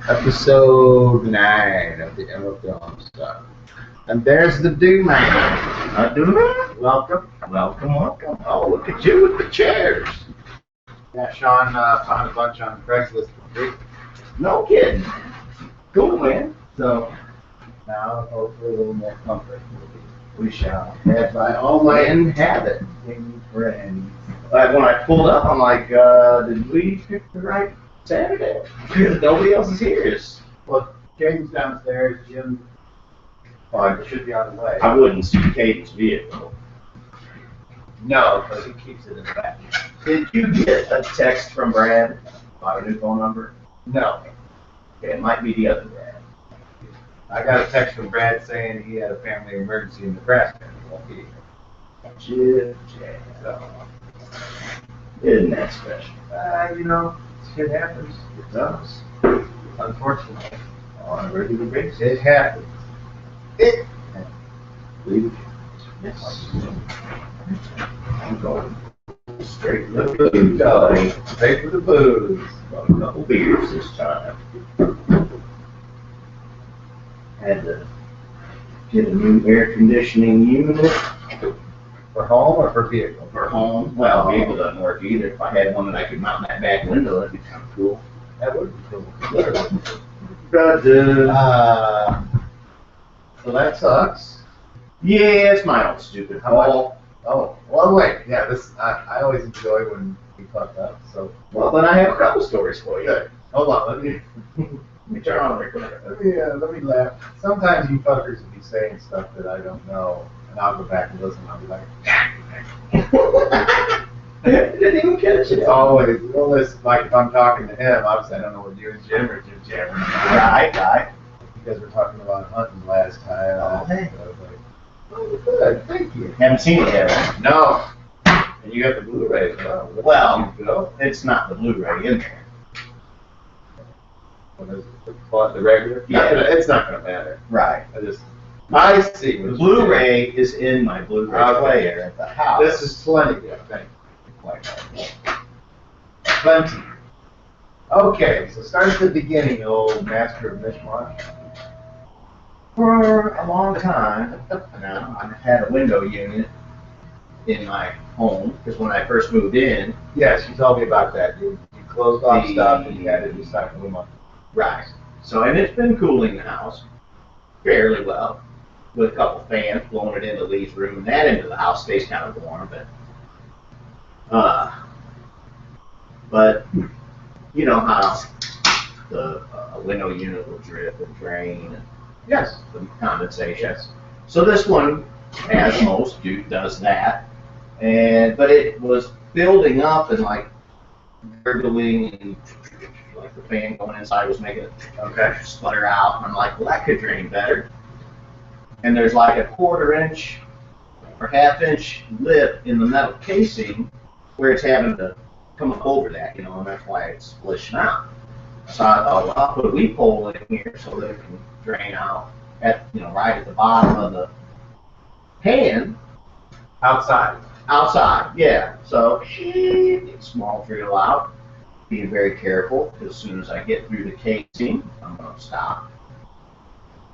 Episode 9 of the Emerald Film stuff. And there's the Do Man. Do Man? Welcome. Oh, look at you with the chairs. Yeah, Sean found a bunch on Craigslist for free. No kidding. Cool, man. So, now hopefully a little more comfort. We shall have by all my inhabit. Friends. When I pulled up, I'm like, did we pick the right Saturday? Because nobody else is here. Well, James downstairs, Jim should be on the way. I wouldn't see Caden's vehicle. No, because he keeps it in the back. Did you get a text from Brad about a new phone number? No. Okay, it might be the other Brad. I got a text from Brad saying he had a family emergency in Nebraska. He won't be here. So, Isn't that special? you know, shit happens. It does. Unfortunately. On a regular basis. It happens. It happens. Yes. I'm going straight for the booze. Go. Straight for the booze. Got a couple beers this time. Had to get a new air conditioning unit For home or for vehicle? for home. Well, vehicle doesn't work either. If I had one that I could mount in that back window, that'd be kind of cool. That would be cool. But, So that sucks. yeah, it's my own stupid How much? fault. Oh, well, wait. Yeah, this I always enjoy when we fuck up. So, Well, then I have a couple stories for you. good. Hold on. Let me turn on the recorder. let me laugh. Sometimes you fuckers will be saying stuff that I don't know, and I'll go back and listen. I'll be like, Didn't even catch it. it's always, well, it's like if I'm talking to him, obviously I don't know what you and Jim or Jim jamming. Right. Because we're talking about hunting last time. Oh, hey. I was like, oh, good, thank you. Haven't seen it yet, right? No. And you got the Blu-ray as well. Well, You go. it's not the Blu-ray in there. What is it? The regular? Yeah. It's not going to matter. Right. I see. The Blu-ray is in my Blu-ray Okay. player at the house. This is plenty good, thank you. Plenty. Okay, so start at the beginning, old master of mishmash. For a long time now, I've had a window unit in my home because when I first moved in, Yes, you told me about that. You closed off stuff and you had to do stuff with them up. right. So, and it's been cooling the house fairly well with a couple fans blowing it into Lee's room. That end of the house stays kind of warm, but you know how the window unit will drip and drain and Yes. the condensation. Yes. So this one, as most do, does that. But it was building up and like gurgling and like the fan going inside was making it sputter out. And I'm like, well, that could drain better. And there's like a 1/4 inch or 1/2 inch lip in the metal casing where it's having to come up over that, you know, and that's why it's splishing out. So I thought, well, I'll put a weep hole in here so that it can drain out at, you know, right at the bottom of the pan. Outside. Outside, yeah. So, get small drill out, being very careful, because as soon as I get through the casing, I'm going to stop.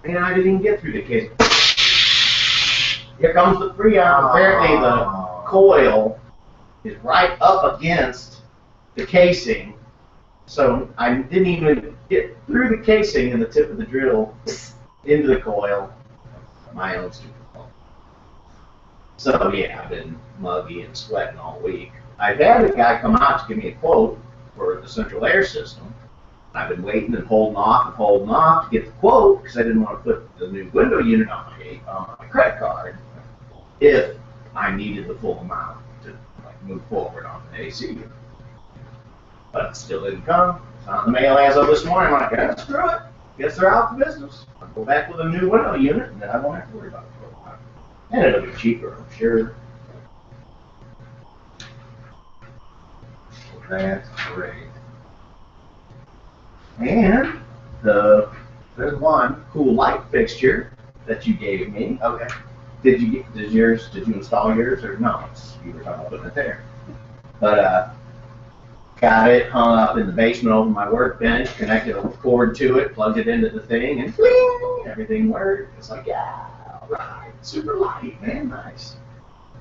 And I didn't even get through the casing. Here comes the freon. Apparently the coil is right up against the casing, so I didn't even get through the casing and the tip of the drill into the coil. My own stupid fault. So yeah, I've been muggy and sweating all week. I've had a guy come out to give me a quote for the central air system. I've been waiting and holding off to get the quote because I didn't want to put the new window unit on my credit card if I needed the full amount to like move forward on the AC unit. But it still didn't come. It's on the mail as of this morning. I'm like, yeah, screw it. Guess they're out of business. I'll go back with a new window unit and then I won't have to worry about it for a while. And it'll be cheaper, I'm sure. That's great. And the There's one. cool light fixture that you gave me. Okay. Did you install yours or no? You were talking about putting it there. But got it hung up in the basement over my workbench, connected a cord to it, plugged it into the thing, and bling, everything worked. It's like, yeah, all right, super light, man, nice.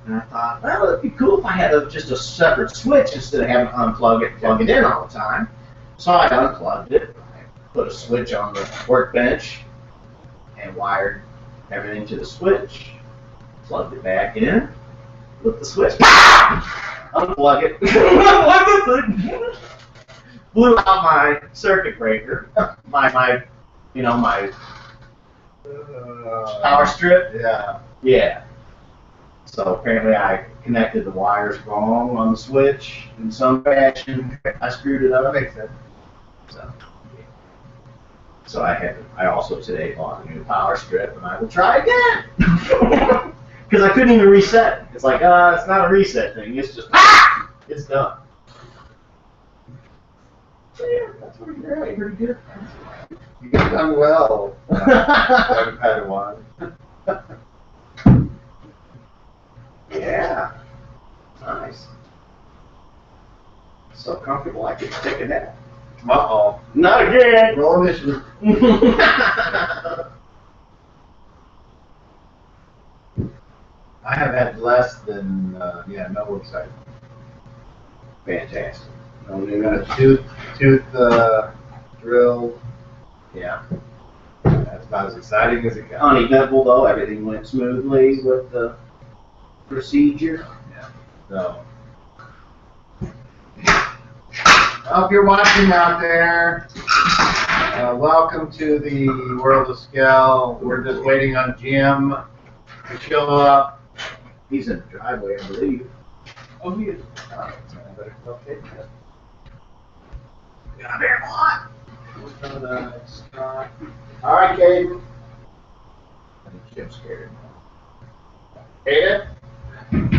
And I thought, well, it'd be cool if I had just a separate switch instead of having to unplug it and plug it in all the time. So I unplugged it, I put a switch on the workbench, and wired everything to the switch, plugged it back in, flip the switch, unplug it, blew out my circuit breaker, my power strip. Yeah. Yeah. So apparently I connected the wires wrong on the switch in some fashion. I screwed it up. That makes sense. So I also today bought a new power strip, and I will try again. Because I couldn't even reset it. It's like, it's not a reset thing. It's just, it's done. So yeah, that's pretty great. Pretty good. You got done well. I've had one. Yeah. Nice. So comfortable I could take a nap. Uh-oh. Not again. Roll initiative. I have had less than, no excitement. Fantastic. No, we got a tooth drilled. Yeah. That's about as exciting as it got. Uneventful though, everything went smoothly with the procedure. Yeah. So. Well, if you're watching out there, welcome to the world of Skell. We're just waiting on Jim to show up. He's in the driveway, I believe. Oh, he is. Oh, better okay. Got there, what? All right, Kate. I think Jim's scared. Kate?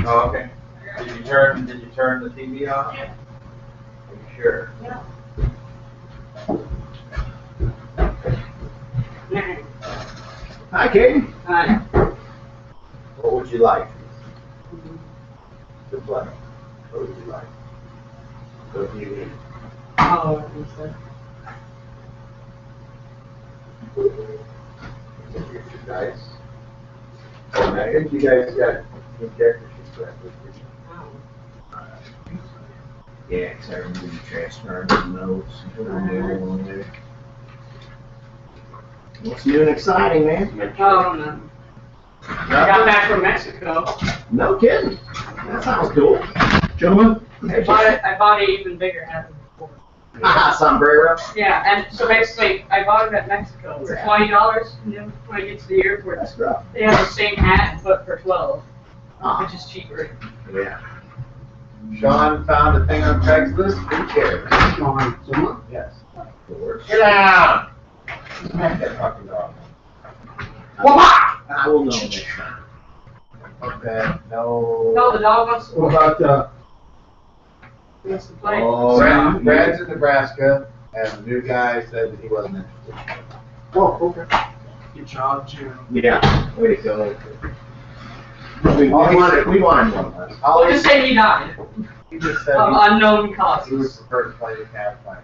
Oh, okay. Did you turn the TV off? Yeah. Are you sure? Yeah. Hi, Katie. Hi. What would you like to play? What would you like? What do you need? Oh, I think so. Get your dice. And I think you guys got injector sheets left with you. Yeah, because I remember you transferring the notes and putting them on there. What's new and exciting, man? Oh, no. I got back from Mexico. No kidding. That sounds cool. Gentlemen. I bought an even bigger hat than before. Sombrero. Yeah, and so basically, I bought it at Mexico for $20, when I get to the airport. That's rough. They have the same hat, but for $12, Ah, which is cheaper. yeah. Sean found a thing on Craigslist. Who cares? Someone? Yes. Of course. Get out! Smack that fucking dog. I will know next time. Okay. No. No, the dog wants What about, to play. Oh, Brad's in Nebraska, and the new guy said that he wasn't interested. oh, okay. Good job, Jim. Yeah. Way to go. We wanted one less. We'll just say he died He just said of unknown causes. he would prefer to play the cat fight.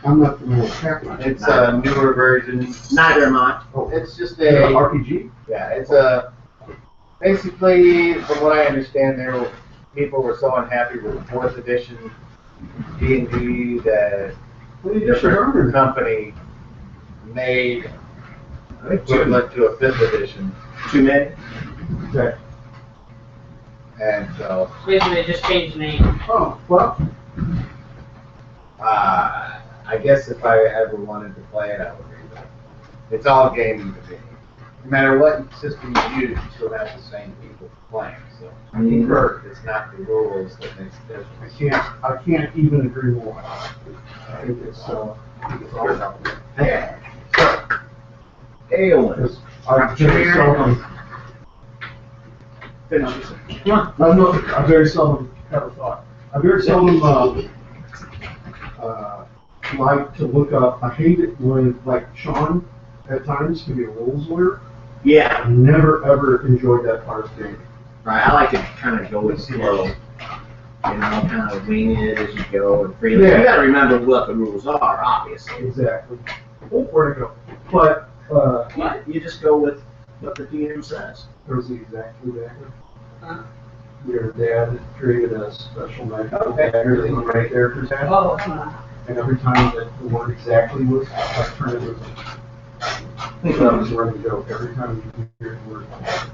I'm not familiar with Pathfinder. It's a newer version. Neither am I. It's just RPG? yeah, it's a, basically, from what I understand, people were so unhappy with the 4th edition D&D that What a different company made equivalent to a 5th edition. Too many? Okay. And so, Basically, they just changed the name. Oh, well, I guess if I ever wanted to play it, I would read it. It's all gaming to me. No matter what system you use, you still have the same people playing. So I concur. It's not the rules that makes the difference. I can't even agree more. I think it's all Yeah. Ailment. I very seldom, Finish this. I very seldom have a thought. I very seldom, like to look up, I hate it when, like Sean at times can be a rules lawyer. Yeah, I never ever enjoyed that part of the game. right. I like to kind of go with the flow. You know, kind of wing it as you go and freely. Yeah. You got to remember what the rules are, obviously. Exactly. Oh, where'd it go? But You just go with what the DM says. there's exactly that. Huh? Your dad created a special magical Okay. dagger that you write characters had. Oh, And every time that the word exactly was, I turned it into that was a running joke. Every time you hear the word,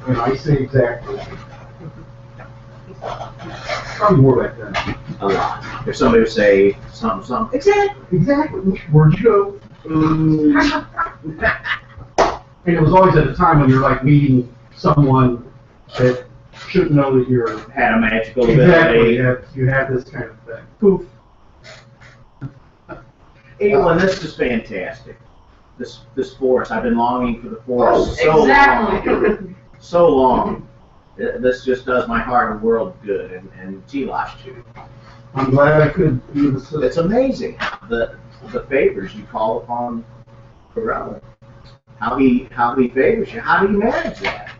when I say exactly, probably more back then. A lot. If somebody would say something, Exactly. Where'd you go? And it was always at a time when you're like meeting someone that shouldn't know that you're had a magical exactly. ability. You have this kind of thing. Poof. Ewan, this is fantastic. This forest, I've been longing for the forest so exactly. long. So long. This just does my heart a world of good, and T-Losh too. I'm glad I could be the assistant. It's amazing the favors you call upon Corella. How he favors you. How do you manage that?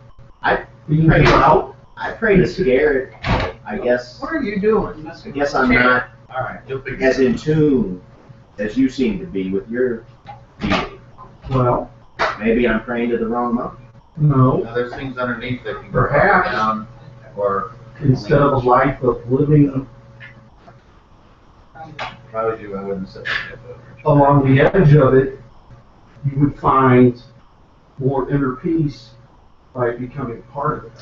Being out. I pray to scare it. I guess What are you doing? I guess I'm not All right, you'll figure as it in tune as you seem to be with your deity. Well, Maybe I'm praying to the wrong monkey. no. Now, there's things underneath that can go up or Perhaps. down, or Instead of a life of living if I was you, I wouldn't say that. along the edge of it, you would find more inner peace by becoming part of it.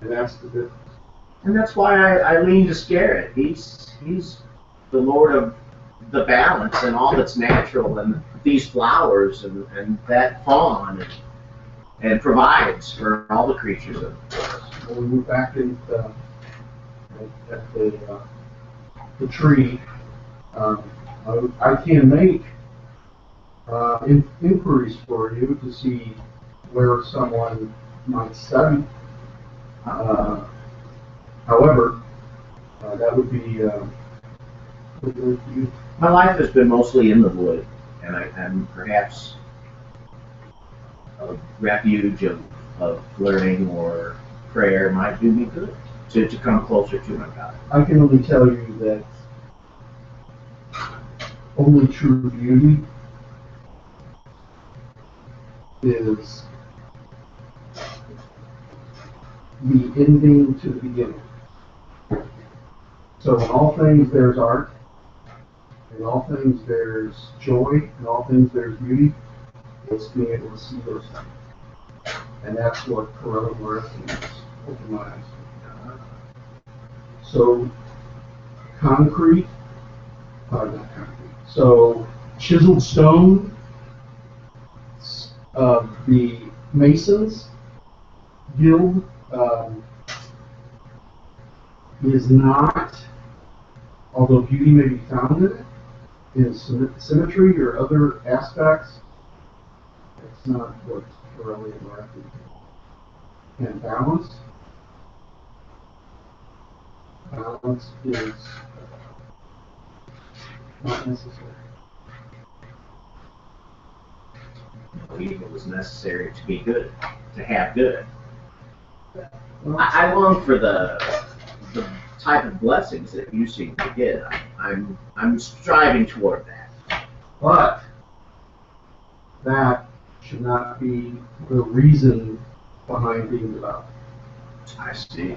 And that's the difference. And that's why I lean to scare it. He's the Lord of the balance and all that's natural and these flowers and that fawn and provides for all the creatures of the forest. When we move back in at the tree, I can make inquiries for you to see where someone might study. However, that would be you. My life has been mostly in the wood, and I'm perhaps a refuge of learning or prayer might do me good to come closer to my God. I can only tell you that only true beauty is the ending to the beginning. So in all things there's art, in all things there's joy, in all things there's beauty. It's being able to see those things. And that's what Corella Morrison is, open my eyes. So concrete, not concrete. So chiseled stone, the Masons Guild is not, although beauty may be found in it, in symmetry or other aspects, it's not what Corella Morrison is. And balance is not necessary. Evil is necessary to be good, to have good. Well, I long for the type of blessings that you seem to get. I'm striving toward that. but that should not be the reason behind being devout. I see.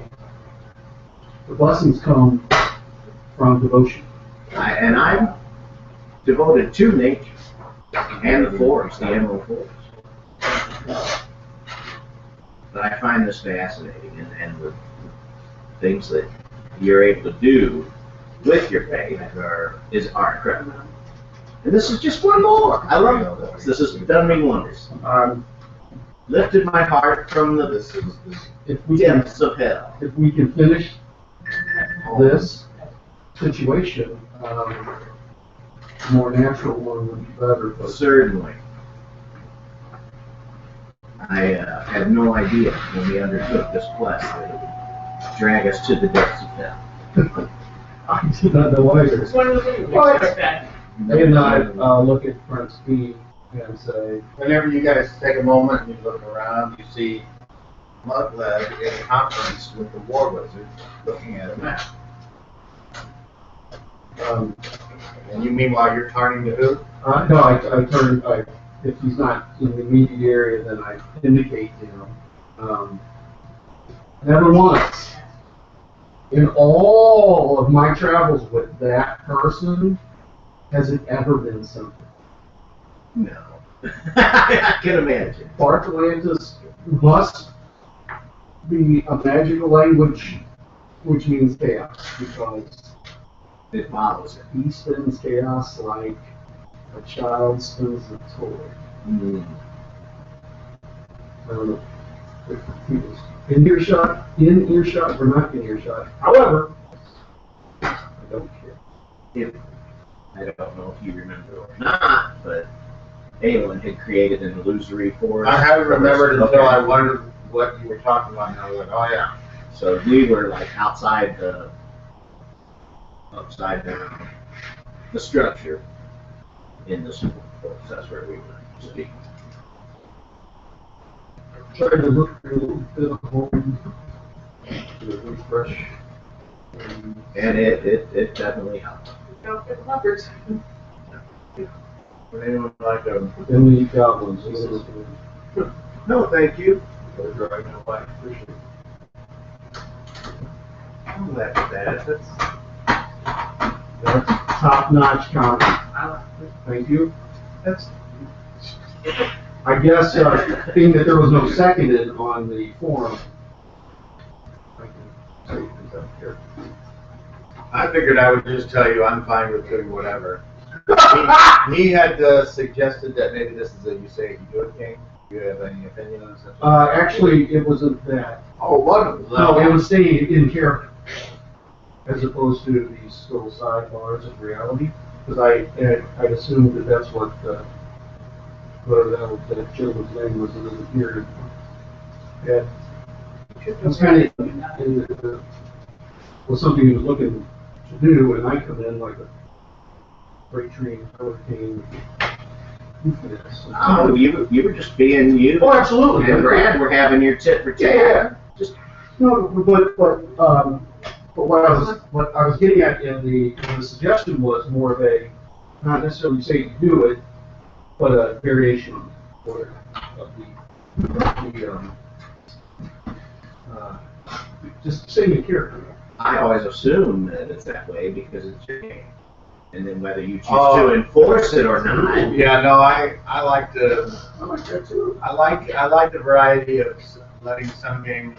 The blessings come from devotion. I'm devoted to nature and the forest, the emerald forest. But I find this fascinating, and the things that you're able to do with your faith are incredible. And this is just one more. I love this. This has done me wonders. Lifted my heart from the If we can, depths of hell. if we can finish this situation, a more natural one would be better. But Certainly. I had no idea when we undertook this quest that it would drag us to the depths of hell. I did not know either. It's one of those things. What? Like that. They and I look at Prince B and say, Whenever you guys take a moment and you look around, you see Mudled in a conference with the War Wizard looking at a map. And you meanwhile you're turning to who? no, if he's not in the immediate area, then I indicate to him. Never once in all of my travels with that person has it ever been simple. No. I can imagine. Part Atlantis must be a magical language, which means chaos, because It follows it. he spins chaos like a child spins a toy. Mm. I don't know if he was in earshot, or not in earshot. However, I don't care. I don't know if you remember or not, but Aelin had created an illusory forest. I haven't remembered until Okay. I wondered what you were talking about, and I was like, oh yeah. So we were like outside the structure in the school force. That's where we were speaking. Trying to look for a little bit of home to refresh. And it definitely helped. Go for the leopards. Would anyone like a And the goblins. No, thank you. drawing of life? Appreciate it. Oh, that's That's top-notch comment. Thank you. that's I guess, being that there was no seconded on the forum, I can say things up here. I figured I would just tell you I'm fine with doing whatever. He had suggested that maybe this is a you say it, you do it game. Do you have any opinion on such? Actually, it wasn't that. Oh, what? No, it was staying in character, as opposed to these little sidebars of reality. Because I'd assumed that that's what, whatever the hell that gentleman's name was that appeared. Yeah. It was kind of, was something he was looking to do, and I come in like a freight train, hurricane. Oh, you were just being you. Oh, absolutely. And Brad, we're having your tit for tat. Yeah. Just no, but what I was getting at in the suggestion was more of a, not necessarily say you do it, but a variation of just saying the character. I always assume that it's that way because it's your game. And then whether you choose Oh. to enforce it or not. Yeah, no, I like to. I like that too. I like the variety of letting some games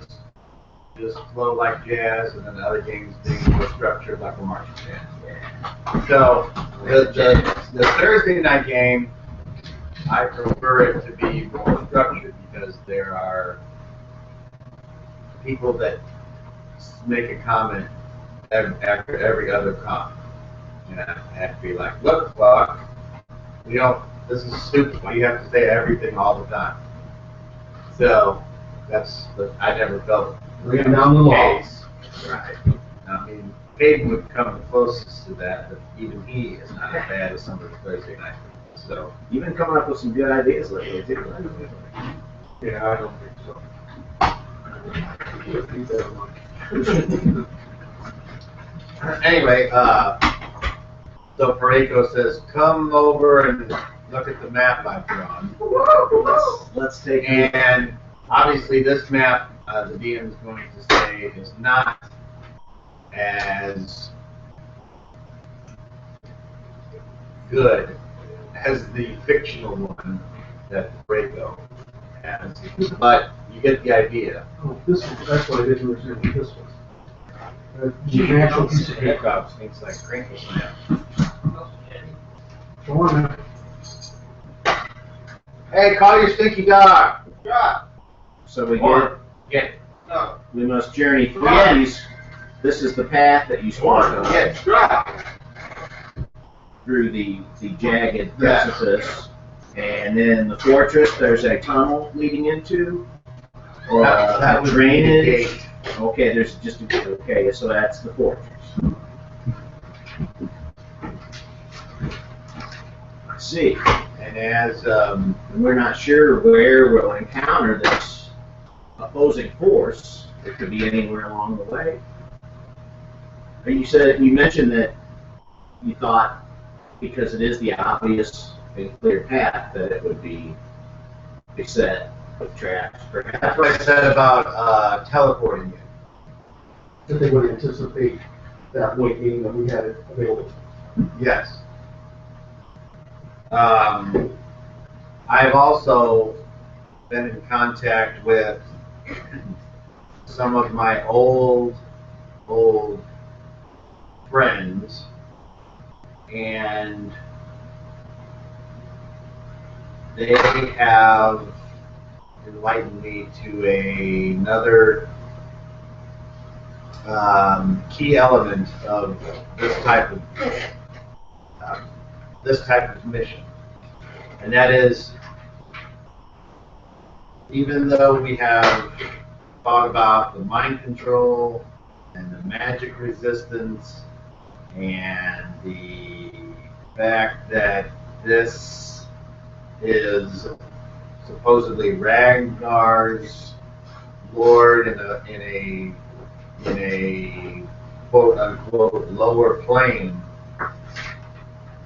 just flow like jazz, and then other games being more structured like a marching band. So the Thursday night game, I prefer it to be more structured because there are people that make a comment after every other comment. And I have to be like, look, fuck, this is stupid. We have to say everything all the time. So, I never felt Laying down the law. case. Right. I mean, Hayden would come the closest to that, but even he is not as bad as some of the Thursday night games. So, You've been coming up with some good ideas lately, too. Yeah, I don't think so. I don't think that much. anyway, so Pareko says, come over and look at the map I've drawn. Let's take And obviously this map, the DM is going to say, is not as good as the fictional one that Pareko has. But you get the idea. Oh, that's what I didn't understand what this was. Natural piece of paper. Hiccups, things like crinkle snap. Go on, man. Hey, call your stinky dog. Drop. So we Get. No. we must journey through Yeah. these. This is the path that you spoke of. Get. Drop. Through the jagged precipice. And then the fortress, there's a tunnel leading into, or That a would be the drainage. gate. Okay, there's just okay, so that's the fortress. I see. And as we're not sure where we'll encounter this opposing force. It could be anywhere along the way. And you mentioned that you thought because it is the obvious and clear path that it would be beset with traps. that's Perhaps. what I said about teleporting it. That they would anticipate that way, meaning that we had it available. Yes. I've also been in contact with some of my old friends, and they have enlightened me to another key element of this type of mission, and that is, even though we have thought about the mind control and the magic resistance and the fact that this is supposedly Ragnar's lord in a quote unquote lower plane,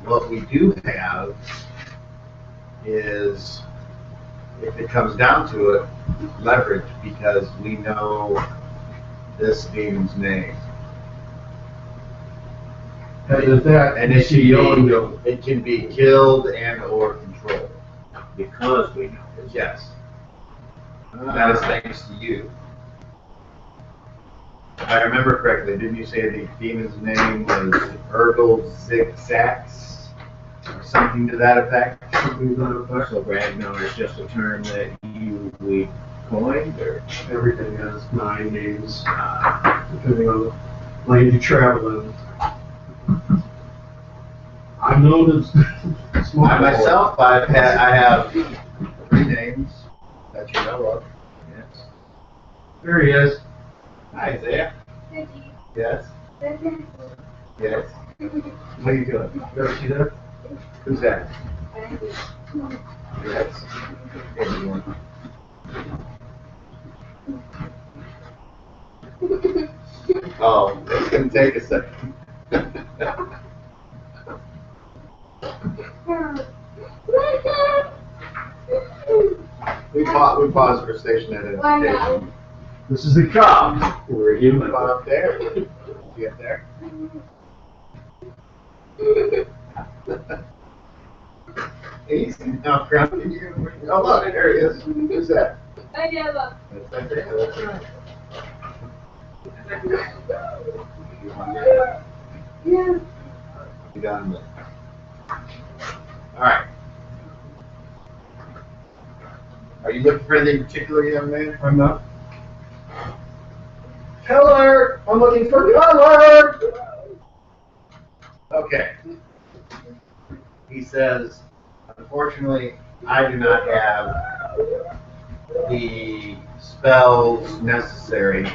what we do have is, if it comes down to it, leverage, because we know this demon's name. And that, And it can be killed and or controlled. Because we know this. Yes. That is thanks to you. If I remember correctly, didn't you say the demon's name was Urgel Zigzax? Or something to that effect? something to that effect. So Ragnar is just a term that we coined, or Everything has 9 names, depending on the lane you travel in. I'm known as small. I myself, I have 3 names that you know of. yes. There he is. Hi, Isaiah. Yes. Yes. What are you doing? You ever see that? Who's that? Yes. Everyone. Oh, it's gonna take a second. We paused for station identification. This is the cop. We're human. Come on up there. Get there. Easy. Now, Grumpy, you're gonna bring. Oh, look, there he is. Who's that? That's Isaiah. That's right. You hungry? Yeah. You done with? All right. Are you looking for anything particular, young man? I'm not. Color! I'm looking for color! Okay. He says, unfortunately, I do not have the spells necessary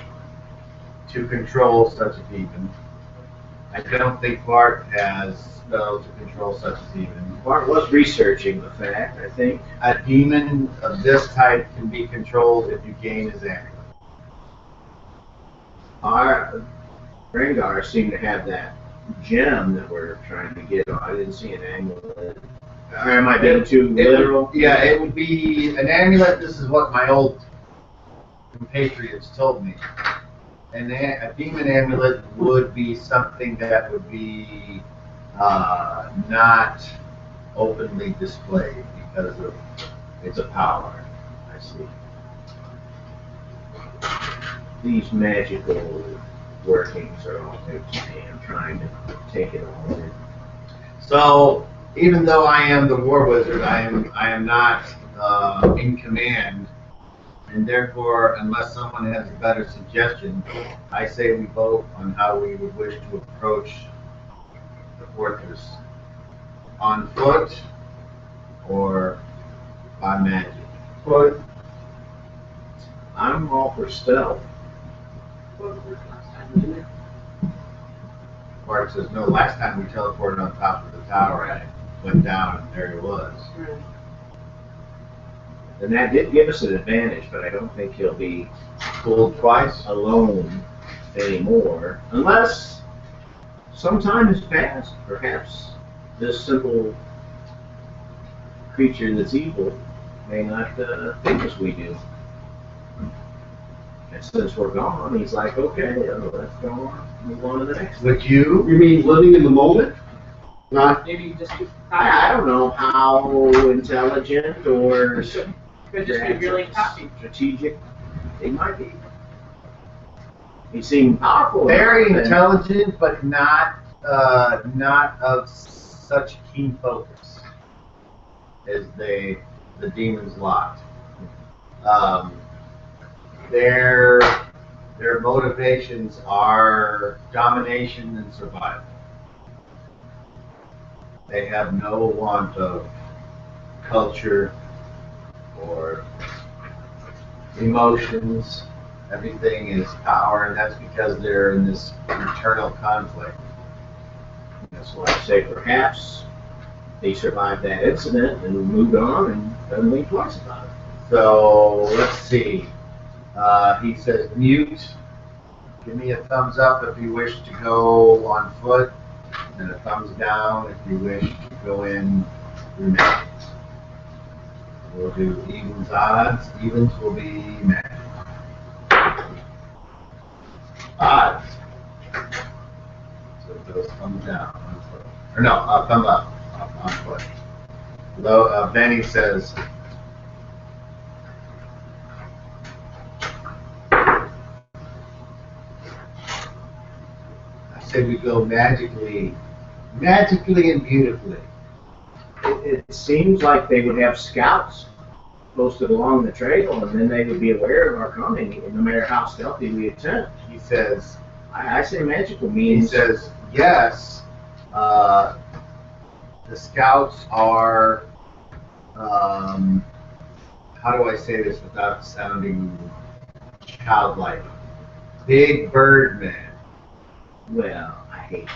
to control such a demon. I don't think Bart has spells to control such a demon. Bart was researching the fact, I think. A demon of this type can be controlled if you gain his amulet. Our Rangnar seemed to have that gem that we're trying to get. I didn't see an amulet. Or am I being too literal? Yeah, it would be an amulet. This is what my old compatriots told me. A demon amulet would be something that would be not openly displayed because of its power. I see. These magical workings are all new to me. I'm trying to take it all in. So, even though I am the war wizard, I am not in command, and therefore, unless someone has a better suggestion, I say we vote on how we would wish to approach the fortress: on foot or by magic. But I'm all for stealth. Bart says, no, last time we teleported on top of the tower, I went down, and there he was. And that did give us an advantage, but I don't think he'll be Fooled twice. alone anymore, unless some time has passed. Perhaps this simple creature that's evil may not think as we do. And since we're gone, he's like, okay, let's go on, move on to the next. Would you? You mean living in the moment? Not Maybe just I don't know how intelligent or could just be really happy. strategic they might be. He seemed powerful. Very enough, and- intelligent, but not of such keen focus as the demon's lot. Their motivations are domination and survival. They have no want of culture or emotions. Everything is power, and that's because they're in this eternal conflict. That's why I say perhaps they survived that incident and moved on and doesn't think twice about it. So let's see. He says mute. Give me a thumbs up if you wish to go on foot, and a thumbs down if you wish to go in remains. We'll do evens, odds. Evens will be magic. Odds. So it goes thumbs down on foot. Or no, thumb up on foot. Benny says, I said we go magically and beautifully. It seems like they would have scouts posted along the trail, and then they would be aware of our coming, no matter how stealthy we attempt. He says, I say magical he means says, yes, the scouts are, how do I say this without sounding childlike? Big bird men. well, I hate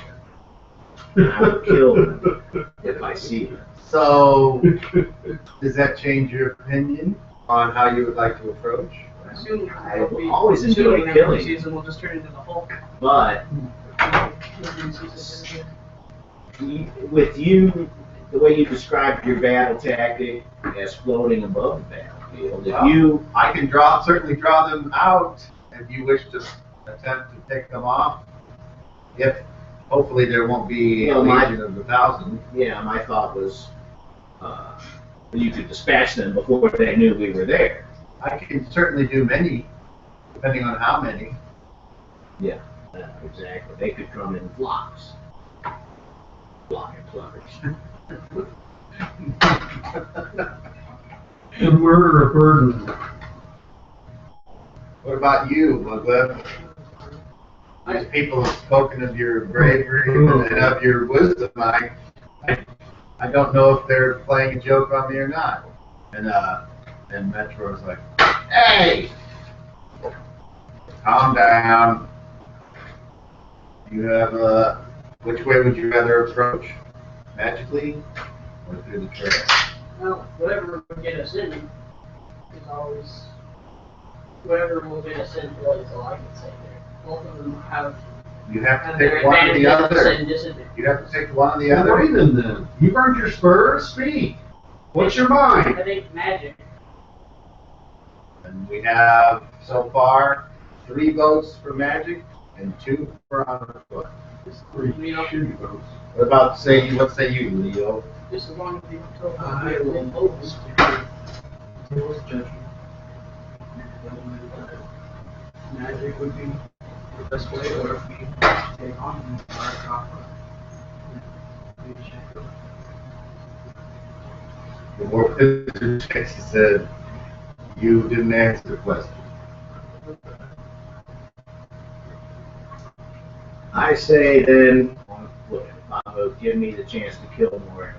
them. I would kill them if I see them. So, does that change your opinion on how you would like to approach? Soon I it'll be always enjoy children every killing. season. We'll just turn into the Hulk. But Every season. with you, the way you described your battle tactic as floating above the battlefield, if you I can certainly draw them out if you wish to attempt to pick them off. If hopefully there won't be a Well, legion of 1,000. yeah, my thought was you could dispatch them before they knew we were there. I can certainly do many, depending on how many. Yeah, exactly. They could come in flocks. Flock and pluckers. the murder of burden. What about you, Mugweb? These people have spoken of your bravery and of your wisdom. I don't know if they're playing a joke on me or not. And Metro's like, hey! Calm down. You have which way would you rather approach? Magically or through the trail? Well, whatever will get us in is always whatever will get us in. Really, is all I can say there. Both of them have You have to their pick one or the advantages other. and disadvantages. You have to pick one or the Well, other. wait a minute then. You burned your spurs? Speak. What's your mind? I think magic. And we have so far 3 votes for magic and 2 for on foot. It's 3 Leo. shitty votes. What say you, Leo? Just as long as you tell I them will to vote. Magic would be the best way, or if we take on our copper. Maybe check it. The more picture checks, he said, you didn't answer the question. I say then, look, Bobo, give me the chance to kill more.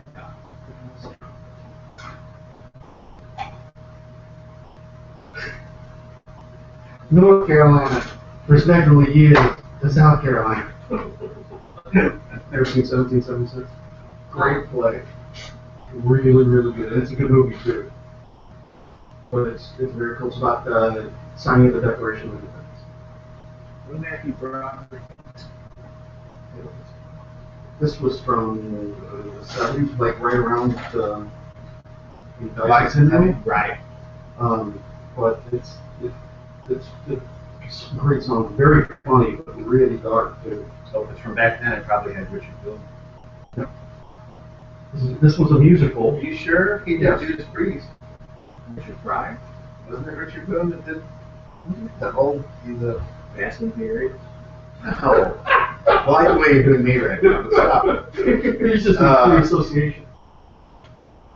North Carolina, respectively you, to South Carolina. 1776. Great play. Really, really good. It's a good movie too. But it's very cool. It's about the signing of the Declaration of Independence. Matthew Broderick. This was from the 70s, like right around the Bicentennial? Right. But it's a great song, very funny, but really dark too. So if it's from back then, it probably had Richard Bill. Yep. This was a musical. Are you sure? He did Yes. Judas Priest. Richard Pryor. Wasn't it Richard Bill that did the whole, the... Fast and Furious. Oh. Well, I like the way you're doing me right now, but stop it. It's just a free association.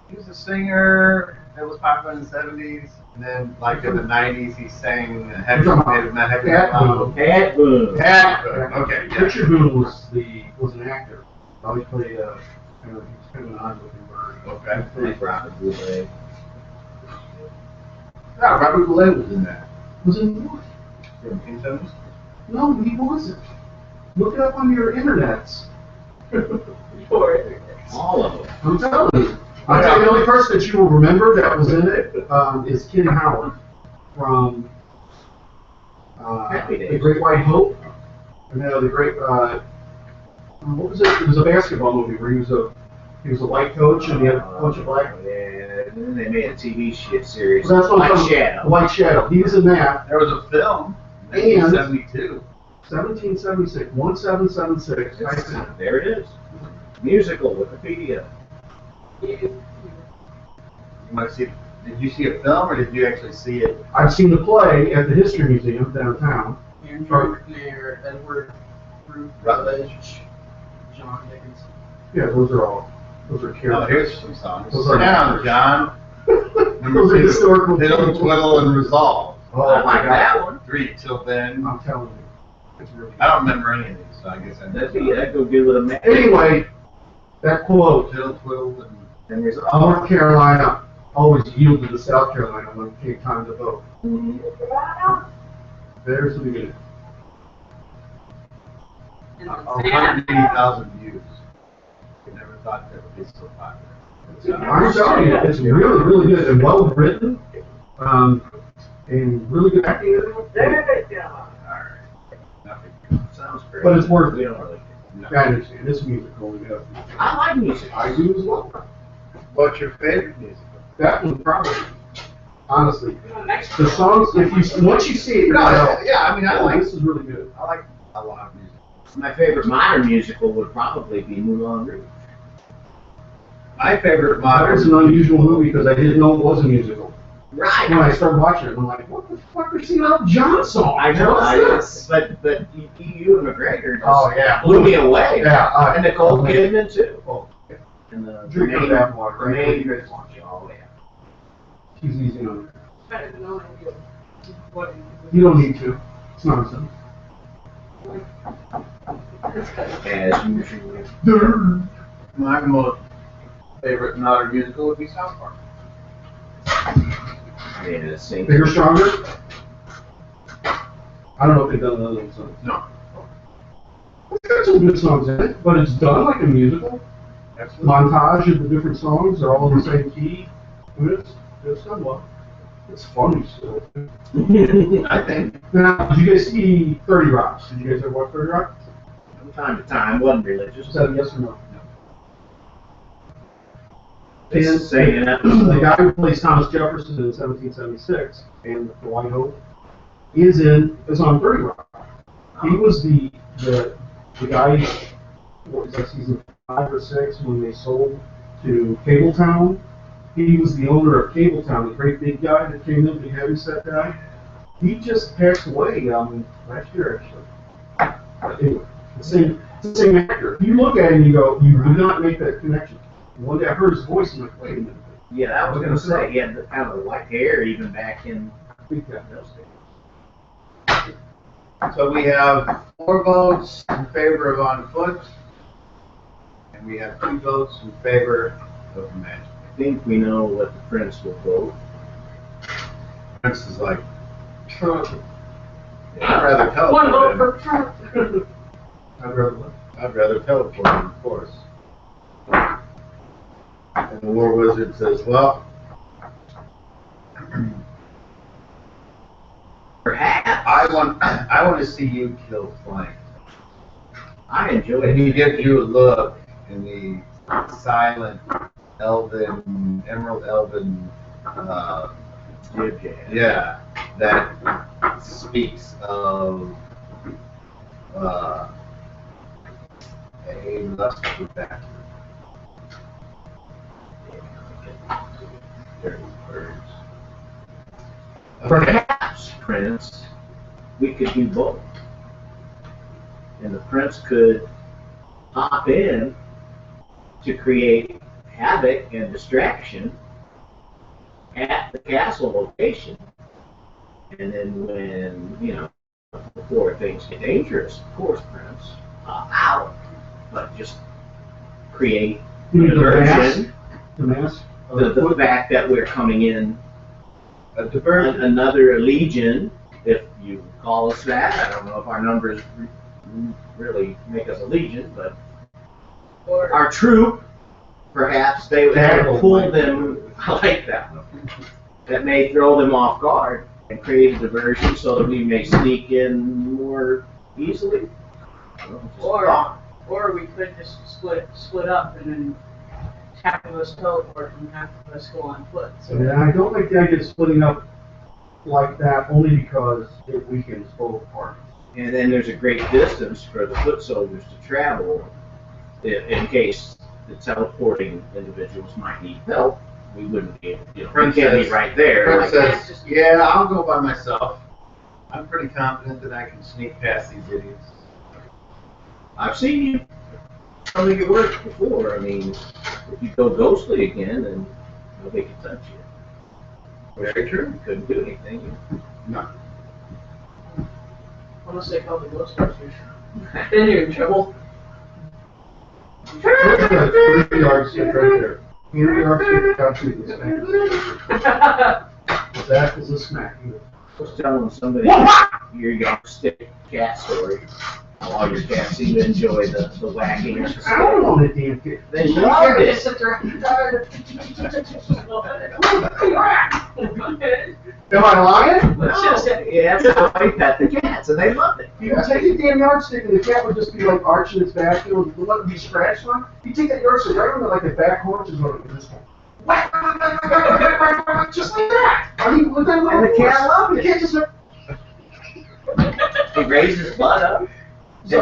He was a singer that was popular in the 70s, and then, like, in the 90s, he sang Heavy, Not Heavy, Pat Not Loud. Boone. Pat Boone. Pat Boone, okay, yeah. Richard Boone was an actor. Always played kind of an odd-looking bird. Okay. Like Robert Goulet. Yeah, Robert Goulet was in that. Was it what? From Kingdoms? No, he wasn't. Look it up on your internets. All of them. I'm telling you. I'll tell you, the only person that you will remember that was in it is Ken Howard from Happy Days. The Great White Hope. And the Great, what was it? It was a basketball movie where he was a white coach and he had a bunch of black. Yeah, and then they made a TV series. So that's what I'm White talking about. Shadow. White Shadow. He was in that. There was a film, And- 1972. 1776, 1776. There it is. Musical Wikipedia. You want to see? Did you see a film, or did you actually see it? I've seen the play at the History Museum downtown. Andrew McNair, Edward Rutledge, John Dickinson. Yeah, those are Oh, characters. here's some songs. Those Sit are down, actors. John. Those are historical. Fiddle, twiddle, and resolve. Oh, I like my that God. one. 3 till then. I'm telling you. It's really I don't remember any of these, so I guess I That'd go good with a man. Anyway, that quote, Fiddle, twiddle, and And there's North Carolina always yielded to South Carolina when it came time to vote. There's the beginning. And 180,000 views. I never thought that would be so popular. I'm telling you, it's really, really good and well written, and really good acting. Alright. Nothing. sounds great. But it's worth We it. don't really. No. I understand. It's musical. Yeah. I like music. I do as well. What's your favorite musical? That one probably. Honestly, the songs. Once you see it, No, yourself, yeah, I mean, I like this is really good. a lot of music. My favorite modern musical would probably be Moulin Rouge. My favorite That was modern. an unusual movie because I didn't know it was a musical. Right. When I started watching it, I'm like, what the fuck are singing Elton John songs? I know. What's this? But you and McGregor just Oh, yeah. blew me away. Yeah. And Nicole Kidman too. Oh, And the drink main, of that water. the Right? main, oh yeah. She's easy on her. I have no idea what it is. You don't need to. It's nonsense. As usual. My most favorite modern musical would be South Park. Yeah, sing. Bigger, stronger? I don't know if they've done another one. So. No. It's got some good songs in it, but it's done like a musical. Absolutely. Montage of the different songs, they're all in the same key. I mean, it's done well. It's funny still. I think. Now, did you guys see 30 Rocks? Did you guys ever watch 30 Rock? From time to time, wasn't religious. Is that a yes or no? Just saying that. The guy who plays Thomas Jefferson in 1776 and the White Hope is on 30 Rock. He was the guy, what was that, season 5 or 6, when they sold to Cabletown. He was the owner of Cabletown, the great big guy that came in, the heavyset guy. He just passed away last year, actually. Anyway, it's the same actor. If you look at him, you go, you do not make that connection. One day I heard his voice and I'm like, wait a minute. Yeah, I was gonna say he had the kind of white hair even back in Big guy. those days. So we have 4 votes in favor of On Foot, and we have 2 votes in favor of Magic. I think we know what the Prince will vote. Prince is like, Trump. I'd rather teleport One vote him. for Trump. I'd rather look. I'd rather teleport him, of course. And the War Wizard says, well, Perhaps. I want to see you kill flank. I enjoy And he it. gives you a look in the silent elven, emerald elven, Jib jab. yeah, that speaks of a lustful bastard. Dirty birds. Perhaps, Prince, we could do both. And the Prince could hop in to create havoc and distraction at the castle location. And then when, before things get dangerous, of course, Prince, out. But just create You mean a the mask? diversion. The mask? The fact that we're coming in A diversion. another legion, if you call us that. I don't know if our numbers really make us a legion, but Or our troop, perhaps they would pull them. I like that. That may throw them off guard and create a diversion so that we may sneak in more easily. or we could just split up and then half of us teleport and half of us go on foot. So And I don't like the idea of splitting up like that only because it weakens both parties. And then there's a great distance for the foot soldiers to travel in case the teleporting individuals might need help. We wouldn't be able, we can't be right there. Prince Like, says, yeah, I'll go by myself. I'm pretty confident that I can sneak past these idiots. I've seen you show me your work before. I mean, if you go ghostly again, then nobody can touch you. Very true. You couldn't do anything. No. unless they call the Ghostbusters, then you're in trouble. What's the 3 yardstick right there? 3 yardstick, absolutely smack. That is a smack. I was telling somebody your yardstick cat story. How all your cats seem to enjoy the whacking or I don't know that damn kid. They love it. Sit there and tired. Am I lying? Yeah, I pet the cats and they love it. You take a damn yardstick and the cat would just be like arching its back, and let it be scratched on. You take that yardstick right on the, like the back haunches on it, and just go, whack, just like that. I mean, with that little And the cat force. loves The it. cat just like, He raises his butt up so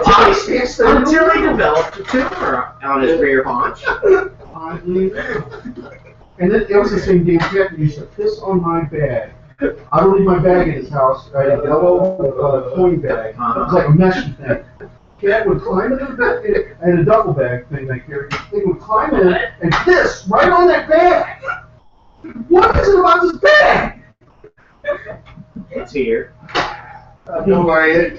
until he developed a tumor on his rear haunch. And then it was the same damn cat that used to piss on my bag. I would leave my bag in his house. I had a yellow coin bag. It was like a mesh thing. Cat would climb into the bag, and a duffel bag thing I carried. They would climb in and piss right on that bag. What is it about this bag? It's here. Don't worry,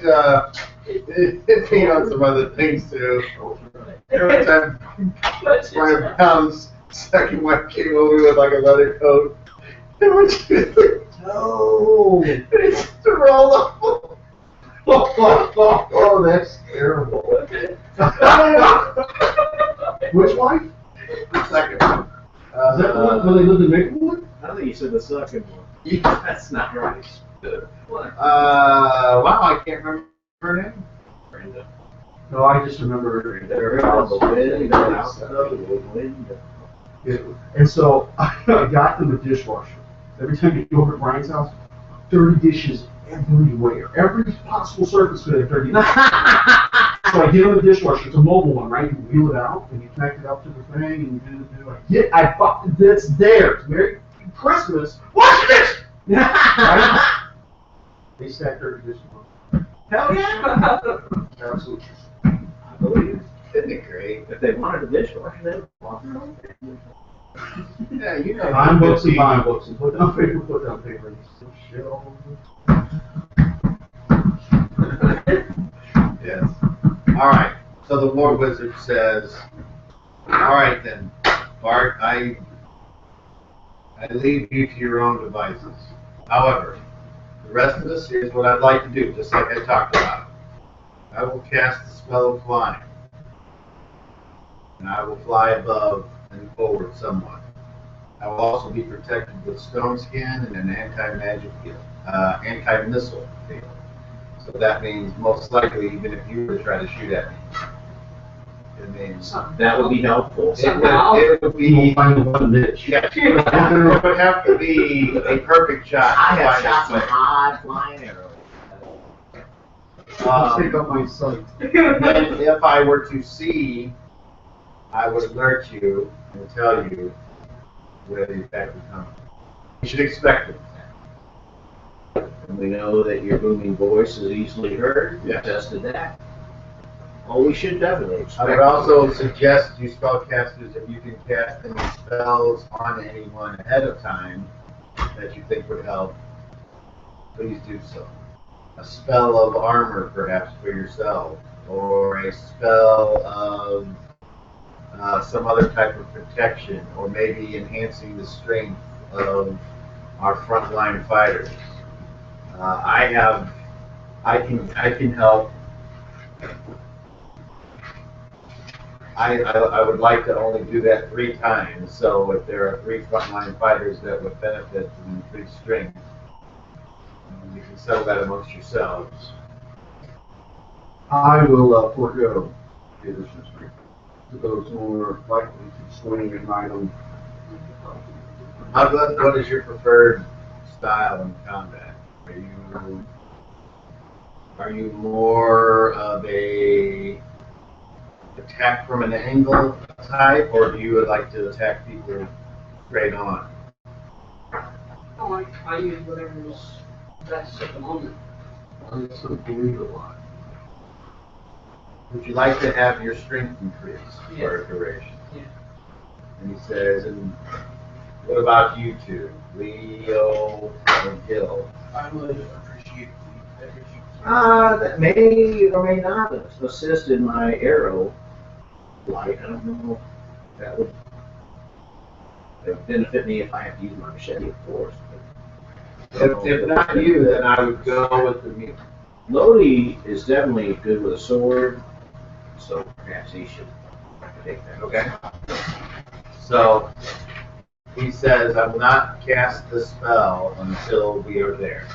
it peed on some other things too. Every time Brian Pound's second wife came over with like a leather coat, it was No. it's to roll up. Oh, that's terrible. Which wife? Second one. Is that the one when they lived in Maplewood? I don't think you said the second one. Yeah. That's not right. Wow, I can't remember her name. Brenda. No, I just remember her. And so I got them a dishwasher. Every time you go over to Brian's house, dirty dishes everywhere. Every possible surface could have dirty dishes. So I get him a dishwasher. It's a mobile one, right? You wheel it out and you connect it up to the thing and you do it. I bought it's there. It's Merry Christmas. Watch this! Right? They stack dirty dishes on. Hell yeah! Absolutely. I believe it. Isn't it great? If they wanted a dishwasher, they would walk around. Yeah, you know. Buying books and buying books and put down paper and still shit all over. Yes. All right. So the War Wizard says, "All right then, Bart. I leave you to your own devices. However, the rest of us, here's what I'd like to do, just like I talked about. I will cast the spell of flying, and I will fly above and forward somewhat. I will also be protected with stone skin and an anti-magic field, anti-missile field. So that means most likely, even if you were to try to shoot at me, it means That would be helpful. it would We'll be. find one bitch. Yeah, it would have to be a perfect shot. I to have find shot some it. high flying arrows. Let's take up my sight. And if I were to see, I would alert you and tell you where the attack would come. You should expect it. And we know that your booming voice is easily heard. We Yeah. tested that. Oh, we should definitely expect I would also suggest you spellcasters, if you can cast any spells on anyone ahead of time that you think would help, please do so. A spell of armor, perhaps, for yourself, or a spell of some other type of protection, or maybe enhancing the strength of our frontline fighters. I can help. I would like to only do that 3 times, so if there are 3 frontline fighters that would benefit from increased strength, you can settle that amongst yourselves. I will forego the additional strength to those who are likely to swing an item. What is your preferred style in combat? Are you more of a attack from an angle type, or do you like to attack people straight on? I use whatever's best at the moment. I also believe a lot. Would you like to have your strength increase for a duration? Yeah. And he says, and what about you two, Leo and Gil? I would appreciate the energy. That may or may not assist in my arrow flight. I don't know if that would benefit me if I have to use my machete, of course. If not you, then I would go with the mute. Lodi is definitely good with a sword, so perhaps he should take that. Okay. So he says, I will not cast the spell until we are there.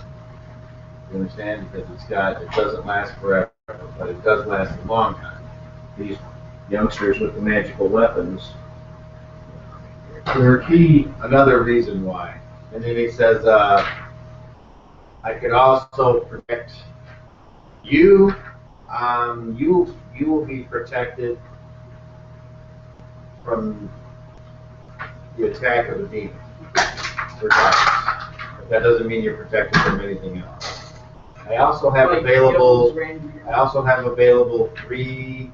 You understand? Because it doesn't last forever, but it does last a long time. These youngsters with the magical weapons. Their key. Another reason why. And then he says, I could also protect you. You will be protected from the attack of a demon. Regardless. But that doesn't mean you're protected from anything else. I also have available 3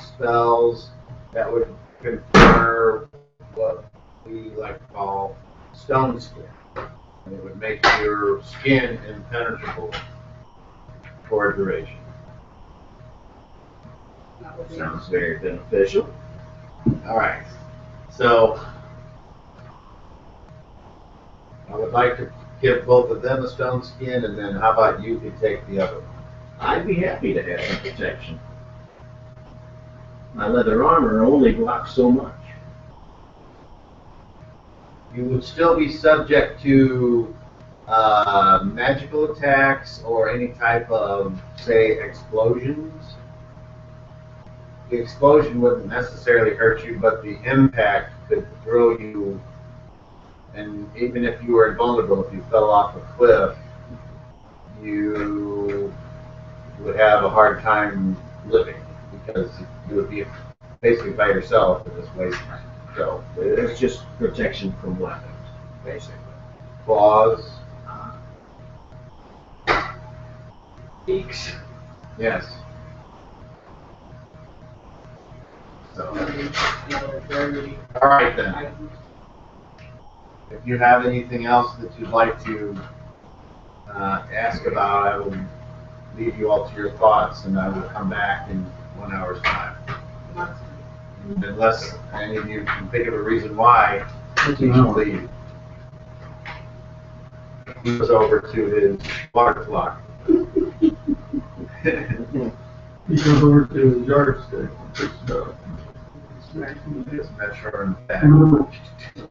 spells that would confer what we like to call stone skin. And it would make your skin impenetrable for a duration. Sounds very beneficial. All right. So I would like to give both of them a stone skin, and then how about you could take the other one? I'd be happy to have some protection. My leather armor only blocks so much. You would still be subject to magical attacks or any type of, say, explosions. The explosion wouldn't necessarily hurt you, but the impact could throw you, and even if you were invulnerable, if you fell off a cliff, you would have a hard time living because you would be basically by yourself in this wasteland. So It's just protection from weapons, basically. claws, Beaks. yes. So, Another very all right then. items. If you have anything else that you'd like to ask about, I will leave you all to your thoughts, and I will come back in 1 hour's time. Unless any of you can think of a reason why you should leave. He goes over to his water clock. He goes over to the yardstick and picks it up. Smacks him with His metro and back. it.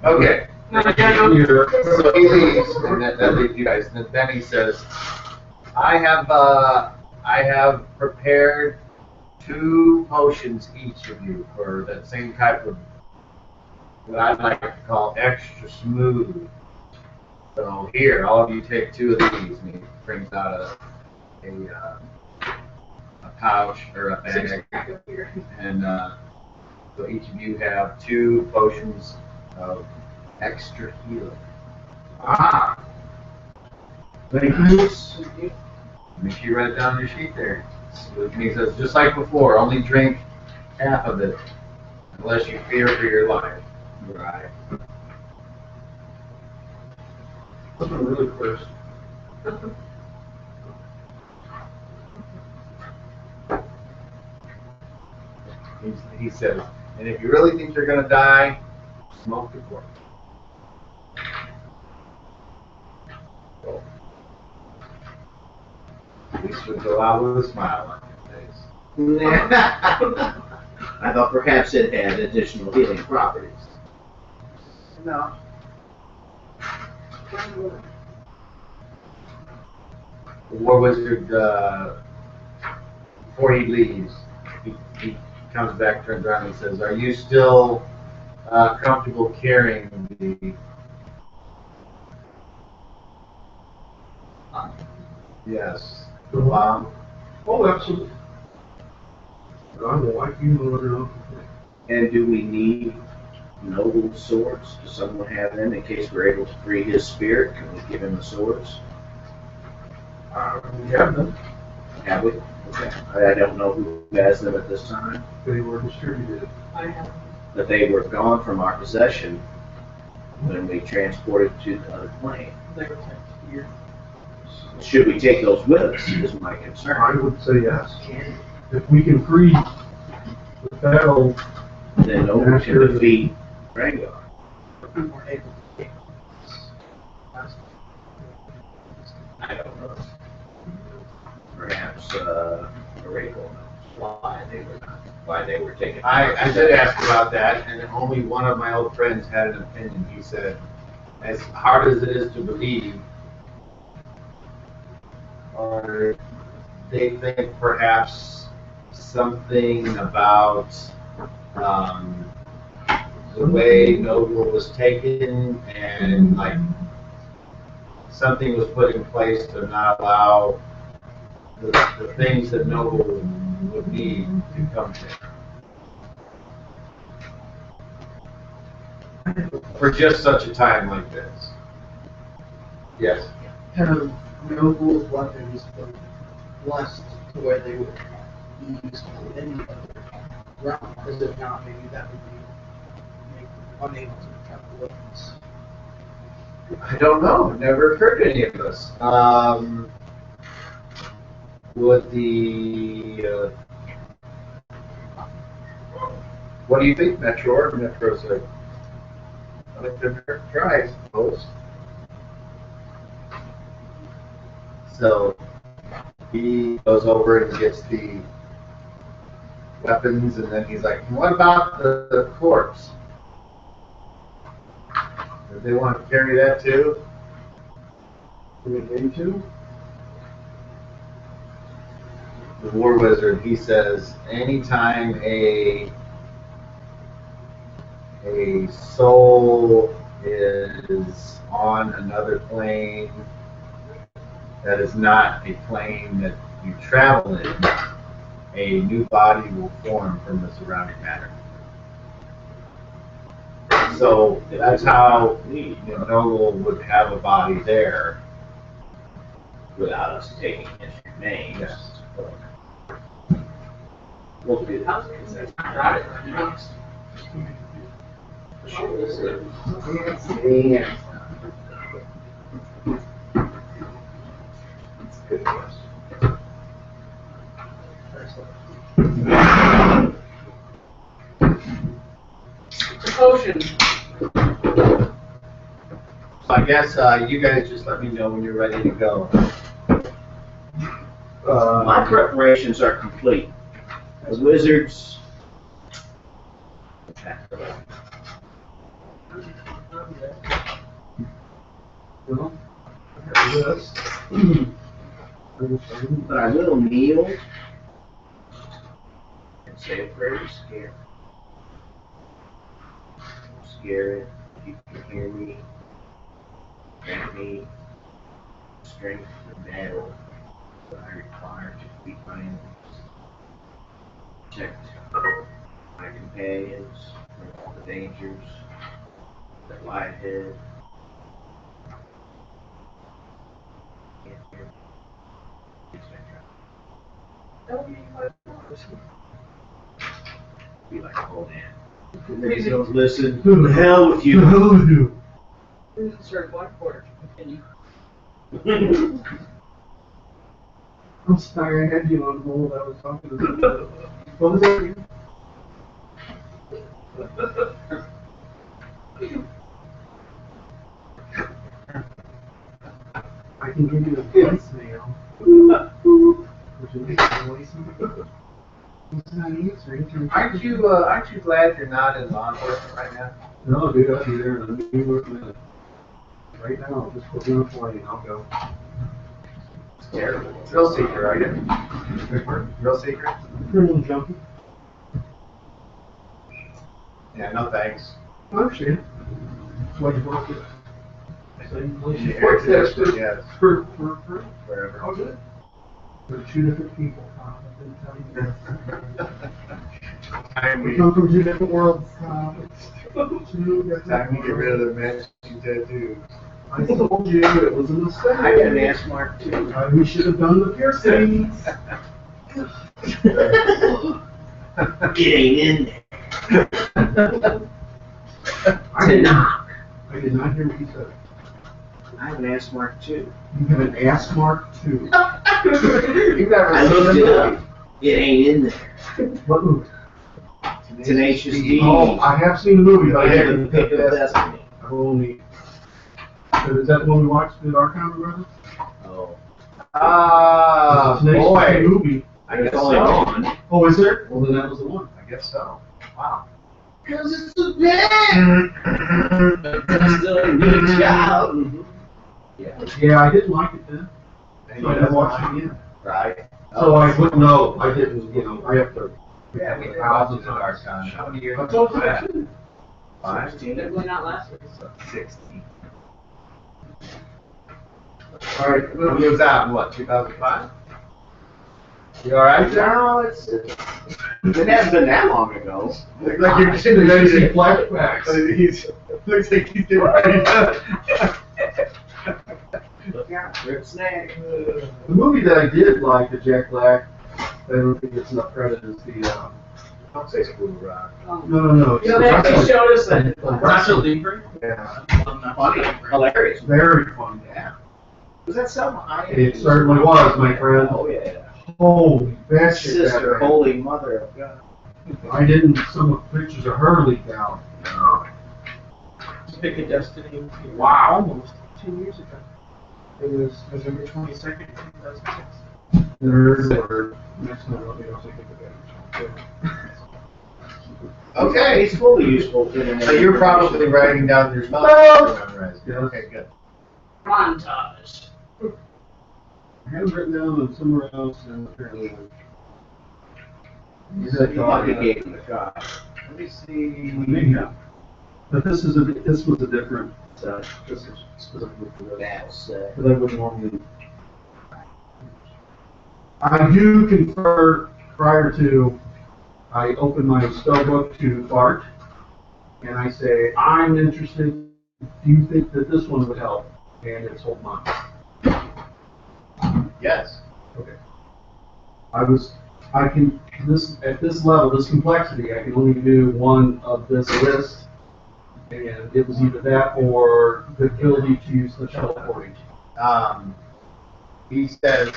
Okay. No, I gotta go. So he leaves, and that leaves you guys. And then he says, I have prepared 2 potions each of you for that same type of what I'd like to call extra smooth. So here, all of you take 2 of these, and he brings out a pouch or a bag, and so each of you have 2 potions of extra healing. Ah. Thank you. Make sure you write it down on your sheet there. He says, just like before, only drink half of it, unless you fear for your life. Right. That's one really first. He says, and if you really think you're going to die, smoke the corpse. So, at least you'll go out with a smile on your face. I thought perhaps it had additional healing properties. No. The War Wizard, before he leaves, he comes back, turns around, and says, "Are you still comfortable carrying the?" Yes. The bomb. Oh, absolutely. I will like you know. And do we need noble swords? Does someone have them in case we're able to free his spirit? Can we give him the swords? We have them. Have we? Okay. I don't know who has them at this time, They were distributed. I have. but they were gone from our possession when we transported to the other plane. They were kept here. Should we take those with us? Is my I concern. would say yes. If we can free the battle, Then Noble can defeat Rangnar. We weren't able to take last I don't know. Perhaps Rachel knows why they were taken. I did ask about that, and only one of my old friends had an opinion. He said, as hard as it is to believe, or they think perhaps something about the way Noble was taken, and like something was put in place to not allow the things that Noble would need to come to. For just such a time like this. Yes. Have noble weapons been blessed to where they would be used in any other realm? Because if not, maybe that would make them unable to travel weapons. I don't know. It never occurred to any of us. Would the what do you think, Metro? Metro said, "I like to try, I suppose." So he goes over and gets the weapons, and then he's like, "What about the corpse? Do they want to carry that too?" do we need to? The War Wizard, he says, anytime a soul is on another plane that is not a plane that you travel in, a new body will form from the surrounding matter. So that's how Noble would have a body there. Without us taking his remains. Yes. We'll do that. Right. Potion. So I guess you guys just let me know when you're ready to go. My preparations are complete. The wizards Well, this. But I will kneel and say a prayer to scare. Scare it. If you can hear me, grant me strength for battle that I require to defeat my enemies. Protect my companions from all the dangers that lie ahead. Can't hear me. Please be like, oh man. Niggas don't listen. Who the hell with you? Insert blackboard. Continue. I'm sorry, I had you on hold. I was talking to you. What was that again? I can give you a voicemail. Would you like a voicemail? What's that answer? Aren't you glad you're not in law enforcement right now? No, dude, I'll be there in a minute. Right now, just put me on a plane. I'll go. It's terrible. Thrill seeker, are you? Good word. Thrill seeker? Criminal junkie. Yeah, no thanks. I understand. That's why you work it. Same place you Yeah, work there, too. yes. For Wherever. oh, good. We're two different people. I didn't tell you that. Time We we come from two different worlds. Two different time we get rid of worlds. the matching tattoos. I told you it was a mistake. I got an ass mark too. We should have done the piercings. It ain't in there. I did not hear what you said. I have an ass mark too. You have an ass mark too. You've never I seen looked the it movie? up. It ain't in there. What movie? Tenacious D. Oh, I have seen the movie, but I I have haven't the pick of destiny. I've only. Is that the one we watched at our Common Brothers? Oh. Ah, Tenacious D boy. movie. I guess only one. Oh, is there? Well, then that was the one. I guess so. Wow. Because it's a bad. Still a good job. Yeah. Yeah, I didn't like it then. And So I never watched it again. Right. So I wouldn't know. I didn't, I have to. Yeah, we did watch it at our time. How many years I told you was that. that? 5? Definitely not last week. 60. All right. It was out in what, 2005? You alright, John? No, it hasn't been that long ago. Looks like you're Did getting you see ready to... flashbacks? Looks like he's getting ready to... Look out, rip snag. The movie that I did like, the Jack Black, I don't think it's enough credit, is the. Don't say School of Rock. No. You know, they actually showed us that Russell Lieber. Yeah. Funny, hilarious. Very funny. Yeah. Was that something I? It certainly was, my friend. Oh yeah. Holy, that shit. Sister, holy mother of God. I didn't, some of the pictures of her leaked out. Pick a Destiny. Wow. Almost 2 years ago. It was November 22nd, 2006. There's word. Next time, let me know if I think of that. Okay. He's fully useful to the. So you're probably writing down your stuff. Yeah. Okay, good. Montage. I have it written down on somewhere else, and apparently. You said you wanted to give him a shot. Let me see. Maybe not. But this was a different set. This is specifically for this. That's Because I would normally. I do confer prior to. I open my spell book to Bart, and I say, I'm interested. Do you think that this one would help? And it's hold on. Yes. Okay. At this level, this complexity, I can only do one of this list, and it was either that or the ability to use the teleporting. He says,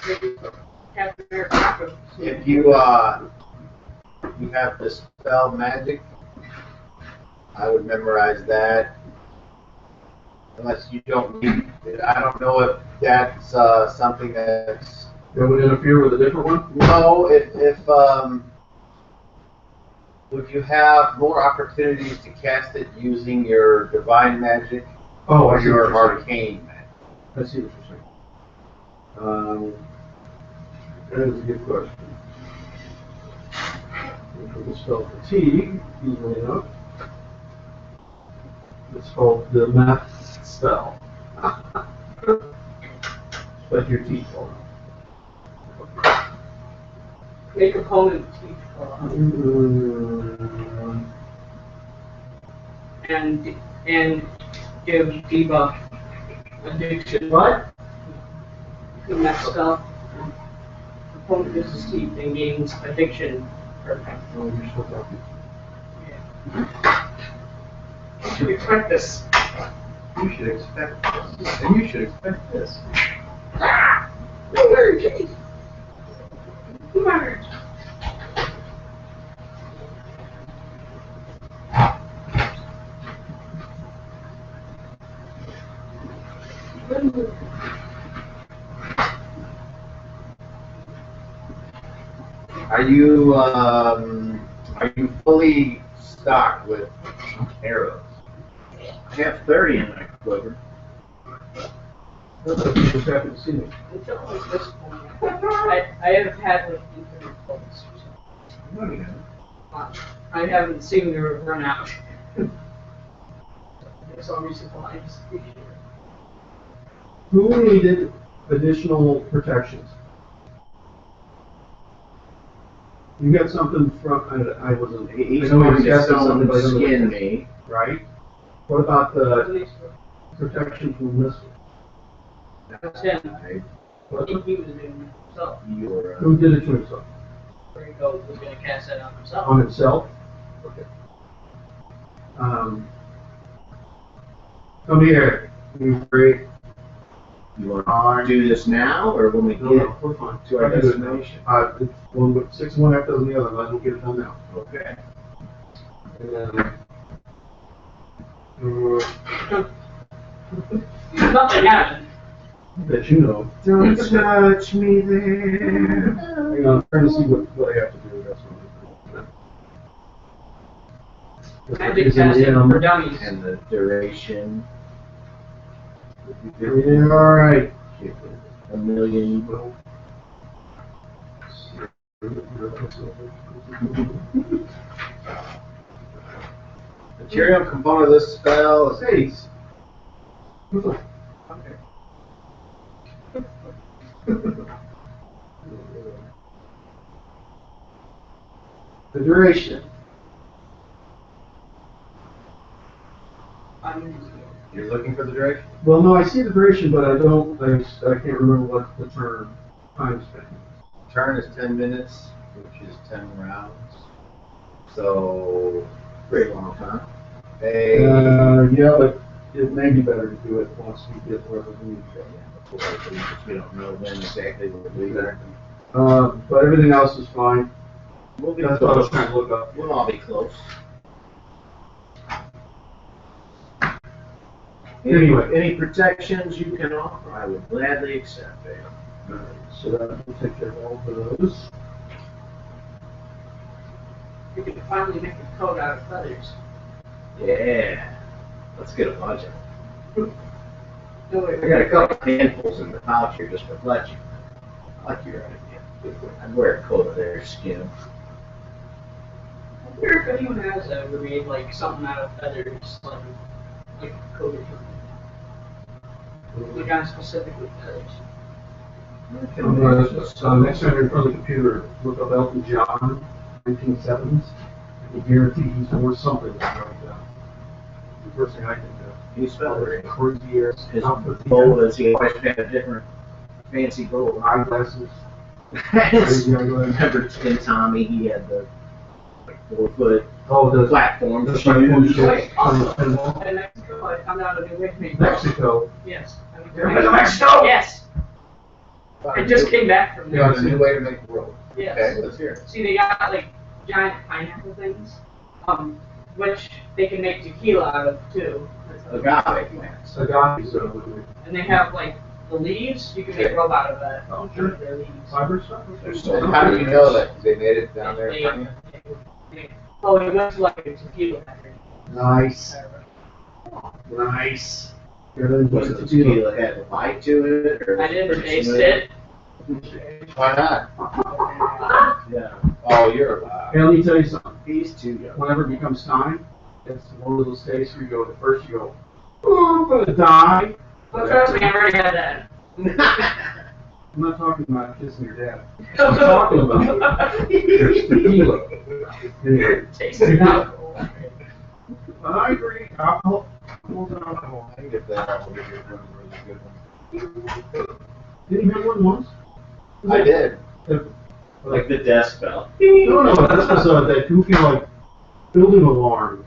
Captain America. if you have the spell magic, I would memorize that. Unless you don't need it. I don't know if that's something that's... That would interfere with a different one? No, if would you have more opportunities to cast it using your divine magic Oh, I or see what your you're saying. arcane magic? I see what you're saying. That is a good question. For the spell fatigue, easily enough. It's called the meth spell. Like your teeth fall out. Make opponent teeth fall out. And give debuff addiction. What? The next spell. Opponent loses teeth and gains addiction. Perfect. Oh, you're still talking. You should expect this. You should expect this. And you should expect this. Murdered. Are you fully stocked with arrows? I have 30 in my quiver. That's what you just happen to see me. Until like this point, I have had like infinite bullets or something. No, you haven't. I haven't seen her run out. There's all resupplies. Who needed additional protections? You got something from, I wasn't, He's I know going you to guessed something, but I don't know. skin me. Right? What about the protection from missiles? That's him. What? He was doing it himself. Who did it to himself? Where he goes, was going to cast that on himself. On himself? Okay. Come here. You great. You want to do this now, or when we No, get no, we're fine. to our I can do it now. destination? It's one with 6 1 after the other, but I don't get it done now. Okay. And then, Nothing happened. that you know. Don't touch me there. Hang on, I'm trying to see what I have to do. That's what Magic casting for dummies. And the duration. Yeah, all right. A million. Material component of this spell is haste. The duration. You're looking for the duration? Well, no, I see the duration, but I can't remember what the time span is. Turn is 10 minutes, which is 10 rounds. So, Pretty long time. Yeah, but it may be better to do it once we get where we need to Because we don't know when exactly we're leaving. go. But everything else is fine. We'll be That's what I was close. trying to look up. We'll all be close. Anyway. Any protections you can offer, I would gladly accept it. So that will take care of all of those. You can finally make a coat out of feathers. Yeah. Let's get a bunch of them. No, I got a couple of handfuls in the pouch here just for fletching. I like your idea. I'd wear a coat of their skin. I wonder if anyone has ever made like something out of feathers, like a coat or something. Like on specifically feathers. Next time you're in front of the computer, look up Elton John, 1970s. I guarantee he's worth something like that. The first thing I can do. He spelled it. Crazy ass His outfit. bolas, he always had a different fancy bowl. Eyeglasses. Crazy eyeglasses. Remember Tin Tommy, he had the like 4-foot Oh, the platform the shoes. platform shoes. Wait, also, Pinball. in Mexico, I found out a new way to make Mexico. Yes. I mean, You're in Mexico? Yes. I just came back from Yeah, there. it's a new way to make the rope. Yes. Okay, let's hear it. See, they got like giant pineapple things, which they can make tequila out of too. Agave plants. Agaves. And they have like the leaves. You can make rope out of that. Oh, sure. Their leaves. Fiber stuff? They're so And how do you know that they made it down there in front of you? Oh, it looks like a tequila. Nice. Nice. Was it tequila had a bite to it? Or I didn't pretty taste smooth? it. Why not? Yeah. Oh, you're alive. Hey, let me tell you something. He's too young. Whenever it becomes time, it's one of those days where you go, first you go, oh, I'm gonna die. Well, trust me, I've already had that. I'm not talking about kissing your dad. I'm talking about tequila. Anyway. Tasting alcohol. I agree. Alcohol. Alcohol. I can get that. I'll give you one really good one. Did you have one once? I did. Like the desk bell. No, this was that goofy, like, building alarm.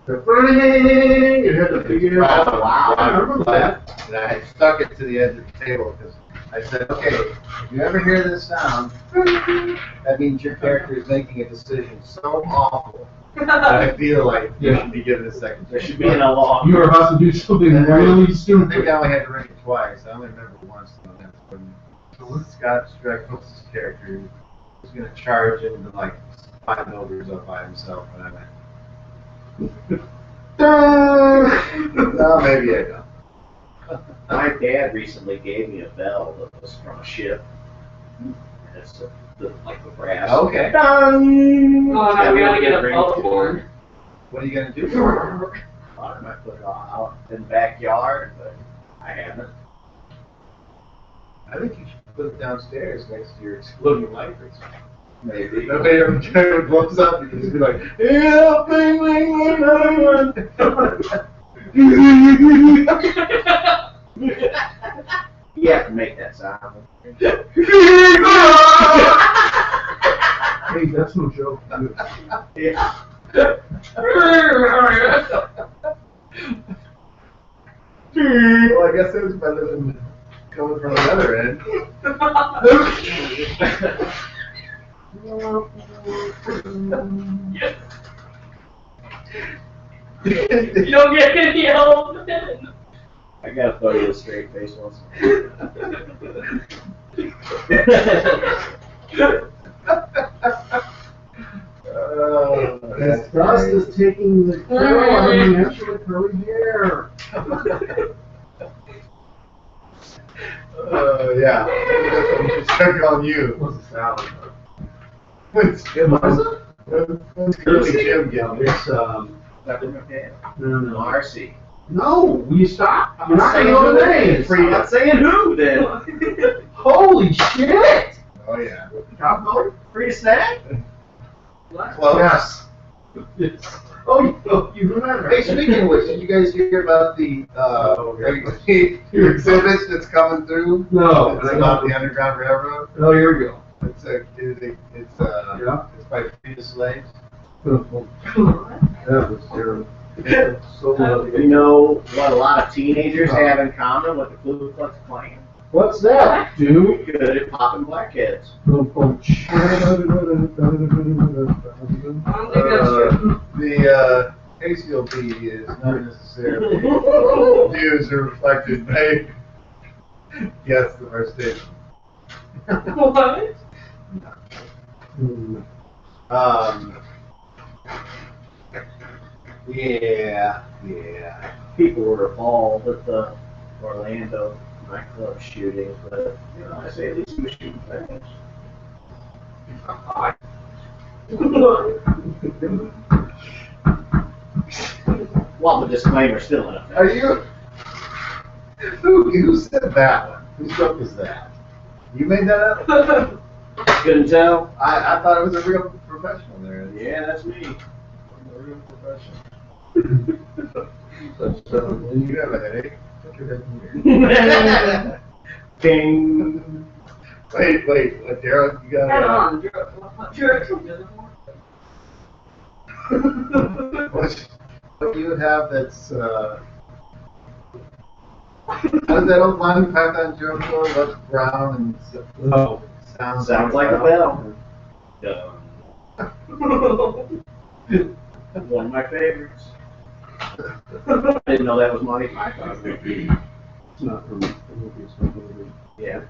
The ring, it had the big Wow. wow. I remember that. And I stuck it to the edge of the table because I said, okay, if you ever hear this sound, that means your character is making a decision so awful that I feel like you should be given a second There chance. should be an alarm. You were about to do something really I think stupid. I only had to ring it twice. I only remember once. Though. That's when Scott Stradford's character was going to charge into like 5 ogres up by himself, and I went, well, maybe I don't. My dad recently gave me a bell that was from a ship. And it's like the brass. Okay. Oh, no, we gotta get a bellhorn. What are you going to do? I might put it out in the backyard, but I haven't. I think you should put it downstairs next to your exploding lights. Maybe. Nobody ever blows up, you can just be like, yeah, bing, bing, bing, You have to make that sound. Hey, that's no joke. Yeah. Well, I guess it was better than coming from the other end. You don't get any help. I gotta throw you a straight face once. This dust is taking the curl out of my naturally curly hair. Yeah. We should check on you. What's the salad? When's Curly Jim getting it? It's, Peppermint pan. no. Marcy. No, will you stop? You're not saying all the names. I'm not saying who then. Holy shit! Oh, yeah. Top color? Free snack? Close. Yes. It's, you remember. Hey, speaking of which, did you guys hear about the your exhibit that's coming through? No. It's about the Underground Railroad. Oh, here we go. It's Yeah. it's by freed slaves. That was terrible. So You know what a lot of teenagers have in common with the Ku Klux Klan? What's that, dude? Good at popping blackheads. I don't think that's true. The Hayesville bee is not necessarily views are reflected by yes, the first station. What? Yeah. People were appalled at the Orlando nightclub shooting, but you know, I say at least he was shooting fast. Well, the disclaimer's still in effect. Are you? Who said that one? Whose joke is that? You made that up? Couldn't tell? I thought it was a real professional there. Yeah, that's me. A real professional. You have a headache. Put your head in here. Ding. Wait, Daryl, you got Head on. what do you have that's how's that old Monty Python joke go? What's brown and sounds like a bell. One of my favorites. I didn't know that was Monty Python. It's not from the movie, it's from the movie. Yeah.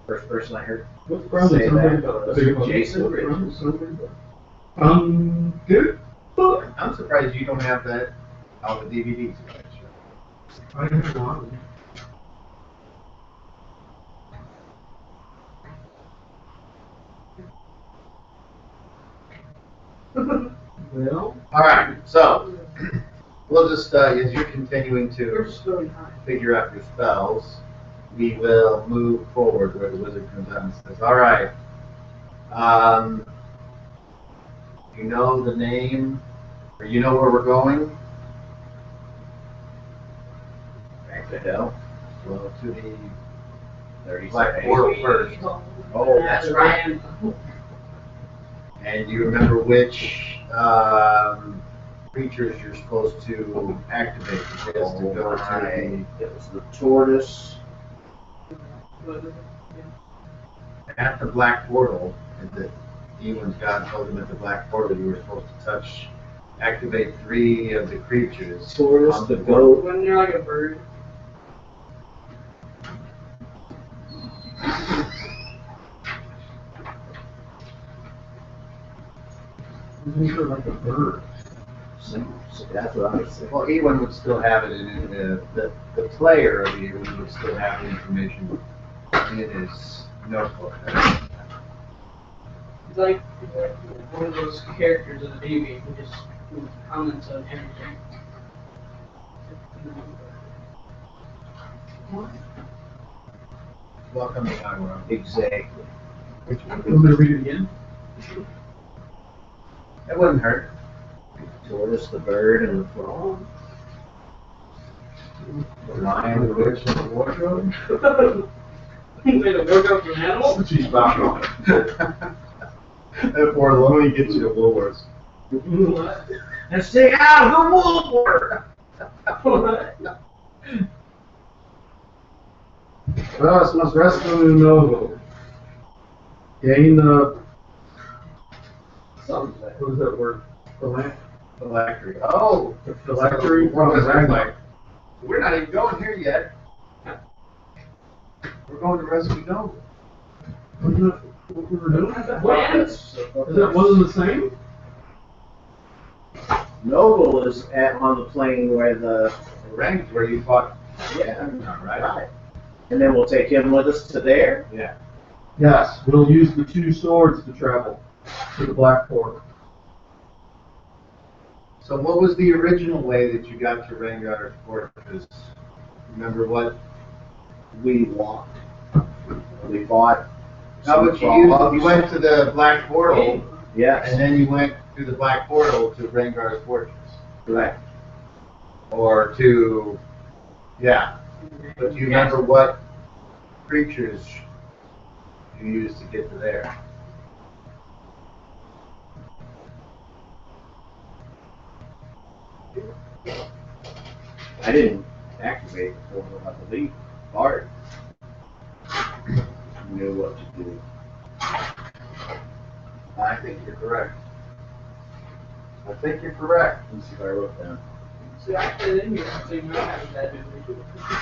First person I heard What's the problem? say that was Jason Bridges. Good. I'm surprised you don't have that on the DVDs. I have one. Well, All right, so we'll just as you're continuing We're to just going high. figure out your spells, we will move forward where the wizard comes out and says, "All right, you know the name, or you know where we're going? Back to hell. Well, to the 30 Black seconds. Portal first. Oh, that's right. And you remember which creatures you're supposed to activate. It is to go to Right. It was the tortoise. at the Black Portal, and the demons God told him at the Black Portal you were supposed to touch, activate 3 of the creatures. Tortoise, on the portal. goat. When you're like a bird. these are like a bird. So that's what I was saying. Well, Ewan would still have it in the player of Ewan would still have the information in his notebook. It's like one of those characters in a video game who just comments on everything. Welcome to my world. Exactly. Want me to read it again? That wouldn't hurt. Tortoise, the bird, and the frog. The lion, the witch, and the wardrobe. Wait, a workout for an animal? She's about that poor Lonely gets you to Woolworths. What? And stay out of the woodwork. What? Thus must rescue noble. Gain the. What is that word? Phylactery. Oh, The phylactery from Rangnar. We're not even going here yet. We're going to rescue Noble. Wasn't that what we were doing? What? Is that one and the same? Noble is on the plane where the Ranks where you fought. yeah, Right. and then we'll take him with us to there. Yeah. Yes, we'll use the 2 swords to travel to the Black Portal. So what was the original way that you got to Rangar's fortress? Remember what? We walked. We fought. No, but you went to the Black Portal, Yes. and then you went through the Black Portal to Rangar's fortress. Right. Or to, yeah. But do you remember what creatures you used to get to there? I didn't activate the portal, I believe. Bart knew what to do. I think you're correct. I think you're correct. Let's see if I wrote down. See, I put it in here, so you might have that in there.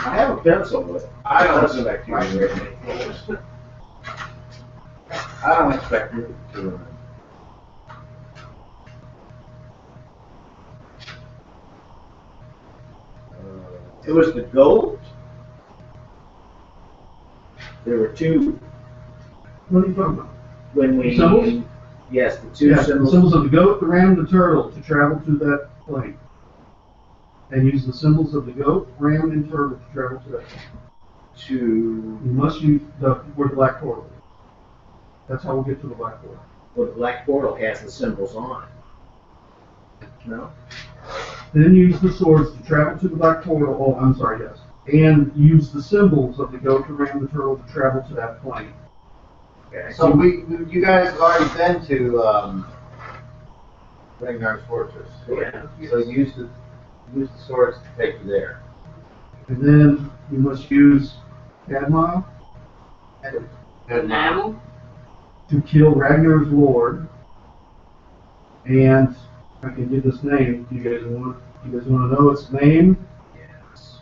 I have a pencil with it. I don't Doesn't like you I don't expect you to remember. It was the goat. There were 2 What are you talking about? when we. Symbols? Yes, the 2 Yeah, the symbols. symbols of the goat, the ram, and the turtle to travel to that plane. And use the symbols of the goat, ram, and turtle to travel to that plane. To You must use where the Black Portal is. That's how we'll get to the Black Portal. well, the black portal has the symbols on it. No. Then use the swords to travel to the Black Portal. Oh, I'm sorry, yes. And use the symbols of the goat, the ram, the turtle to travel to that plane. Okay. So you guys have already been to Ragnar's fortress. Yeah. So use the swords to take you there. And then you must use Cadmile An animal? to kill Ragnar's lord. And I can give this name. Do you guys want to know its name? Yes.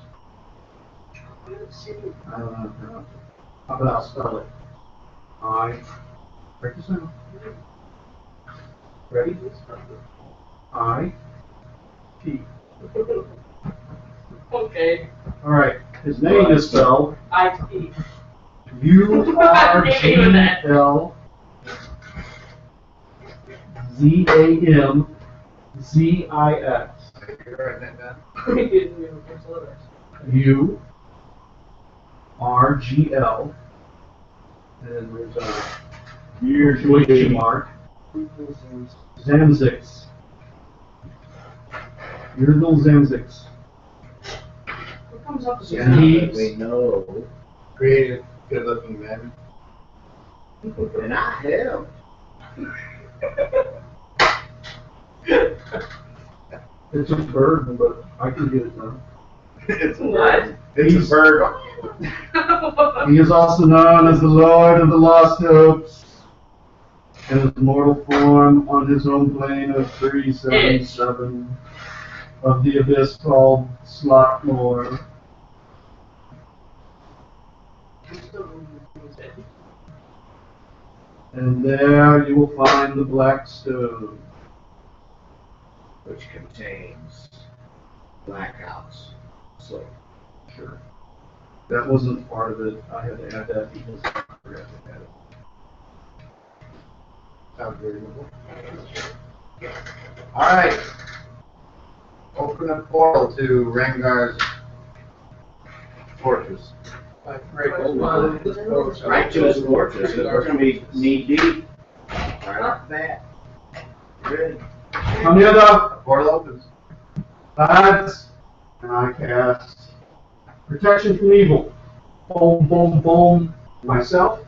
I don't know. How about I'll spell it? Break this down. Ready? T. Okay. All right. His name is spelled IT. URGLZAMZIX. You're writing that down? URGL. And then there's a question mark. Zamzix. Yurgil Zamzix. What comes up as Yeah, a And he- we know. Creative, good-looking men. And I have. It's a bird, but I can get it done. It's a What? It's a bird. He is also known as the Lord of the Lost Hopes, and his mortal form on his own plane of 377 of the abyss called Slotmore. And there you will find the Black Stone. Which contains blackouts. So, Sure. That wasn't part of it. I had to add that because I forgot to add it. Sounds reasonable. Alright. Open a portal to Rangar's fortress. right to his fortress, because we're going to be knee deep. Right off the bat. Ready? Come here, The portal opens. lads. And I cast Protection from Evil. Boom, boom, boom. Myself.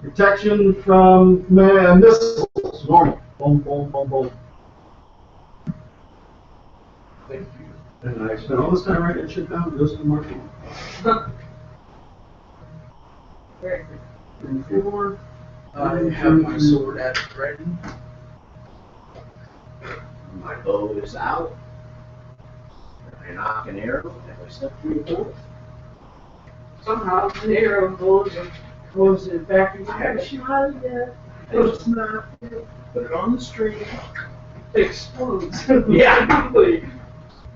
Protection from missiles. Normal. Boom, boom, boom, boom. Thank you. And I spent all this time writing shit down just to mark it. Very good. 4. I have my sword at ready. My bow is out. I knock an arrow, and I step through the portal. Somehow the arrow goes back into I haven't shot it yet. It's not. Put it on the stream. it explodes. Yeah.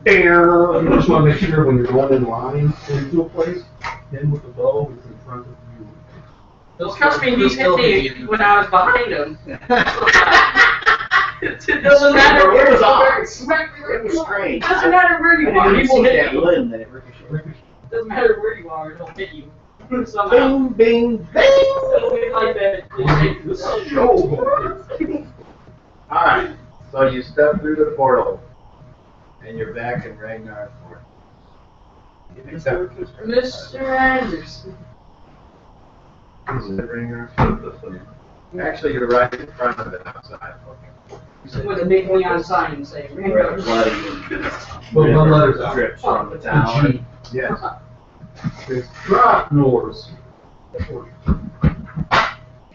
You just want to make sure when you're going in line into a place, him with the bow is in front of you. Trust me, he hit me when I was behind him. It doesn't matter It where was you off. are. It was strange. It doesn't matter where you I are. didn't He will see hit that you. limb that it ricocheted. It doesn't matter where you are. It'll hit you. Somehow. Bing, bing, bing! It'll be like that. This show. Alright. So you step through the portal. And you're back in Ragnar's fort. Except Mr. Anderson. Actually, you're right in front of it outside. With a big neon sign saying, Where the bloody Well, one letter's out. drips from the tower. Yes. It's Nors. Can't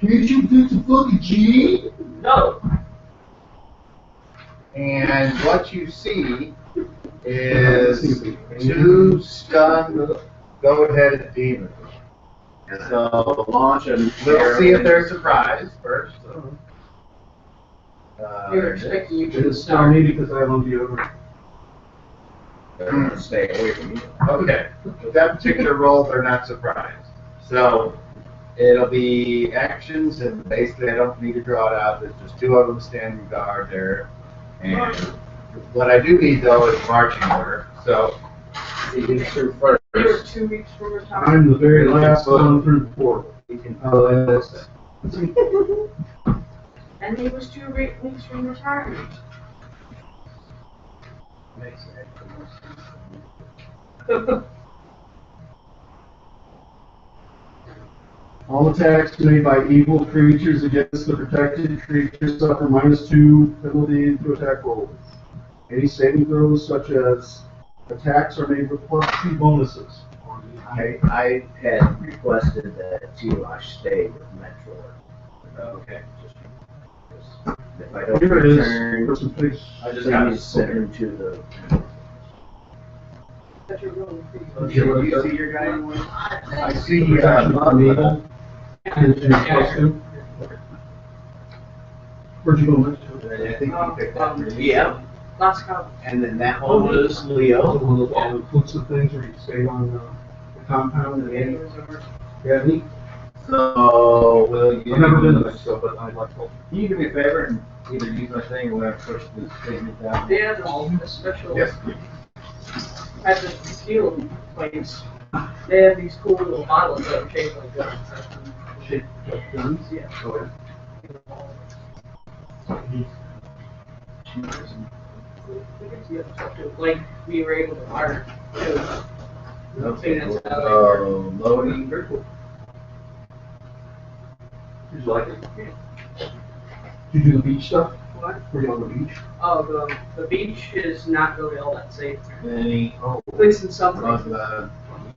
you fix a fucking G? No. And what you see is two stunned goat-headed demons. So launch and We'll see if they're surprised first. You're expecting you to It's not me because I love you over. They're gonna stay away from you. Okay, with that particular roll, they're not surprised. So it'll be actions, and basically I don't need to draw it out. There's just two of them standing guard there. And what I do need though is marching order. So You can shoot first. You were 2 weeks from retirement. I'm the very last one through the portal. Oh, that's And he was 2 weeks from retirement. makes it more sense. all attacks made by evil creatures against the protected creatures suffer -2 penalty to attack rolls. Any saving throws, such as attacks, are made with +2 bonuses. I had requested that Tilash stay with Metro. Okay. If I don't Here it is. return, For some face. I just then got you send him to the. But you're really pretty Do you see your guy anywhere? I see Protection from evil. And +2. Where'd you go, Mitch? I think you picked up. Yeah. Last couple. And then that one was Leo. One of those all-inclusive things where you stay on the compound and then, yeah, neat. So, will you? I've never been to Mexico, but I'd like to. Can you do me a favor and either use my thing or when I push this statement down? They have a special. Yes. At the tequila place, they have these cool little bottles that are shaped like guns. Shit, guns? Yeah. Oh, Like we were able to fire. Okay, so loading. very cool. Did you like it? Did you do the beach stuff? What? Were you on the beach? Oh, the beach is not really all that safe. Any, Oh, At least in some of places.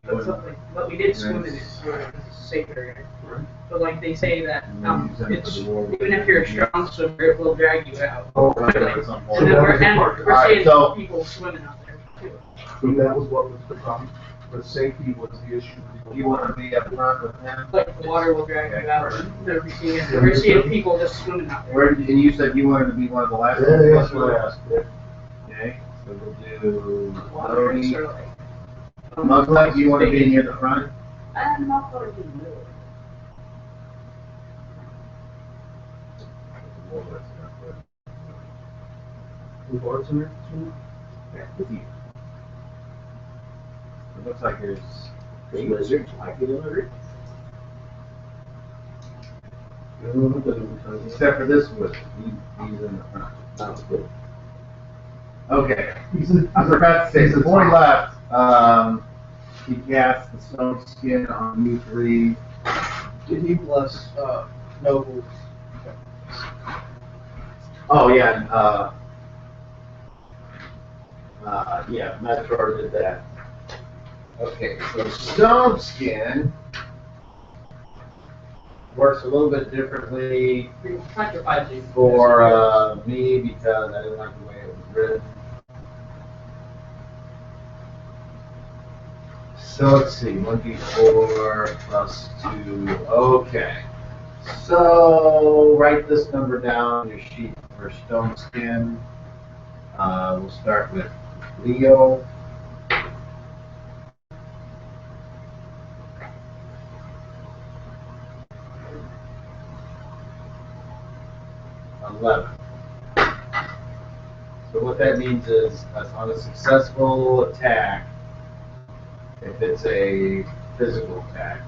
the, But we did swim in it, so it's a safe area. right. But like they say that it's, use them for the war. even if you're a strong swimmer, it will drag you out. Oh, Right, right. at some And point. then we're, and All we're right, seeing so- people swimming out there too. So that was what was the problem, but safety was the issue. You want to be up front with him? Like the water will drag you out. We're seeing people just swimming out there. Where, and you said you wanted to be one of the last Yeah, ones? that's what I asked. Okay, so we'll do Water drinks loading. are like. Mugleg, you want to be near the front? I'm not going to do it. The bars in there? Yeah, with you. It looks like there's Lizards like it in the room. except for this one, he's in the front. Sounds good. Okay, I forgot to say, so before he left, he cast the stone skin on you three. Did he bless nobles? Oh, yeah, and, yeah, Metroid did that. Okay, so stone skin works a little bit differently Petrifies you. for me because I didn't like the way it was written. So let's see, 1d4 plus 2. Okay. So write this number down on your sheet for stone skin. We'll start with Leo. So what that means is, on a successful attack, if it's a physical attack,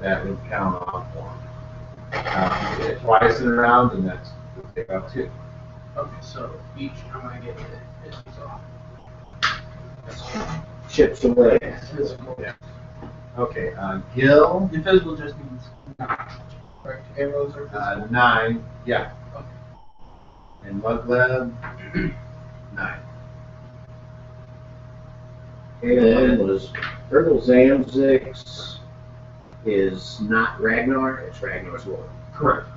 that would count off one. If you get it twice in a round, then that's we'll take out 2. Okay, so each time I get hit, it's off. Chips away. Physical. Yeah. Okay, Gil, The physical just means not. Correct. Arrows are physical. 9, yeah. Okay. And Mugleb, 9. And then was Herbal Zamzix is not Ragnar, it's Ragnar's War. Correct.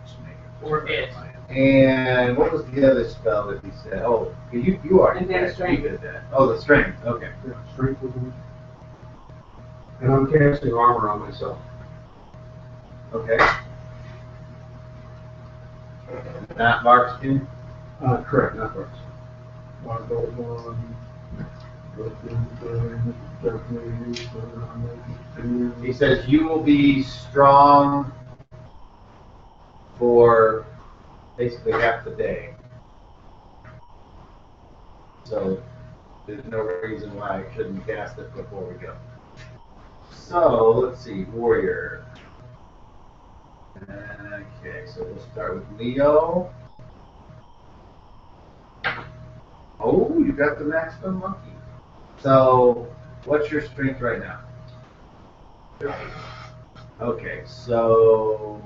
Just make it- Or it. And what was the other spell that he said? Oh, you already And then did that. strength. You did that. Oh, the strength. Okay. Yeah, strength was one. And I'm casting armor on myself. Okay. Not Larkskin. Correct, not first. One gold one. He says you will be strong for basically half the day. So there's no reason why I shouldn't cast it before we go. So let's see, warrior. Okay, so we'll start with Leo. Oh, you got the maximum monkey. So what's your strength right now? Okay, so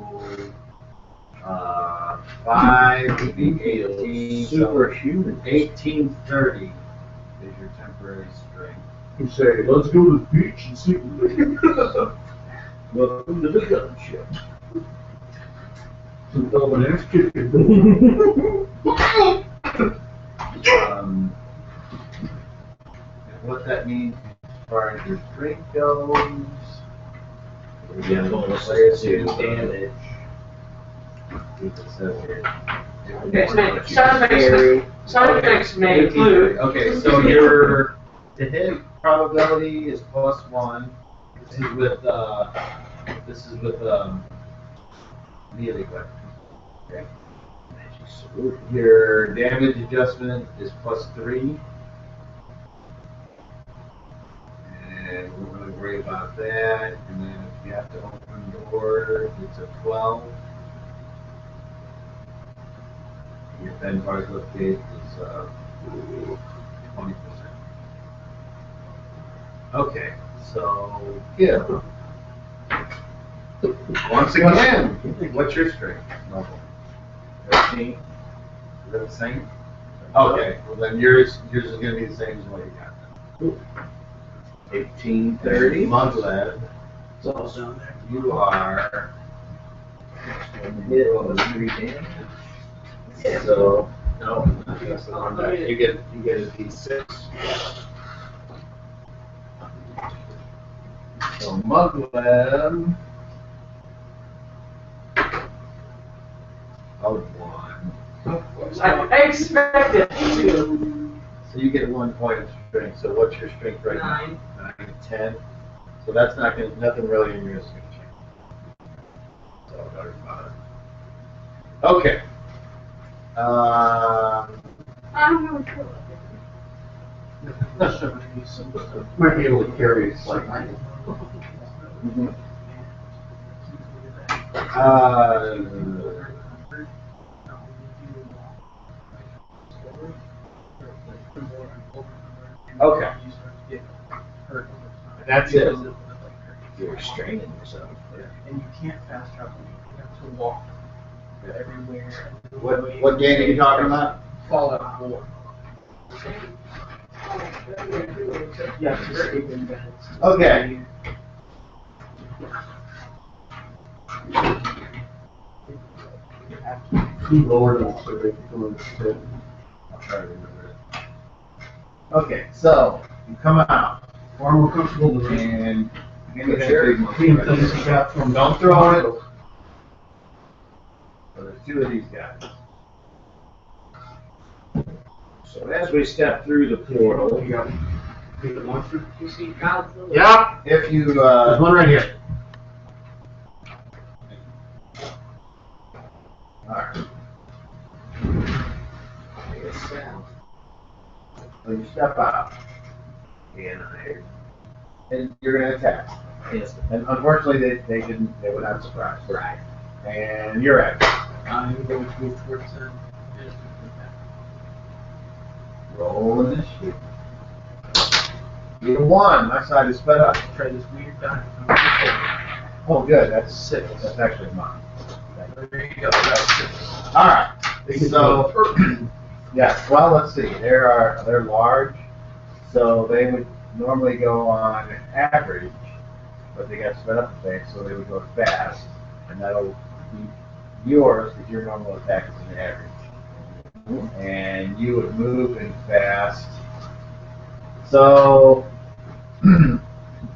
5 would be 18. Superhuman. 1830 is your temporary strength. You say, let's go to the beach and see what we can. Welcome to the gunship. Some double ass chicken. And what that means as far as your strength goes. Yeah, bonuses to damage. It says here. Okay, sound effects may include. Okay, so your the hit probability is +1. This is with melee weapons. Okay. Your damage adjustment is +3. And we're going to worry about that. And then if you have to open doors, it's a 12. Your pen particle update is 20%. Okay, so Gil. Once again, what's your strength? Normal. 13. Is that the same? Okay, well then yours is going to be the same as what you got. 1830. Muglev, It's also on there. you are. Hit was 3 damage. So no, that's not on that. You get a D6. So Muglev. Oh, 1. I expected to. So you get 1 point of strength. So what's your strength right 9. now? 9, 10. So that's not going. Nothing really in yours is going to change. So don't worry about it. Okay. I'm really cool. Might be able to carry it slightly. Okay. That's it. You're straining yourself. And you can't fast travel. You have to walk everywhere. What game are you talking about? Fallout 4. You have to escape in bed. Okay. He lowered them so they could come in the pit. I'll try to remember it. Okay, so you come out Far more comfortable than me. and give me that Sure. big He and monkey. things he got from. Don't throw it. So there's 2 of these guys. So as we step through the portal, You got the monster. You see God's little. Yeah. If you There's one right here. Alright. So you step out. And you're gonna attack. yes, And unfortunately they were not surprised. right. And you're at it. I'm going to move towards them. Roll initiative. You won. My side is sped up. Try this weird die. Oh, good. That's 6. That's actually mine. There you go. That's 6. All right. So, yes. Well, let's see. They're large, so they would normally go on average, but they got sped up a bit, so they would go fast, and that'll be yours because your normal attack is an average. And you would move in fast. So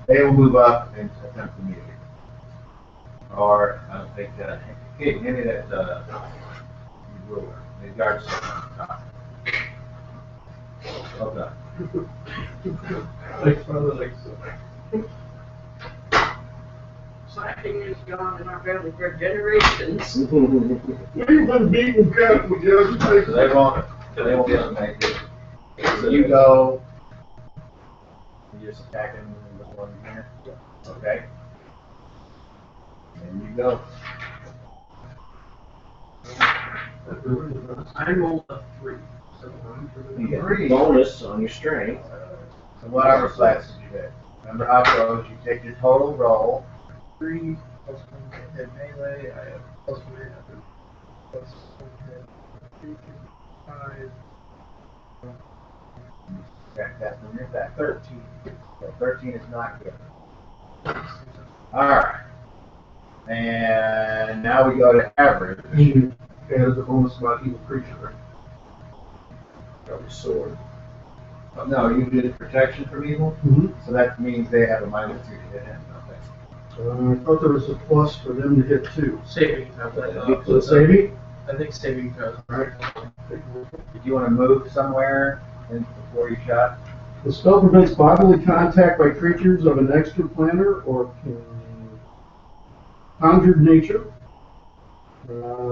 they will move up and attempt to meet you. Or I don't think hey, give me that ruler. The guard stick on top. Well done. Thanks for the legs. Slacking has gone in our family for generations. We've been beating cats with the other So places. they won't be able to make it. So you go. You're just attacking this one here. Okay. And you go. I rolled a 3. So You get Three bonus on your strength. So what armor class did you get? Remember how it goes? You take your total roll. 3 plus 1 hit melee. I have plus 1 hit plus 1 hit. 3, 5. Okay, that's when you're back. 13. So 13 is not good. Alright. And now we go to average. You added the bonus about evil creature, right? Probably sword. No, you did protection from evil, Mm-hmm. so that means they have a -2 to hit him, don't they? I thought there was a plus for them to hit 2. Saving. So saving? I think saving throws. Right. Did you want to move somewhere before you shot? The spell prevents bodily contact by creatures of an extraplanar or conjured nature,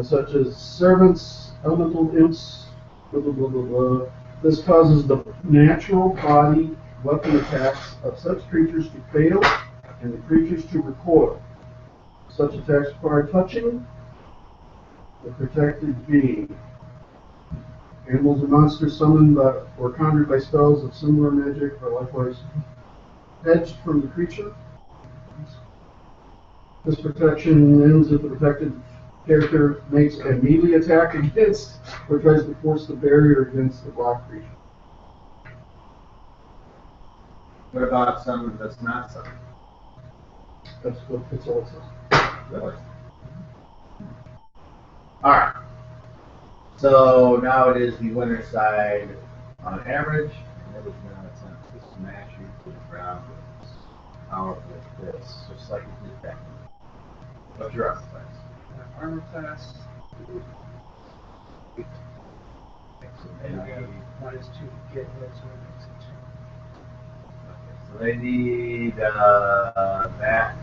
such as servants, elemental imps, blah, blah, blah, blah, blah. This causes the natural body weapon attacks of such creatures to fail and the creatures to recoil. Such attacks require touching the protected being. Animals and monsters summoned by, or conjured by spells of similar magic are likewise hedged from the creature. This protection ends if the protected character makes a melee attack against or tries to force the barrier against the blocked creature. What about some that's not some? That's what it's all says. Really? Alright. So now it is the winner's side on average, and it was going to attempt to smash you to the ground with this power with this, just like it did back. What's your other class? Armor class. And we have -2 to get hit, so it makes it 2. So they need that.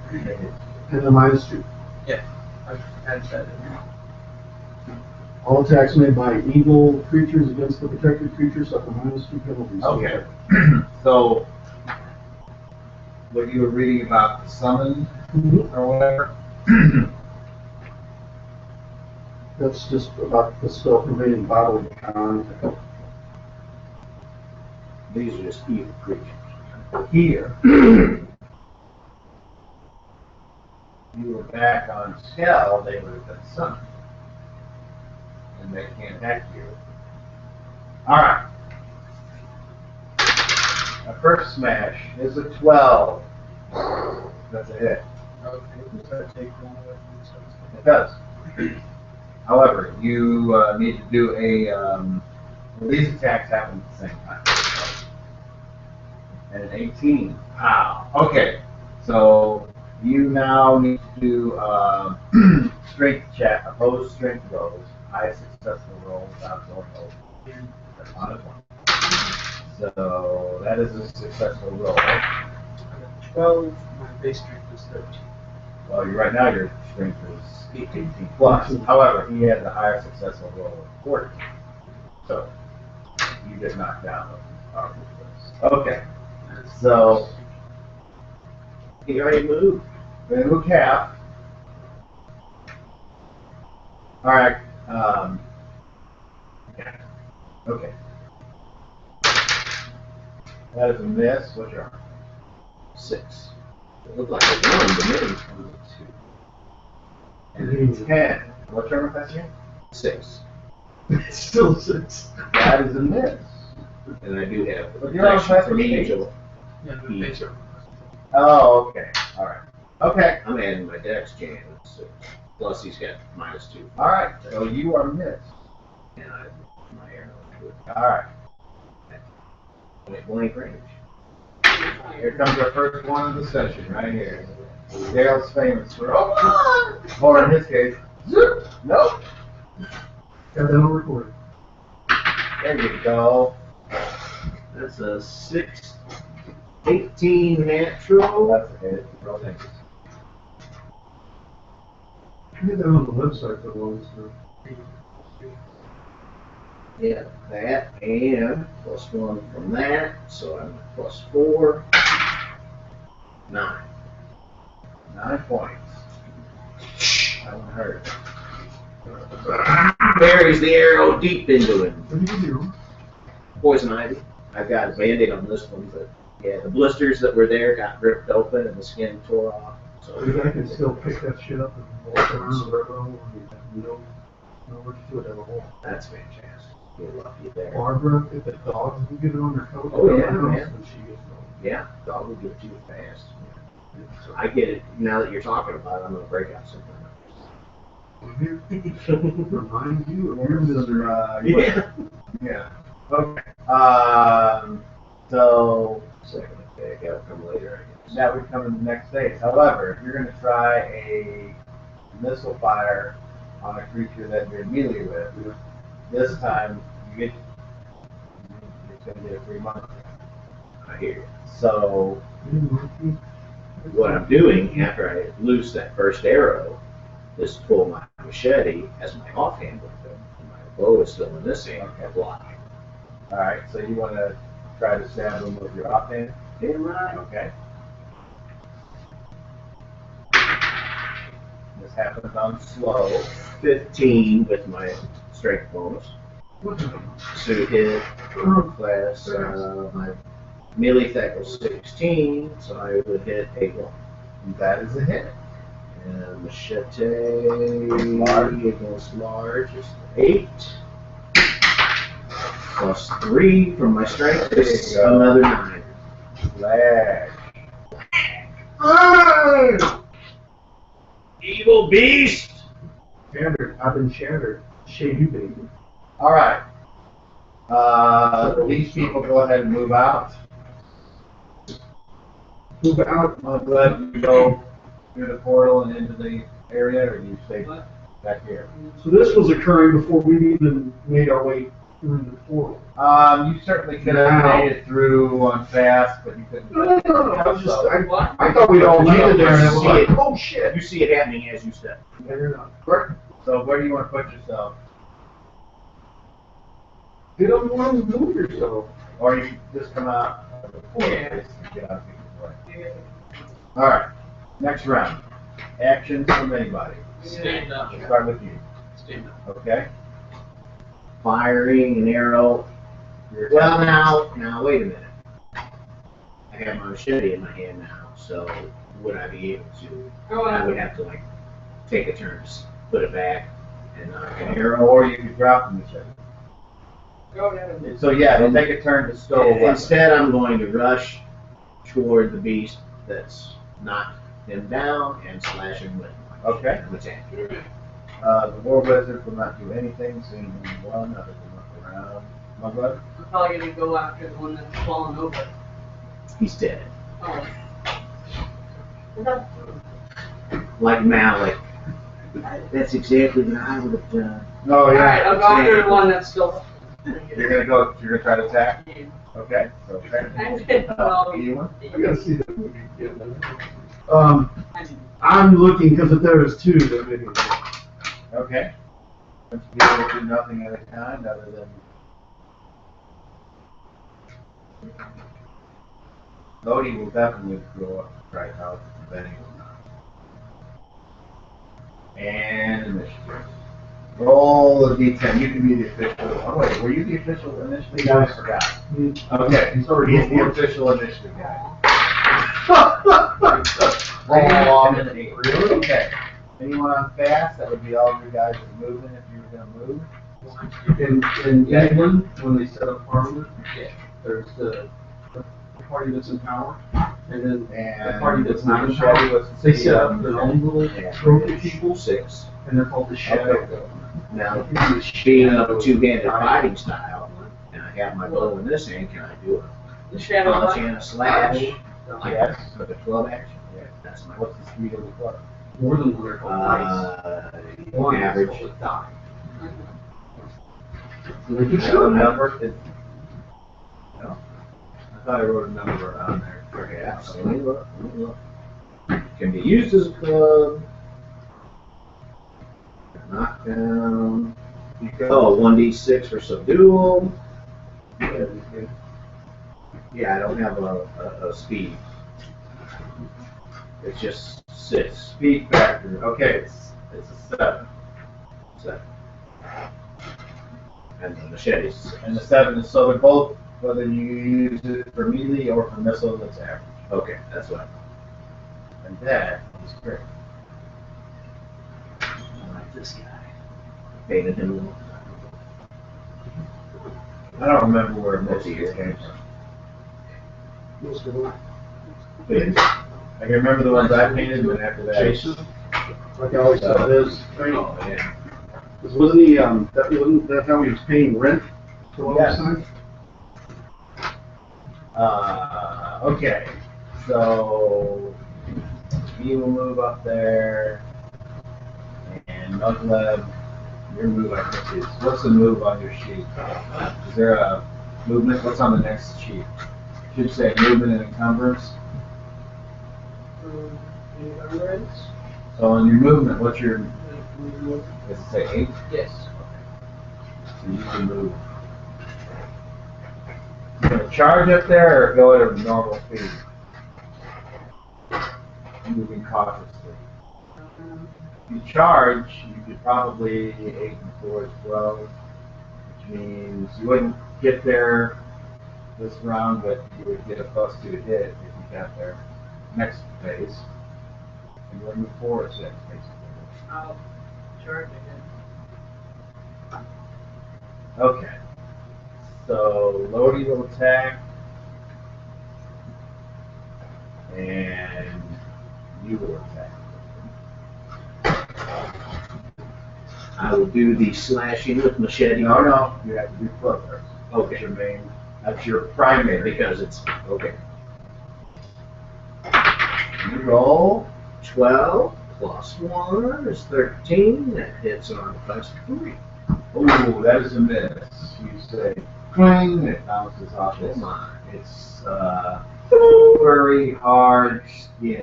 And then -2. Yeah, I've had that in there. All attacks made by evil creatures against the protected creature suffer -2 penalties. Okay. So, what you were reading about the summon or whatever? That's just about the spell preventing bodily contact. These are just evil creatures. Here, you were back on Skell, they would have been summoned. And they can't hack you. Alright. A first smash is a 12. That's a hit. Okay, does that take one away from the sense? It does. However, you need to do a. Well, these attacks happen at the same time. And an 18. Wow. Okay. So you now need to do strength check, opposed strength rolls. Highest successful roll without no hope. That's on a 20. So that is a successful roll. I got 12, my base strength is 13. Well, right now your strength is 18 plus. However, he has a higher successful roll of 14. So you get knocked down. Okay. So He already moved. then look half. All right. Yeah. Okay. That is a miss. What's your arm? 6. It looked like a 1 to me. 2. And 10. What's your arm with that again? 6. It's still 6. That is a miss. And I do have the But you're on protection from classification. Angel. Yeah, the base armor. Oh, okay. All right. Okay. I'm adding my dex chain. Plus he's got -2. All right. So you are missed. And I my arrow to it. All right. Point blank range. Here comes our first one of the session right here. Dale's famous for or in his case, zoop. Nope. Got that on recording. There you go. That's a 18 natural. That's a hit. Roll things. I had that on the website for the longest time. Yeah, that and +1 from that, so I'm +4. 9. 9 points. That one hurt. Buries the arrow deep into him. What do you do? Poison ivy. I've got a band-aid on this one, but yeah, the blisters that were there got ripped open and the skin tore off. So I can still pick that shit up and walk around the road and nowhere to do it at all. that's fantastic. You're lucky there. Barbara, if the dogs will get it on their coat, Oh, yeah, around the house, man. and she gets it on. Yeah, dog will give it to you fast. So, I get it. Now that you're talking about it, I'm going to break out something. remind you of your misery. Yeah. Yeah. Okay. So Second attack, that'll come later, I guess. that would come in the next phase. However, if you're going to try a missile fire on a creature that you're melee with. This time, it's going to get a free monster. I hear you. So, What I'm doing after I loose that first arrow is pull my machete as my offhand weapon, and my bow is still in this hand. Okay. Block. alright, so you want to try to stab him with your offhand? Damn right. Okay. This happens on slow. 15 with my strength bonus. Suit hit, class, my melee attack was 16, so I would hit a 1. That is a hit. And machete against large is 8. Plus 3 from my strength There is you go. another 9. Slash. Evil beast! Shattered. I've been shattered. Shade you, baby. Alright. These people go ahead and move out. Move out. I'm glad you go through the portal and into the area, or you stay back here. So this was occurring before we even made our way through the portal. You certainly could have made it through on fast, but you couldn't. No. I was just, What? I thought we'd all landed there and it was See like, it. oh shit. You see it happening as you step. Correct. So where do you want to put yourself? You don't want to move yourself. Or you can just come out of the portal Yeah. and get out of people's way. Alright, next round. Actions from anybody. Stand up. We'll start with you, Stand up. okay? Firing an arrow. Your Well, turn. now, wait a minute. I have my machete in my hand now, so would I be able to? Go I would ahead. have to, like, take a turn to put it back and an arrow. Or you could drop them each other. Go ahead. So yeah, they'll take a turn to stow a weapon. Instead, I'm going to rush toward the beast that's knocked him down and slash him with my Okay. attack. The War Wizard will not do anything, seeing one other than look around. My brother? I'm probably gonna go after the one that's fallen over. He's dead. Oh. Like Malik. That's exactly what I would have done. Oh Alright, I'll go after the one that's still. You're gonna try to attack? Okay, so attack. Well, Anyone? I gotta see that movie again. I'm looking because if there was two, then maybe. Okay. Let's do nothing of the kind other than. Lodi will definitely go up to try out, Benny will not. And initiative. Roll a d10. You can be the official. Oh wait, were you the official initiative guy? I forgot. Okay, He's already he's the before. official initiative guy. Really? Really? Okay. Anyone on fast? That would be all you guys are moving if you were gonna move. In England, when they set up Parliament, Yeah. there's the party that's in power, and then And the party that's not in Chevy power. was They set up their own little Yeah. group of people, 6. and they're called the Shadow. Okay. Now, being a two-handed fighting style, and I have my bow in this hand, can I do The a shadow punch line. and a slash? Like Yes. with a 12 action? Yeah. That's my What's the speed of the club? More than one are called dice. One is average. called a die. Is that a number? No. I thought I wrote a number on there. Perhaps. Let me look. Can be used as a club. Knockdown. You could- Oh, 1d6 for subdual. Yeah, you could. Yeah, I don't have a speed. It's just 6. Speed factor. Okay, it's a 7. So. And the machetes. And the 7 is so they're both, whether you use it for melee or for missile, it's average. Okay, that's what I thought. And that is great. I like this guy. Painted him a little. I don't remember where most Most of of these these came games. from. Most of them. I can remember the ones I painted, and then after that. Jason, like I always said, is, Oh, yeah. wasn't he, wasn't that how he was paying rent for all Yes. this time? Okay, so he will move up there, and Mugleb, your move I think is, what's the move on your sheet? Is there a movement? What's on the next sheet? Should say movement and encumbrance. So on your movement, what's your, does it say 8? Yes. So you can move. You gonna charge up there or go at a normal speed? Moving cautiously. If you charge, you could probably 8 and 4 is 12, which means you wouldn't get there this round, but you would get a +2 hit if you got there next phase. And you're move 4 or 6, basically. I'll charge again. Okay. So Lodi will attack, and you will attack. I will do the slashing with machete. No, you have to do club first. Okay. That's your primary. Because it's, okay. You roll. 12 plus 1 is 13. That hits on +3. Ooh, that is a miss. You say, cling, it bounces off Oh this. my. It's furry, hard skin.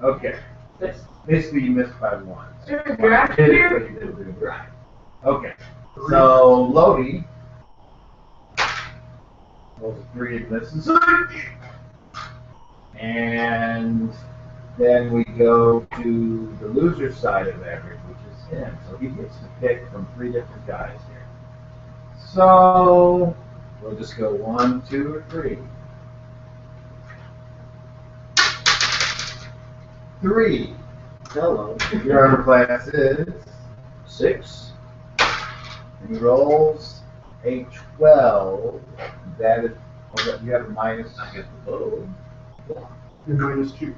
Okay. Basically, you missed by 1. there a draft here? Right. Okay. So, Lodi rolls a 3, it misses. And then we go to the loser side of average, which is him. So he gets to pick from 3 different guys here. So we'll just go 1, 2, or 3. 3. Hello. Your armor class is 6. and he rolls a 12. That is, you have a minus. I get the bow. And -2.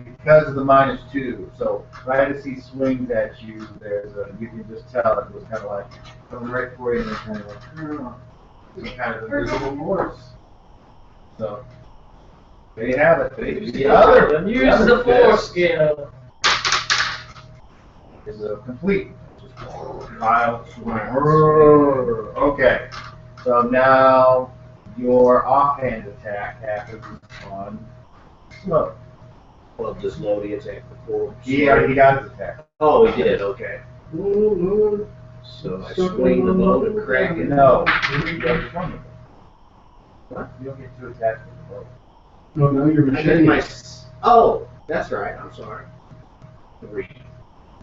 Because of the -2, so right as he swings at you, you can just tell it was kind of like coming right for you, and then kind of like, it's kind of invisible force. So there you have it. Use The other the force skill. is a complete wild swing. Okay, so now your offhand attack happens on Smoke. Well, does Lodi attack before? He already got his attack. Oh, he did, okay. So I swing the bow to crack it. No, you don't swing it. What? You don't get to attack with the bow. No, now you're I did machete. my. Oh, that's right, I'm sorry. 3.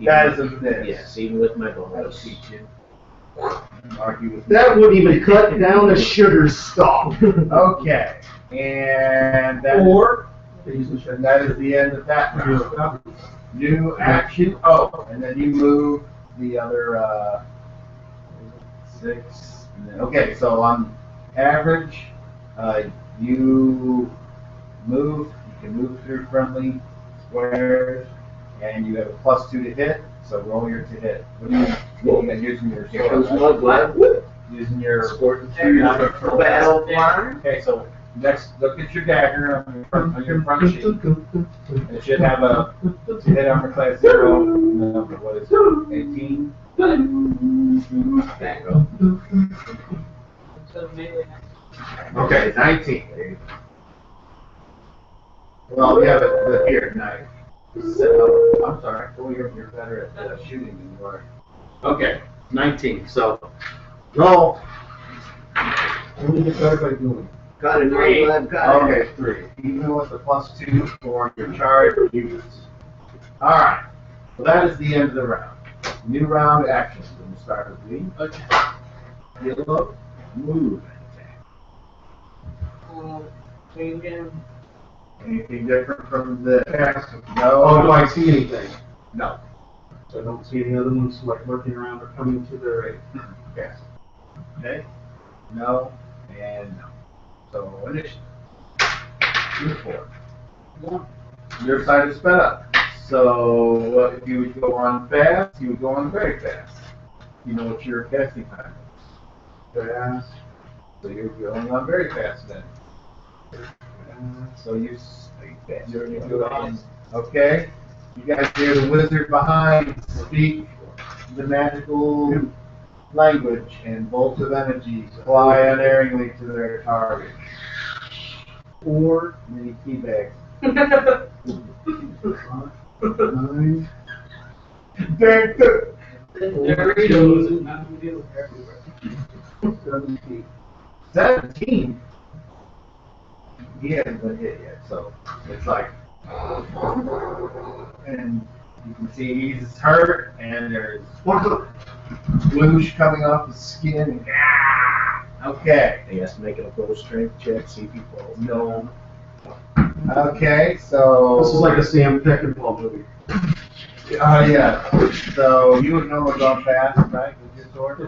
That is a miss. Yes, even with my bow. That'll teach you. Argue with That wouldn't even cut down the sugar stalk. Okay, and that, Or they use machete. that is the end of that round. New action. Oh, and then you move the other 6. And then, okay, so on average, you move. You can move through friendly squares, and you have a +2 to hit. So roll your to hit. What do you using your Here comes sword? Mugleb. Using your Sport two battle line. Okay, so next, look at your dagger on your front sheet. It should have a to hit armor class 0 number. What is it? 18. Back up. So melee. Okay, 19. There you go. Well, we have it here, knife. I'm sorry. Oh, you're better at shooting than you are. Okay, 19. So, Roll. Only get better by doing. got it, Mugleb, got it. Okay, 3. Even with the +2 for your charge use. Alright. Well, that is the end of the round. New round actions. We'll start with me. Okay. Yellow, move and attack. Change him. Anything different from the cast? Oh, do No. I see anything? No. So I don't see any other ones like lurking around or coming to their aid. Yes. Okay. No. And no. So initiative. Uniform. 1. Your side is sped up. So if you would go on fast, you would go on very fast. You know what your casting time is. Fast. So you're going on very fast then. So you go on. Okay. You guys hear the wizard behind speak the magical language, and bolts of energy fly unerringly to their target. 4 mini tea bags. 9. Doritos and Mountain Dew everywhere. 17. He hasn't been hit yet, so it's like, and you can see he's hurt, and there's whoosh coming off his skin. Okay. He has to make an opposed strength check, see if he falls. No. Okay, so. This is like a Sam Peckinpah movie. Yeah. So you would know it's on fast, right, with your sword?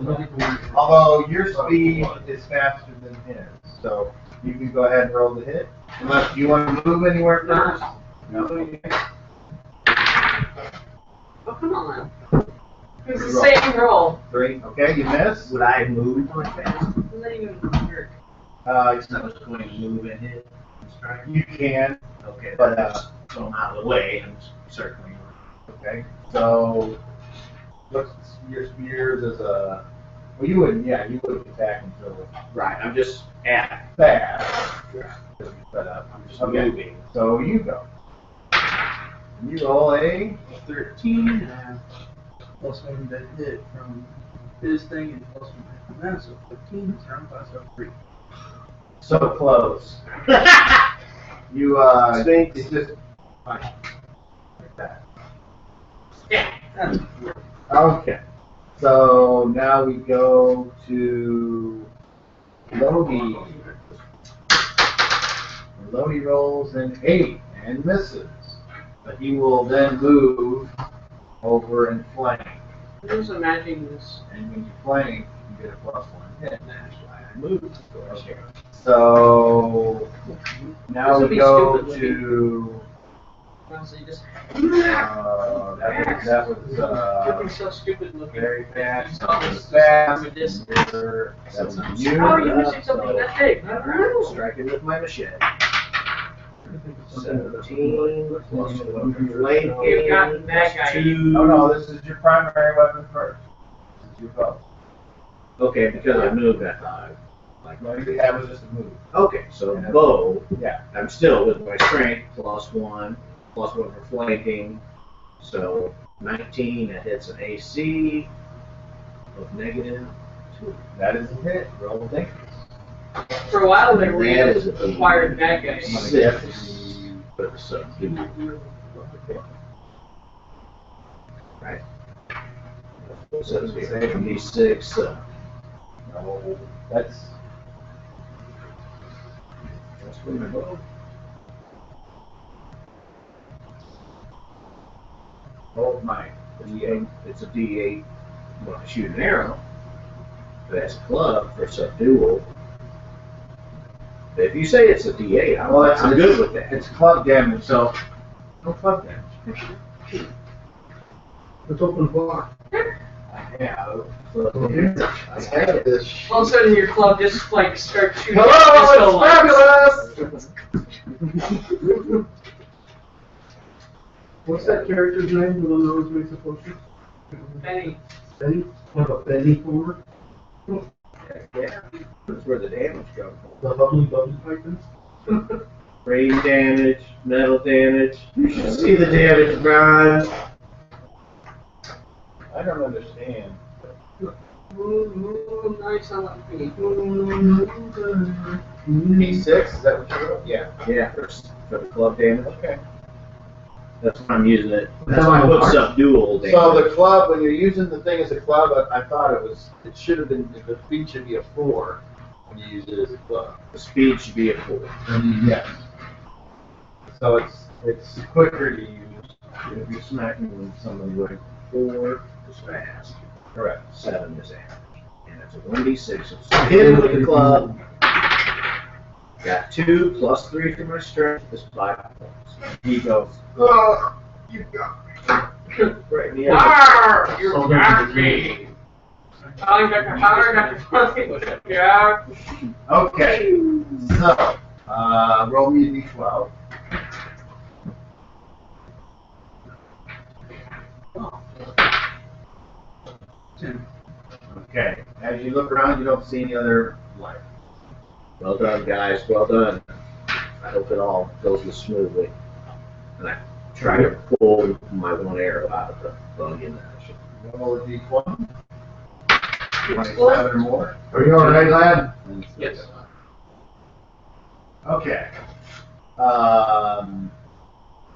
Although your speed is faster than his, so you can go ahead and roll the hit. Unless you want to move anywhere first. No. Oh, come on. It's the same roll. 3. Okay, you miss. Would I move like that? Doesn't that even work? It's not just going to move and hit and strike. You can. Okay, But, so I'm out of the way and circling. Okay. So what's your spears as a? Well, you wouldn't. Yeah, you wouldn't attack until Right, I'm just at. fast. But I'm just okay. moving. So you go. You roll a 13 plus 1 that hit from his thing and plus 1 from that, so 15. It's round class of 3. so close. You Sphinx. it's just like that. That's Okay. So now we go to Lodi. Lodi rolls an 8 and misses. But he will then move over and flank. I'm just imagining this. And when you flank, you get a +1 hit. And that's why I moved. Okay. So now This would we be go stupid to Honestly, just that was looking so stupid looking. very fast. He's always Fast. with this. That's you. How are you missing something that big? I don't know. Striking with my machete. 17 plus 1 flanking. You've got that guy. 2. Oh no, this is your primary weapon first. This is your bow. Okay, because I moved that high. Like, That was just a move. okay, so bow. Yeah. I'm still with my strength +1 for flanking. So 19, that hits an AC of -2. That is a hit. Roll dangerous. For a while, they That is a acquired bad guys. 6 for the subdued. Right. So it's going to be 6. No, that's with my bow. hold mine. D8. It's a D8. When I shoot an arrow, but that's a club for subdual. But if you say it's a D8, I'm good with that. It's club damage, so no club damage. Let's open the block. Yeah. I have this. All of a sudden, your club just like starts shooting. Hello, pistol it's lights. What's that character's name who always makes a potion? Benny. Benny? Have a Benny for Yeah, that's where the damage comes the lovely Bubbly Python? from. Rain damage, metal damage. You should see the damage, Ron. I don't understand. Ooh, nice on that thing. D6, is that what you wrote? Yeah. Yeah, for the club damage. Okay. That's when I'm using it. That's why I put subdual damage. So the club, when you're using the thing as a club, I thought it should have been, the speed should be a 4 when you use it as a club. The speed should be a 4. Yes. So it's quicker to use. If you're smacking somebody with 4 is fast. Correct. 7 is average. And it's a 1d6. So hit him with the club. Got 2 plus 3 for my strength is 5 points. He goes, oh, you got me. Right in the end. Arr! You got me! Calling Dr. Power, Dr. Funky. Yeah. Okay. So, roll me a d12. Tim. Okay. As you look around, you don't see any other life. Well done, guys. Well done. I hope it all goes as smoothly. And I try to pull my one arrow out of the bone in action. Roll a d20. 27 or more. Are you alright, lad? Yes. Okay.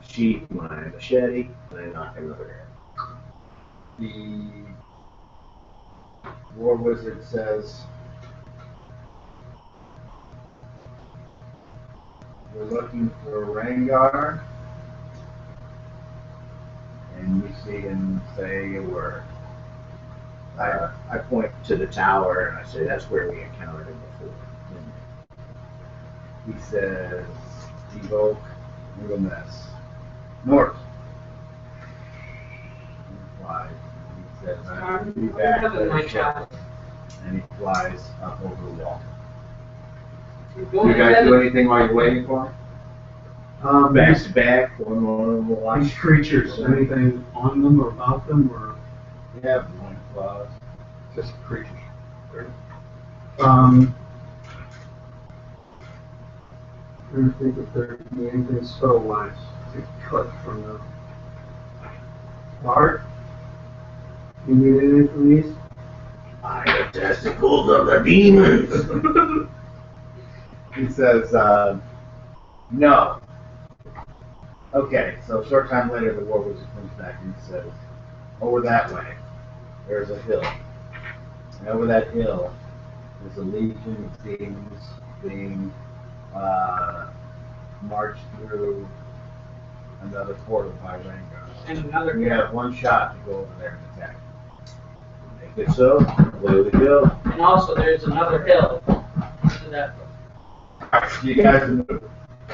Sheath my machete, and I knock another arrow. The war wizard says, "We're looking for Rangnar," and you see him say a word. I point to the tower and I say, that's where we encountered him before. He says, "Evoke Ruiness. North." He flies. He says, "I will be back Having my very child. shortly." And he flies up over the wall. You're Do going you guys ahead do and- anything while you're waiting for him? Back These, to back, one will watch. these creatures, anything on them or about them, or You have one claws. just creatures? I'm trying to think if there could be anything spell-wise to cut from them. Bart, you need anything from these? I the testicles of the demons. He says, "No." Okay, so a short time later, the war wizard comes back and says, "Over that way, there's a hill. And over that hill, there's a legion of demons being marched through another portal by Rangnar. And another We have one shot to go over there and attack. Make it so, away we go. And also, there's another hill to that. You guys move.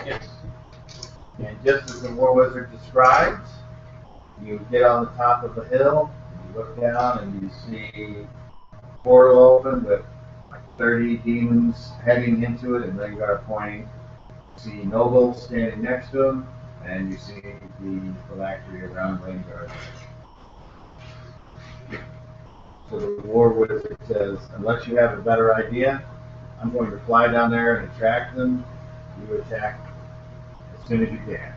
Yes. And just as the war wizard describes, you get on the top of the hill, and you look down, and you see a portal open with like 30 demons heading into it, and Rangnar pointing. You see nobles standing next to him, and you see the phylactery around Rangnar. So the war wizard says, "Unless you have a better idea, I'm going to fly down there and attract them. You attack as soon as you can."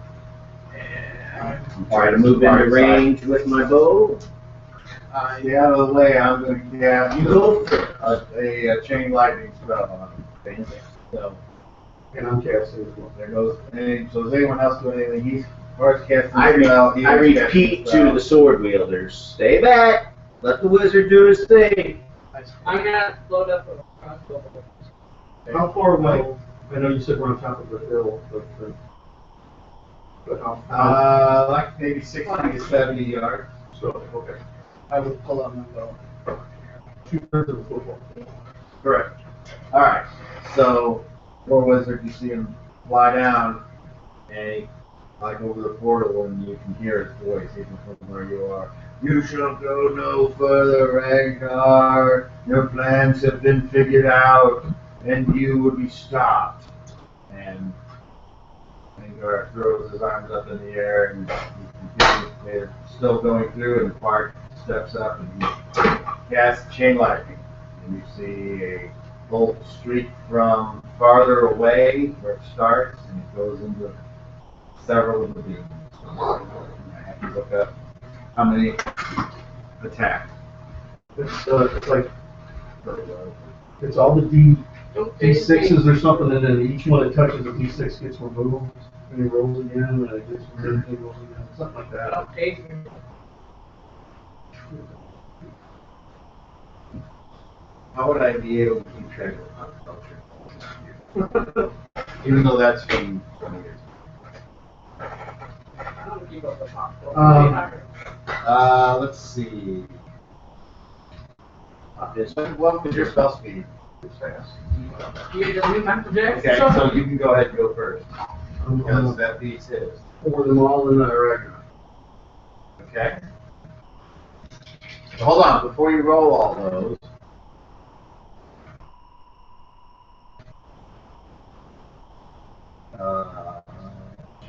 Try to move into range with my bow. Stay out of the way. I'm going to cast You go for it. a chain lightning spell on him. So And I'm casting as well. there goes. So does anyone else do anything? He's first casting I a spell. He I was casting repeat a to spell. the sword wielders, stay back. Let the wizard do his thing. I'm gonna load up a crossbow. How far away? I know you said we're on top of the hill, but how? Like maybe 60 to 70 yards. So, okay. I would pull out my bow. 2/3 of a football. Correct. All right. So, War Wizard, you see him fly down, and he, like over the portal, and you can hear his voice even from where you are. "You shall go no further, Ragnar. Your plans have been figured out, and you will be stopped." And Ragnar throws his arms up in the air, and he continues. They're still going through, and Bart steps up and he casts chain lightning, and you see a bolt streak from farther away where it starts, and it goes into several of the beams. I have to look up how many attack. It's like, it's all the D6s or something, and then each one it touches, a D6 gets removed, and it rolls again, and it gets removed, and it rolls again, something like that. Okay. How would I be able to keep track of culture? Even though that's from 20 years ago. I don't keep up the top. Let's see. What was your spell speed? This fast. You just need time to project. Okay, so you can go ahead and go first. I'm Because gonna that beats his. pour them all in the Ragnar. Okay? So hold on, before you roll all those.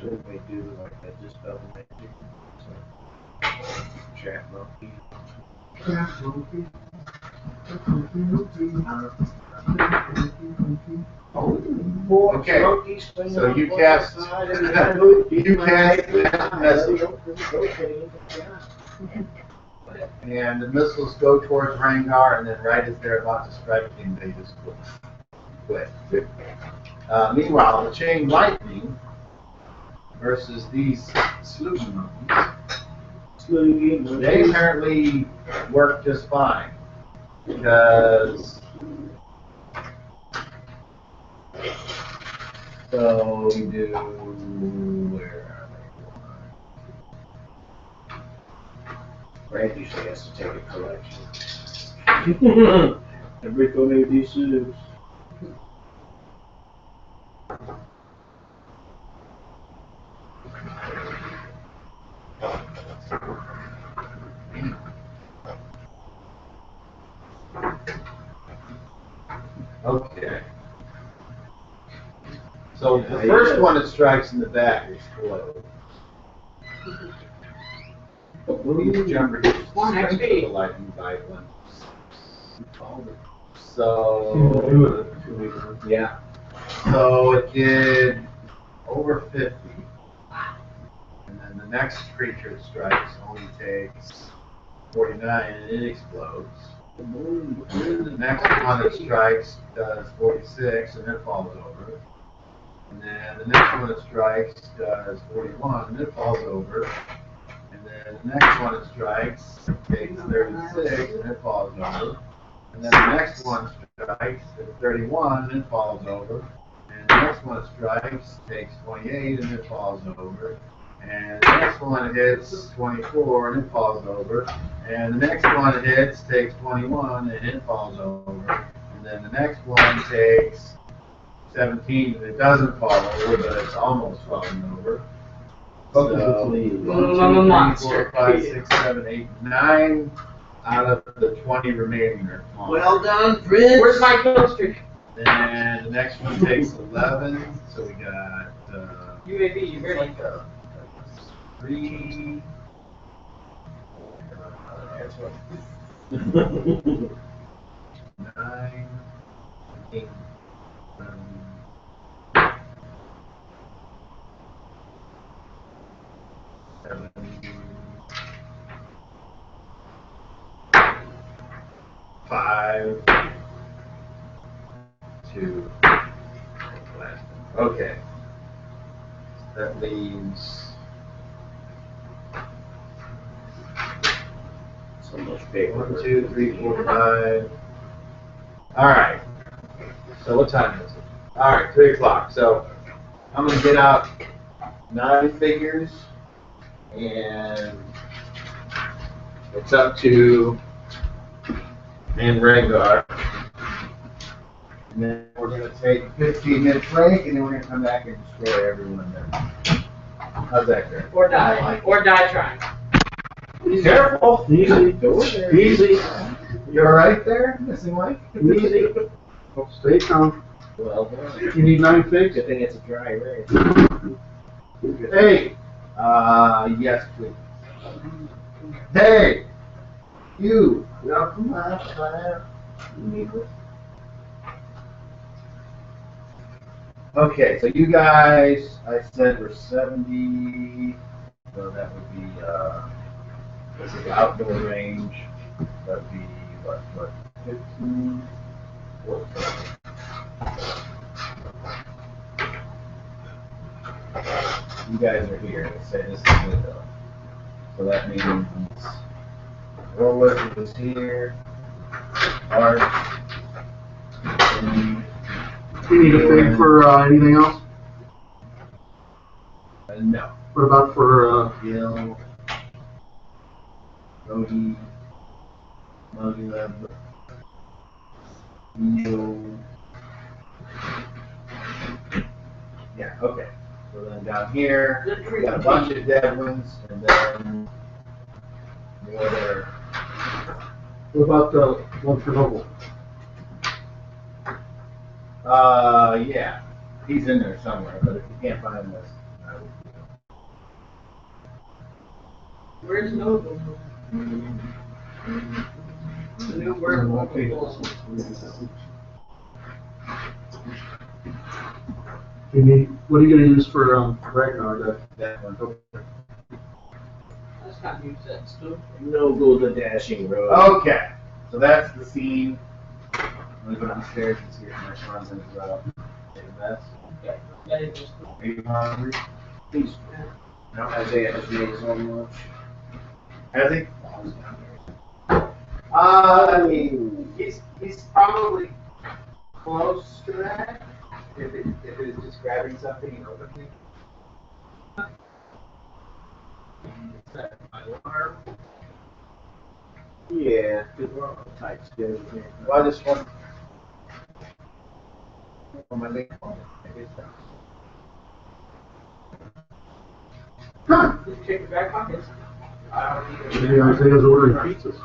Should we do like that? Just double make it. So, chat monkey. Okay, so you cast that missile, and the missiles go towards Rangnar, and then right as they're about to strike him, they just quit. Meanwhile, the chain lightning versus these sluggy monkeys, they apparently work just fine because. So we do, where are Randy usually has to take a collection. Every one of these suits. Okay. So the first one that strikes in the back explodes. Each jumper gets One strength XP. of the lightning by 1. So, Yeah. so it did over 50. And then the next creature that strikes only takes 49 and it explodes. And then the next one that strikes does 46 and it falls over. And then the next one that strikes does 41 and it falls over. And then the next one that strikes takes 36 and it falls over. And then the next one strikes at 31 and it falls over. And the next one that strikes takes 28 and it falls over. And the next one hits 24 and it falls over. And the next one hits takes 21 and it falls over. And then the next one takes 17 and it doesn't fall over, but it's almost falling over. So, 1, 2, 3, 4, 5, 6, 7, 8, 9 out of the 20 remaining are gone. Well done, Prince. Where's my kill streak? And the next one takes 11, so we got UAV, you ready? 3. 9, 8, 7, 5, 2. Okay. That leaves So much paper. 1, 2, 3, 4, 5. All right. So what time is it? All right, 3 o'clock. So I'm gonna get out 9 figures, and it's up to and Rangnar. And then we're gonna take a 15-minute break, and then we're gonna come back and destroy everyone there. How's that, Greg? Or die. Or die trying. Careful. Easy. Easy. You all right there, Missing Mike? Easy. Stay calm. Well done. You need 9 figs? Good thing it's a dry race. Hey. Yes, please. Hey. You. Welcome back, Clara. Okay, so you guys, I said were 70. So that would be, this is outdoor range. That would be, what, 15? 14. You guys are here. Let's say this is the window. So that means roller is here. Arch. You need a fig for anything else? No. What about for, Gil. Cody. Muggleb. Neil. Yeah, okay. So then down here, we got a bunch of dead ones, and then more there. what about the one for Noble? Yeah. He's in there somewhere, but if you can't find this, I would. Where's Noble? The new werewolf. You need, what are you gonna use for Ragnar? That one. That's not new sets, too. No go the dashing road. Okay, so that's the scene. I'm gonna go downstairs and see if Mitch runs into the mess. Okay, that is just Are you hungry? Please. No, Isaiah has made his own lunch. has he? He's probably close to that. If it is just grabbing something and opening it. Yeah, because we're on a tight schedule here. Well, I just want on my link on it. Did you check your back pockets? I don't need Maybe Isaiah's ordering pizzas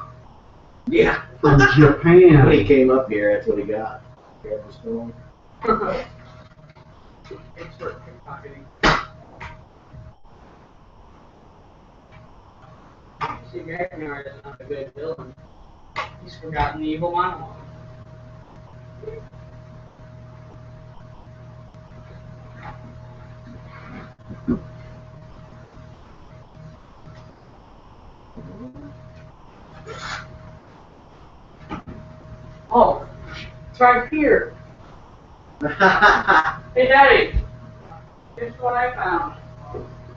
Yeah. from When he Japan. came up here, that's what he got. Grabbed his phone. It's for pickpocketing. See, Ragnar is not a good villain. He's forgotten the evil monologue. Oh, it's right here. Hey, Daddy. Here's what I found.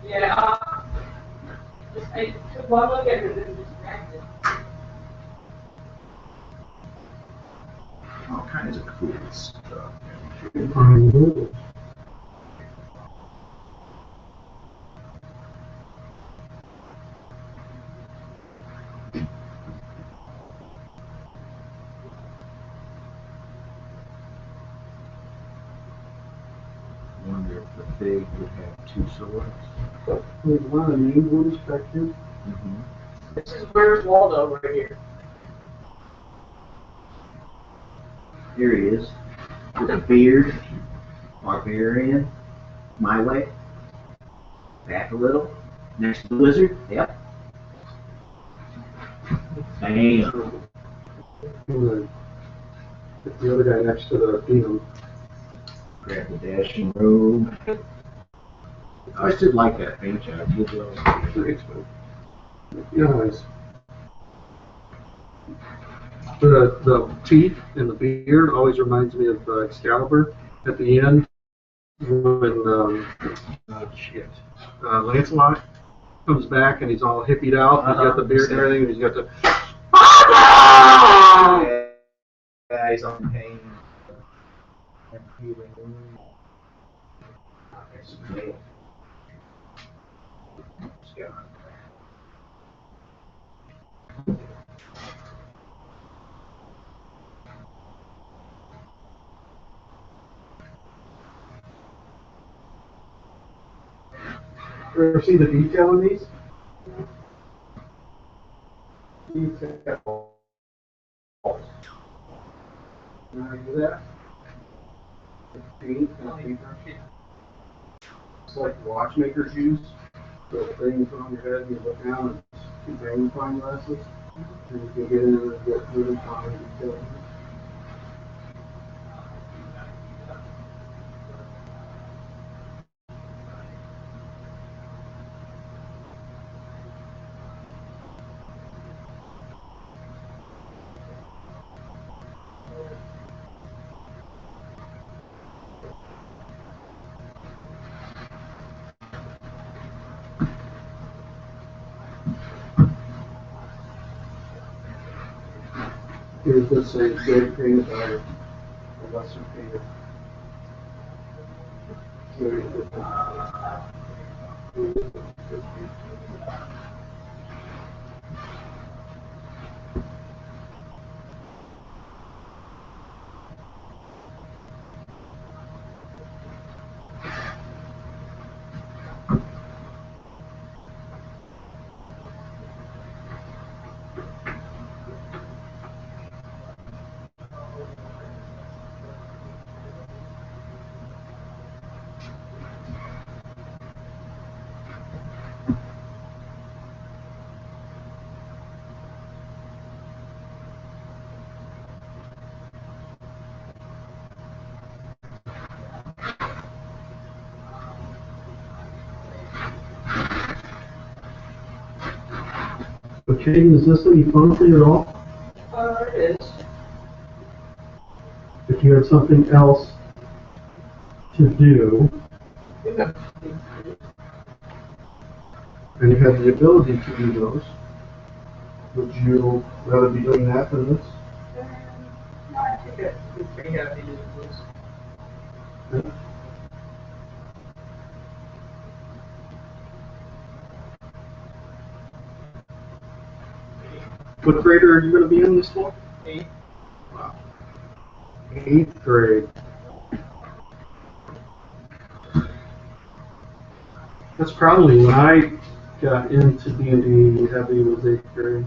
Yeah. I took one look at it and then distracted. All kinds of cool stuff. I wonder if the pig would have two swords. There's one of the main ones back here. Mm-hmm. This is where's Waldo right here. Here he is. With a beard. Barbarian. My way. Back a little. Next to the wizard. Yep. Bam. Get the other guy next to the demon. Grab the dashing robe. I always did like that paint job. Good job. Anyways. The teeth and the beard always reminds me of Excalibur at the end when Lancelot comes back and he's all hippied out. He's got the beard and everything, and he's got the Yeah, he's on pain. And healing. It's great. Ever see the detail in these? Detail. You know how to do that? The paint and the paper. It's like watchmakers use. So the thing you put on your head and you look down and it's two magnifying glasses. And you can get in and get really fine detail. Here's this same good painted by a lesser painter. Very good. Okay, is this any fun for you at all? It is. If you had something else to do, and you had the ability to do those, would you rather be doing that than this? No, I think I'd be pretty happy doing this. What grade are you going to be in this fall? 8. Wow. 8th grade. That's probably when I got into D&D heavy was 8th grade.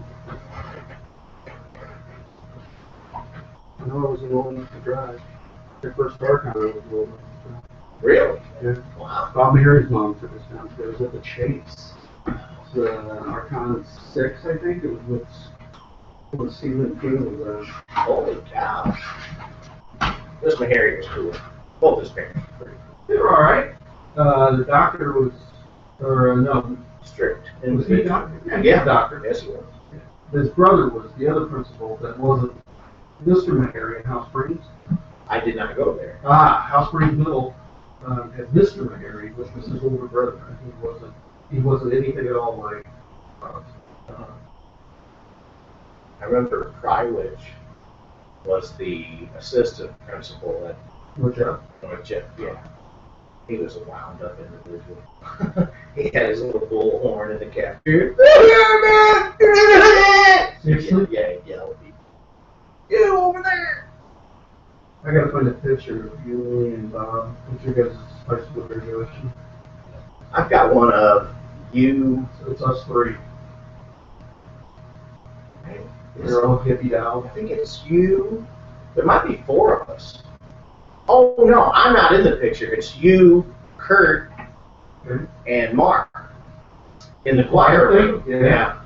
I know I was old enough to drive. The first Archon I was old enough to drive. Really? Yeah. Wow. Bob Mary's mom took us downstairs at the Chase. It was Archon 6, I think. It was with Stephen King was Holy cow. This Harry was cool. Both his parents were pretty They were alright. The doctor was, or no, strict. was he a doctor? Yeah, he was Yeah. a doctor. Yes, he was. His brother was the other principal that wasn't Mr. McHarry in House Springs. I did not go there. House Springs Middle had Mr. McHarry, which was his older brother. And he wasn't anything at all like I remember Krywich was the assistant principal at Which North Jeff. Yeah. He was a wound up individual. He had his little bullhorn in the cafeteria. Seriously? Yeah, he yelled. Get over there! I gotta find a picture of you and Bob. What's your guys' high school graduation? I've got one of you. So it's us three. We're all hippied I out. think it's you. There might be 4 of us. Oh no, I'm not in the picture. It's you, Kurt, Okay. and Mark in the choir room. Yeah.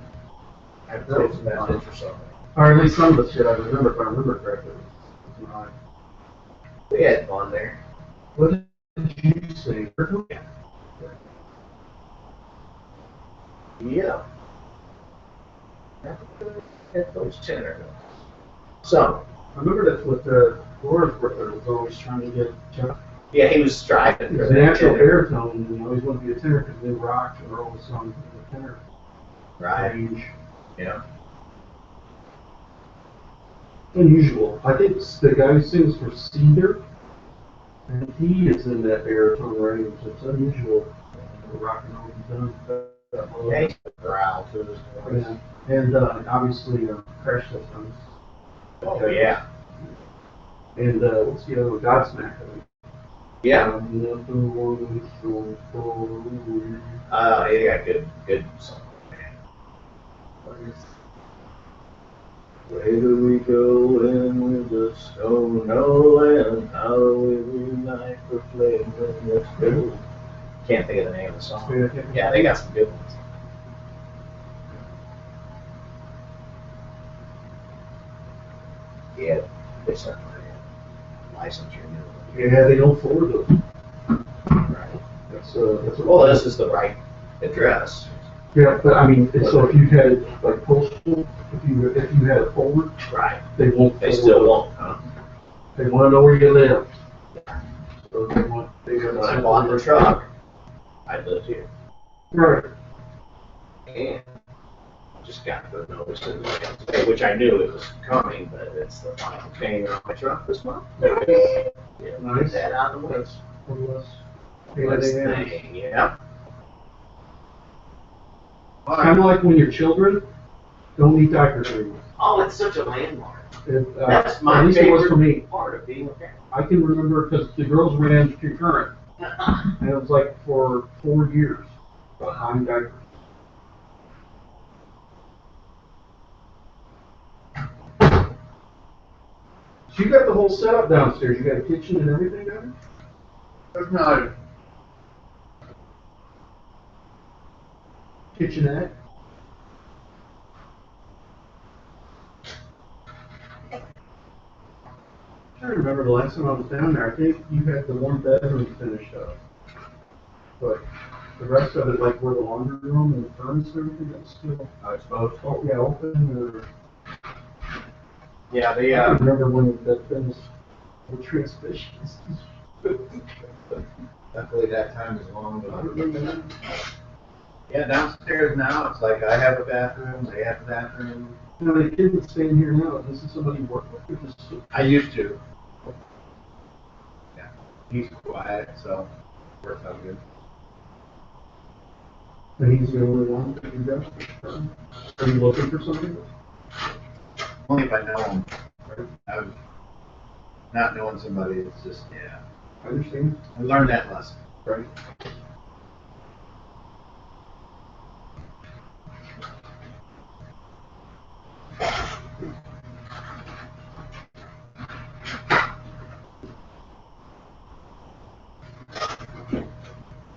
I played some message or something. Or at least some of the shit I remember, if I remember correctly. It's not. We had fun there. What did you say? Yeah. At those tenor notes. So, I remember that's what the Laura's brother was always trying to get Jeff. yeah, he was striving He for was that an actual tenor. baritone, and he always wanted to be a tenor because they rocked and all the songs in the tenor Right. range. Yeah. Unusual. I think the guy who sings for Cedar, and he is in that baritone range. It's unusual for rock and roll he's done that low. Yeah, he took a growl to his voice. Yeah. And obviously Crash Systems. Oh, yeah. And what's the other one? Godsmack, I think. Yeah. He got good song. Where do we go in the snow, no land? How do we reunite the flame when it's blue? Can't think of the name of the song. Yeah, they got some good ones. Yeah, they start licensure. Yeah, they don't forward those. Right. That's Well, this is the right address. Yeah, but I mean, so if you had like postal, if you had a forward, Right. they won't. They forward still it. won't, huh? They want to know where you live. So they want. When I bought the truck, I lived here. Right. And just got the notice in the mail today, which I knew it was coming, but it's the final payment on my truck this month. Yeah, Nice. Get that out of the way. One less. Let's think, yeah. Kind of like when your children don't need diapers anymore. Oh, it's such a landmark. It, That's my at least it was for favorite me. part of being a parent. I can remember because the girls ran concurrent, and it was like for 4 years behind diapers. So you got the whole setup downstairs. You got a kitchen and everything down there? No, Kitchenette. I remember the last time I was down there. I think you had the 1 bedroom finished up, but The rest of it, like where the laundry room and the furnace and everything, that's still, Exposed. oh, yeah, open or. Yeah, I remember when that finished the transmissions. luckily that time is long gone. Yeah, downstairs now, it's like I have a bathroom, they have a bathroom. You know, the kid that's staying here now, this is somebody you work with, or just. I used to. Yeah, he's quiet, so works out good. And he's the only one that you got? Are you looking for something? Only if I know him. I'm not knowing somebody, it's just, yeah. I understand. I learned that lesson. Right.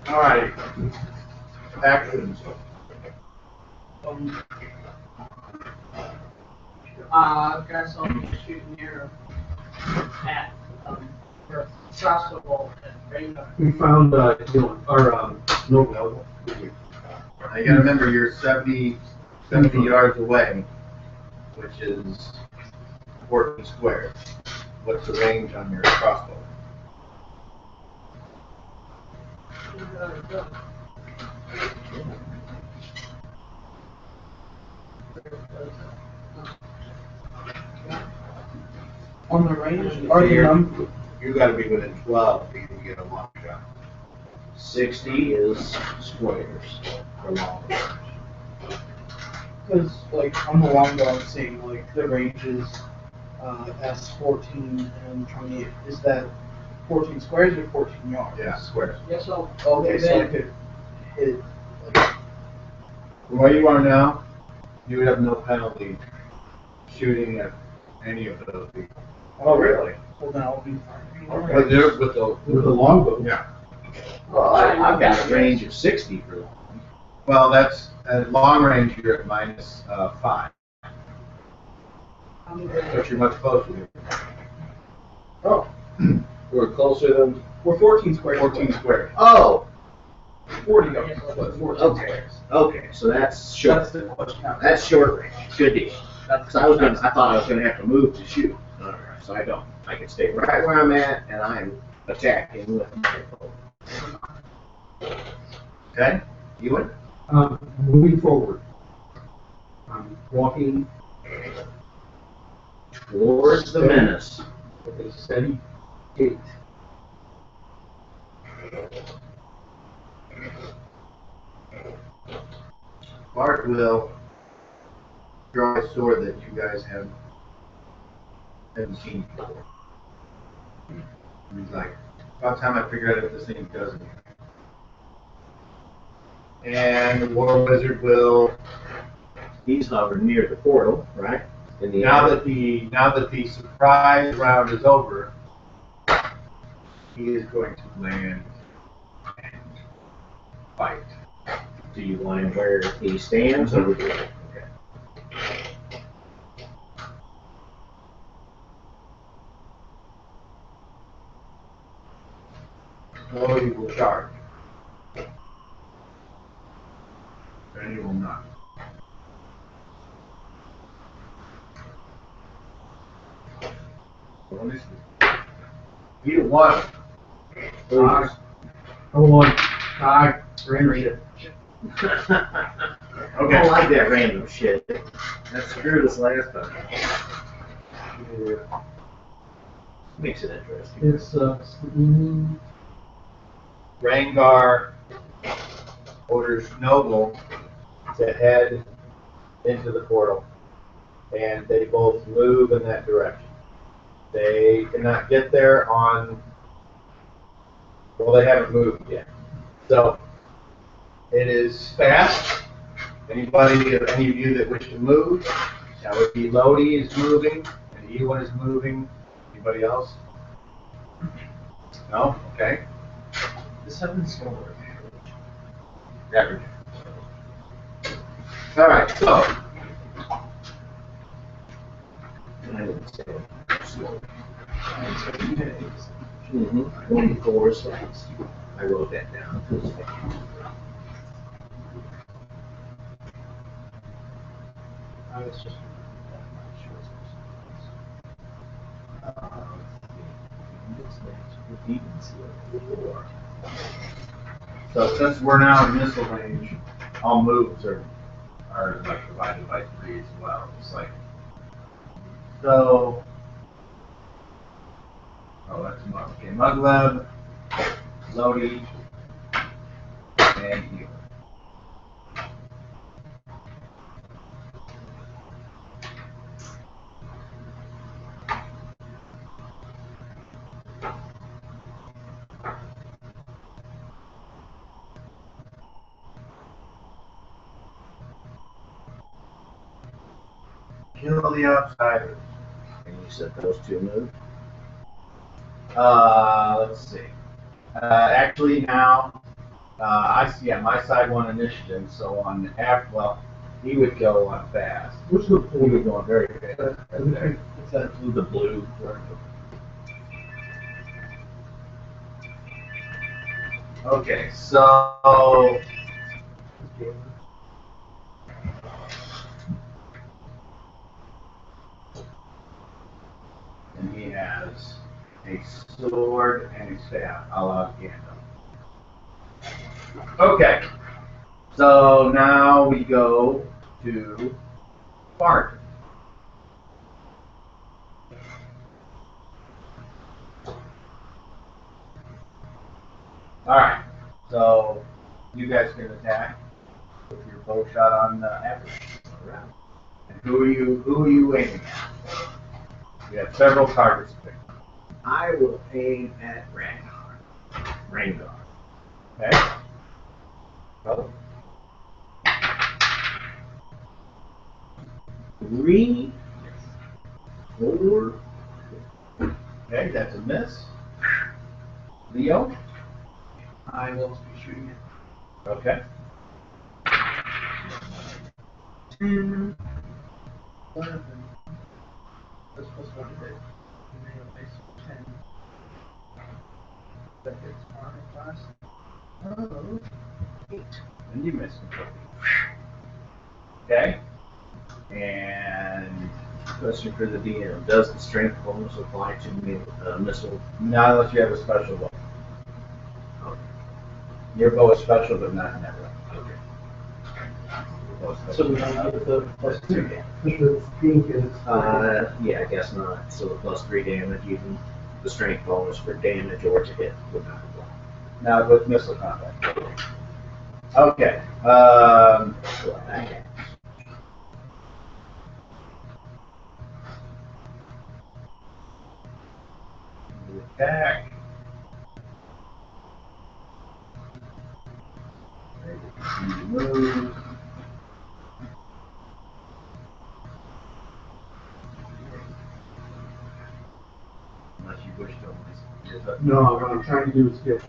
All right. Actions. Guess I'll shoot an arrow at across the wall at Rangnar. We found, Nobel. Now you gotta remember you're 70 yards away, which is 14 squares. What's the range on your crossbow? On the range, Or are the the num- You gotta be within 12 for you to get a long shot. 60 is squares for long range. because like on the longbow, I'm saying like the range is S14 and 28. Is that 14 squares or 14 yards? Yeah, squares. Guess I'll Okay, so I then could hit. Like, Where you are now, you would have no penalty shooting at any of those people. Oh, really? so then I'll be fine. But they're with the longbow. Yeah. Well, I've got a range of 60 for long. Well, that's at long range. You're at minus 5, but you're much closer. Oh, we're closer than. We're 14 squares. 14 squares. Oh, 40 yards. But 14 okay. squares. Okay, so that's short. That's the question. That's short range. Good deal. That's Because I thought I was going to have to move to shoot. All right, so I don't. I can stay right where I'm at, and I'm attacking with my bow. Okay. You would. Moving forward. I'm walking Towards the menace. with a steady gait. Bart will draw a sword that you guys haven't seen before. He's like, about time I figure out if this thing does anything. And the War Wizard will, He's hovering near the portal, right? In the now air. that the surprise round is over, he is going to land and fight. Do you want him where he stands, or would you? Okay. Oh, he will charge. And he will not. Either one. Please. Hold on. Hi, Rangnar. I don't like that random shit. That screwed us last time. Makes it interesting. It's, Rangnar orders Noble to head into the portal, and they both move in that direction. They cannot get there on, well, they haven't moved yet. So, it is fast. Any of you that wish to move, that would be Lodi is moving, and Ewan is moving. Anybody else? No? Okay. This happens so much. Average. All right, so I didn't say it. Mm-hmm. 24 slides. I wrote that down. I was just that So since we're now in missile range, all moves are like divided by 3 as well. It's like so. Oh, that's Mug. Okay, Mugleb, Lodi, and Healer. Kill the outsiders. And you said those two move. Let's see. Actually, now I see. Yeah, my side won initiative, so on the app, well, he would go on fast. Which the He would go on very fast. It's that the blue. Okay, so and he has a sword and a staff, a la Gandalf. Okay, so now we go to Bart. All right, so you guys can attack with your bow shot on average. All right. And who are you aiming at? You have several targets to pick. I will aim at Rangnar. Rangnar. Okay. Oh, 3, 4. okay, that's a miss. Leo. I will be shooting it. Okay. 10, 11. That's plus 1 to hit. And then you'll face 10. That hits my class. Oh, 8. And you missed completely. Okay. And Question for the DM. Does the strength bonus apply to missile? not unless you have a special bow. Your bow is special, but not never. Okay. Your bow is special. So we don't get the plus 2 damage. The pink is. Yeah, I guess not. So the plus 3 damage, even the strength bonus for damage or to hit would not apply. Now with missile combat. Okay. Well, Attack. Move. Unless you wish to. No, what I'm trying to do is get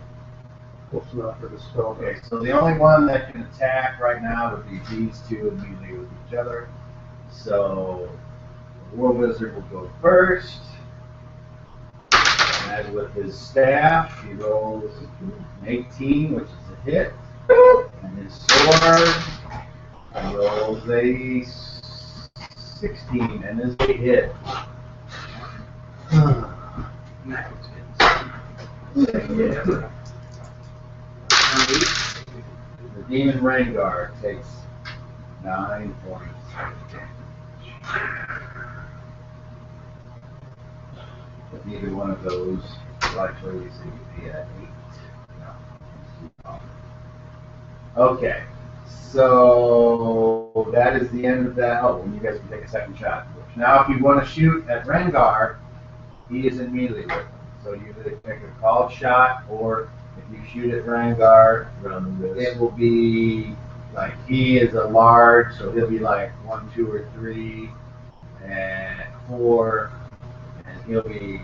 close enough for the spell. Okay, so the only one that can attack right now would be these two immediately with each other. So the War Wizard will go first. And as with his staff, he rolls an 18, which is a hit. And his sword rolls a 16 and is a hit. The Demon Rangnar takes 9 points of damage. If either one of those likely is at 8. No. Okay. So that is the end of that. Oh, and you guys can take a second shot. Now, if you want to shoot at Rangnar, he is immediately with him. So you either take a called shot, or if you shoot at Rangnar, it will be like he is a large, so he'll be like 1, 2, or 3, and 4, and he'll be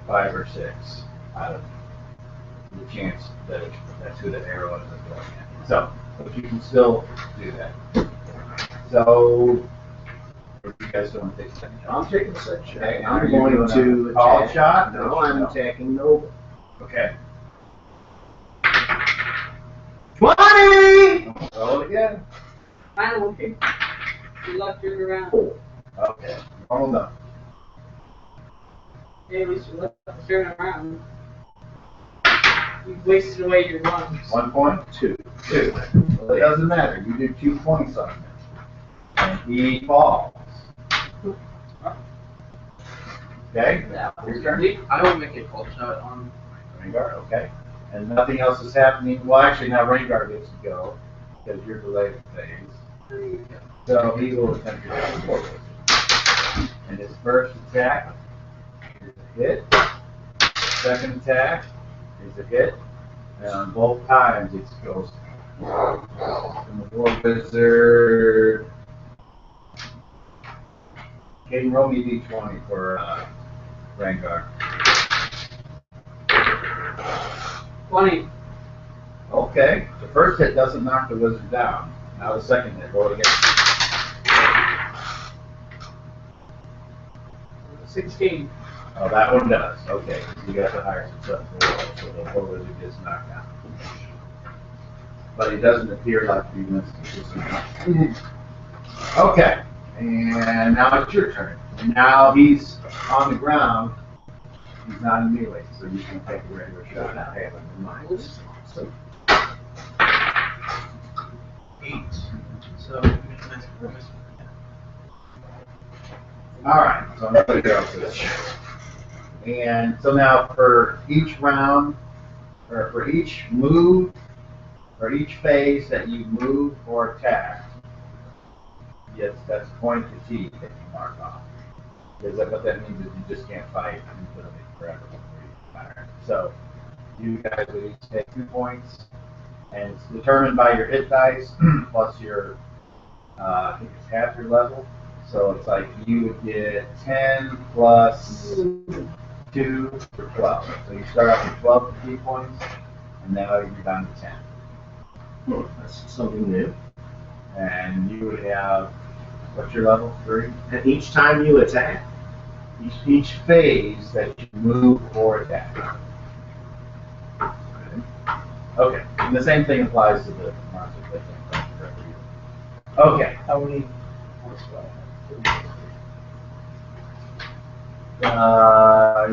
5 or 6 out of the chance that that's who the arrow is going at. So, but you can still do that. So, if you guys don't take a second shot. I'm taking a second shot. Okay, I'm are you going doing to a call attack. shot? No, I'm attacking Noble. Okay. 20! Roll it again. Final okay. You left your round. 4. Okay. Hold on. Hey, at least you left the turn around. You wasted away your ones. 1 point? 2. 2. Well, it doesn't matter. You do 2 points on him. And he falls. Okay? Yeah. Your turn. I will make a call shot on. Rangnar, okay. And nothing else is happening. Well, actually, now Rangnar gets to go because you're delayed phase. So he will attempt to hit forward. And his first attack is a hit. Second attack is a hit. And on both times it goes. And the War Wizard. Can roll me d20 for Rangnar. 20. Okay. The first hit doesn't knock the wizard down. Now the second hit. Roll again. 16. Oh, that one does. Okay. You got the higher success roll, so the War Wizard gets knocked down. But it doesn't appear like he missed it. Okay. And now it's your turn. And now he's on the ground. He's not in melee, so you can take a regular shot now. Hey, in mind. So 8. So nice. All right, so nobody else is. And so now for each round, or for each move, or each phase that you move or attack, yes, that's a point to T that you mark off. Because what that means is you just can't fight until forever before you retire. So you guys would each take 2 points, and it's determined by your hit dice plus your, I think it's half your level. So it's like you would get 10 plus 2 for 12. So you start out with 12 key points, and now you're down to 10. That's something new. And you would have, what's your level? 3? And each time you attack, Each phase that you move or attack. Okay, and the same thing applies to the monsters that can come directly. Okay. How many?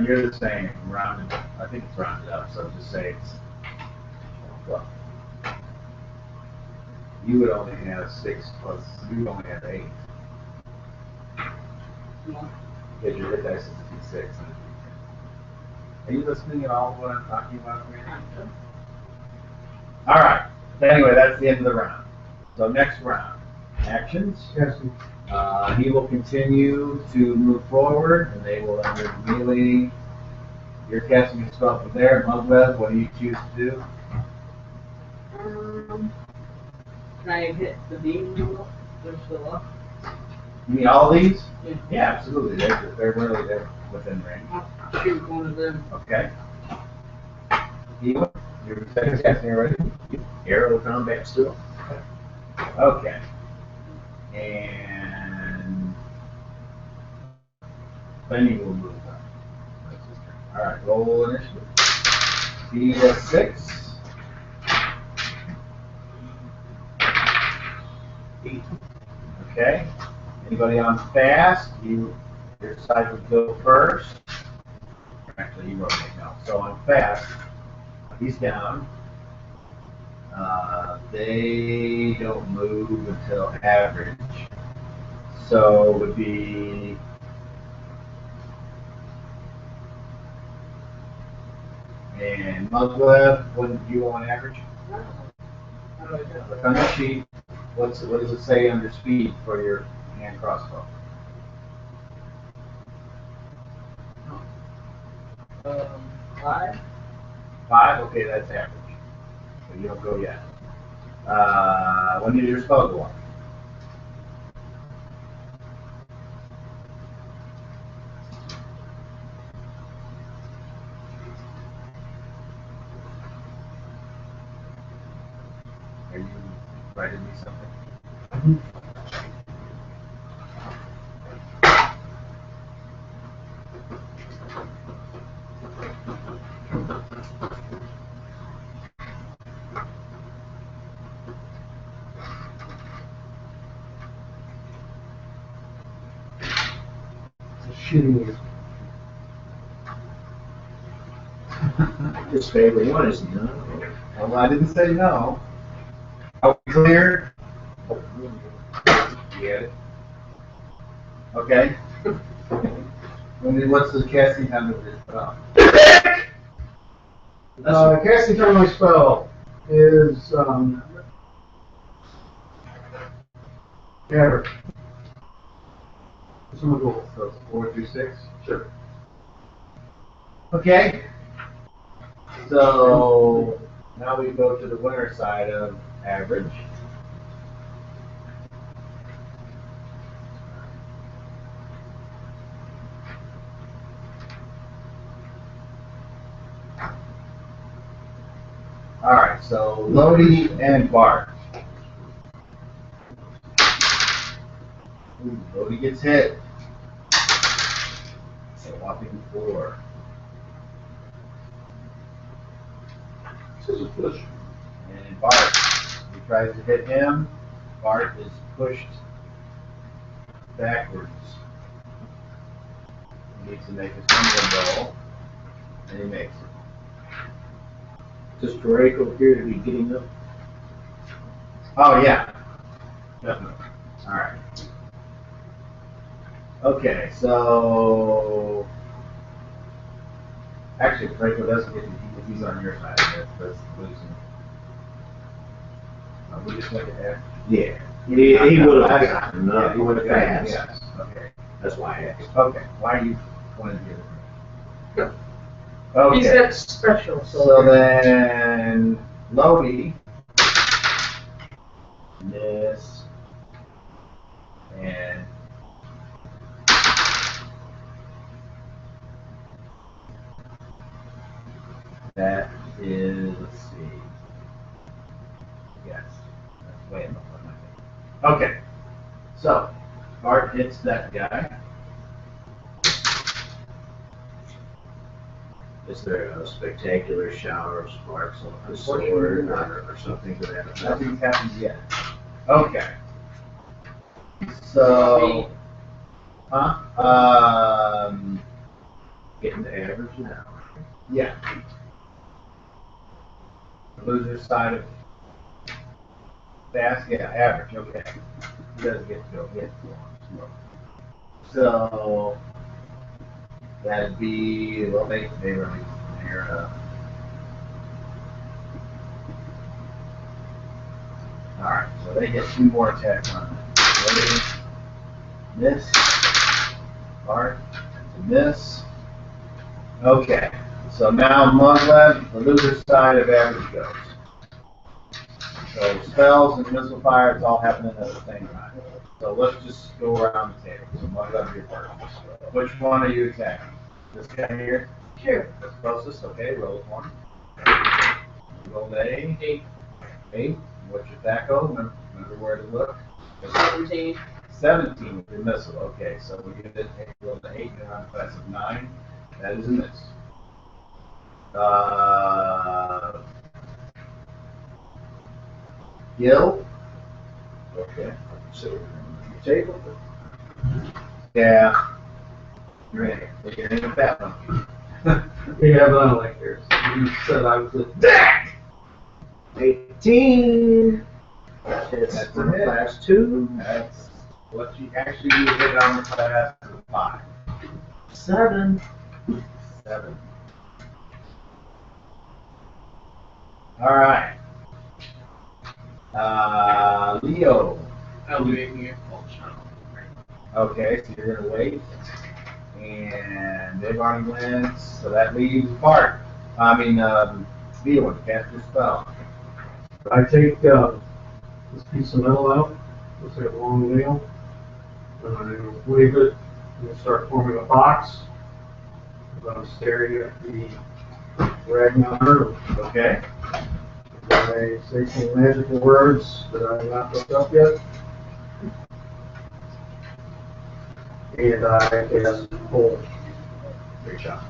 You're the same, rounded. I think it's rounded up, so just say it's 12. You would only have 6 plus. You would only have 8. Because your hit dice is a d6. Are you listening at all to what I'm talking about, man? All right. Anyway, that's the end of the round. So next round, actions. Yes. He will continue to move forward, and they will enter melee. You're casting a spell from there. Mugweb, what do you choose to do? Can I hit the beam? They're still up. You mean all these? Yeah. Yeah, absolutely. They're really there within range. I'll shoot one of them. Okay. Ewan, you're casting already? Aerial combat still. Okay. And Benny will move on. That's his turn. All right, roll initiative. Speed at 6. 8. Okay. Anybody on fast? Your side would go first. Actually, you wrote it now. So on fast, he's down. They don't move until average. So it would be and Mugweb, what do you on average? How do I do it? Look on the sheet. What does it say under speed for your hand crossbow? 5? 5? Okay, that's average. So you don't go yet. When did your spell go off? Are you writing me something? shitting you. His favorite one is no. Well, I didn't say no. Are we clear? Get it? Okay. What's the casting time of this spell? Casting time of my spell is average. What's my goal? So it's 4 through 6? Sure. Okay. So now we go to the winner side of average. Alright, so Lodi and Bart. Ooh, Lodi gets hit. So whopping 4. This is a push. And Bart, he tries to hit him. Bart is pushed backwards. He needs to make his one roll, and he makes it. Does Draco appear to be getting up? Oh yeah, definitely. All right. Okay, so actually, Draco doesn't get to he's on your side. That's losing. We just look at that. Yeah. He would have gotten Yeah, up. he would have gotten. Fast. Yes. Okay. That's why I asked. Okay. Why you wanted to? Okay. He's that special. So then, Lodi, miss, and that is, let's see, yes, that's way above my head. Okay, so Bart hits that guy. Is there a spectacular shower of sparks on the sword or something to that effect? Nothing's happened yet. Okay. So, Getting the average now. yeah. The loser's side of fast, yeah, average, okay. He doesn't get to go hit for him. So, that'd be, well, they really, they're, alright, so they get 2 more attacks on that. Ready? Miss. Bart, to miss. Okay, so now Muglev, the loser's side of average goes. So spells and missile fire, it's all happening at the same time. So let's just go around the table. So Muglev, you're first. Which one are you attacking? This guy here? Sure. That's closest, okay, roll 1. Roll a 8. What's your THAC0? Remember where to look? 17. 17 with your missile. Okay, so we get it, roll the 8, you're on a class of 9. That is a miss. Gil? Okay. So the table. Yeah. Right. You're in that one. Yeah, but I don't like yours. You said I was a 18. It's That's from a hit. class 2. That's what you actually did on the class of 5. 7. 7. Alright. Leo. I'll be making a full shot. Okay, so you're gonna wait. And they've already went, so that leaves Bart. Leo, when you cast your spell. I take this piece of metal out, looks like a long nail, and I wave it and start forming a box. I'm staring at the Ragnar. Okay. I say some magical words that I have not looked up yet. And I cast full great shot.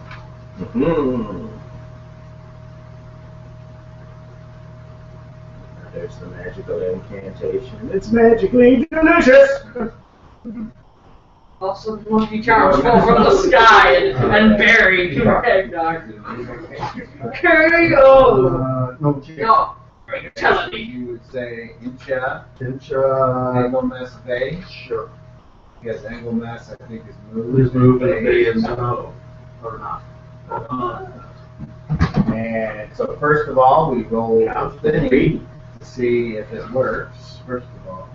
Mm-hmm. There's the magical incantation. It's magically delicious! Also, Lucky Charms fall from the sky and bury Ragnar. KO! No, check. No, fatality. You would say Incha, Incha. Anglemas Bay, Sure. because Anglemas I think is moved. His move and Bay Bay is is no. or not. And so first of all, we roll to see if it works. First of all,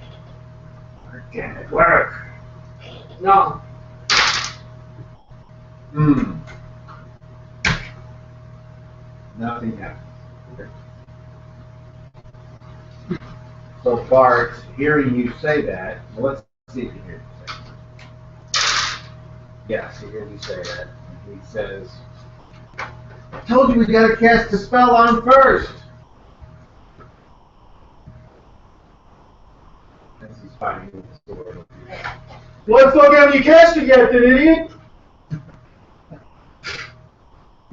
can it work? No. Nothing happened. So Bart, hearing you say that, well, let's see if you hear you say it. Yes, he hears you say that. He says, I told you we gotta cast the spell on him first. As he's fighting with the sword. What the fuck haven't you cast it yet, then, idiot? You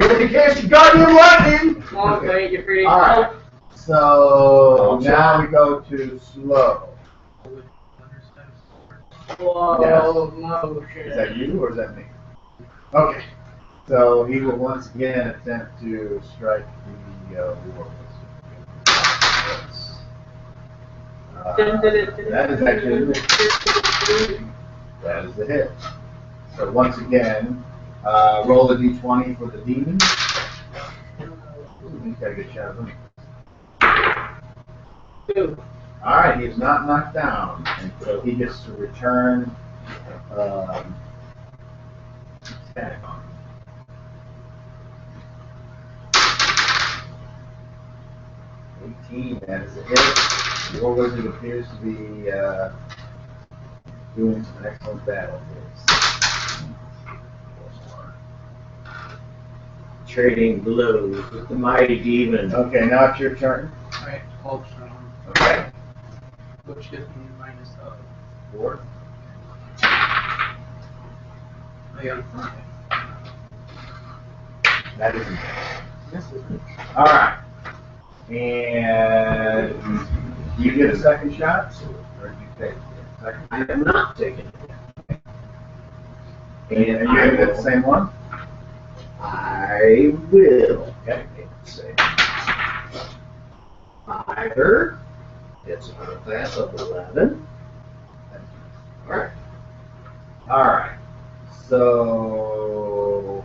haven't cast your goddamn lightning! Okay, you're pretty. Alright. So now we go to slow. Whoa, Yes. no shit. Is that you or is that me? Okay. So he will once again attempt to strike the war wizard. That is actually that is the hit. So once again, roll a d20 for the demon. He's got a good shot of him. 2. Alright, he is not knocked down, and so he gets to return attack on him. 18, that is a hit. The War Wizard appears to be doing some excellent battle here. Trading blows with the mighty demon. Okay, now it's your turn. Alright, 12 strong, Okay. which gives me minus 4. I got a 5. That is a This is Alright. And you get a second shot? Or do you take a second? I am not taking it. And are you aiming at the same one? I will. Okay. Let's see. Either it's a class of 11. Alright. Alright. So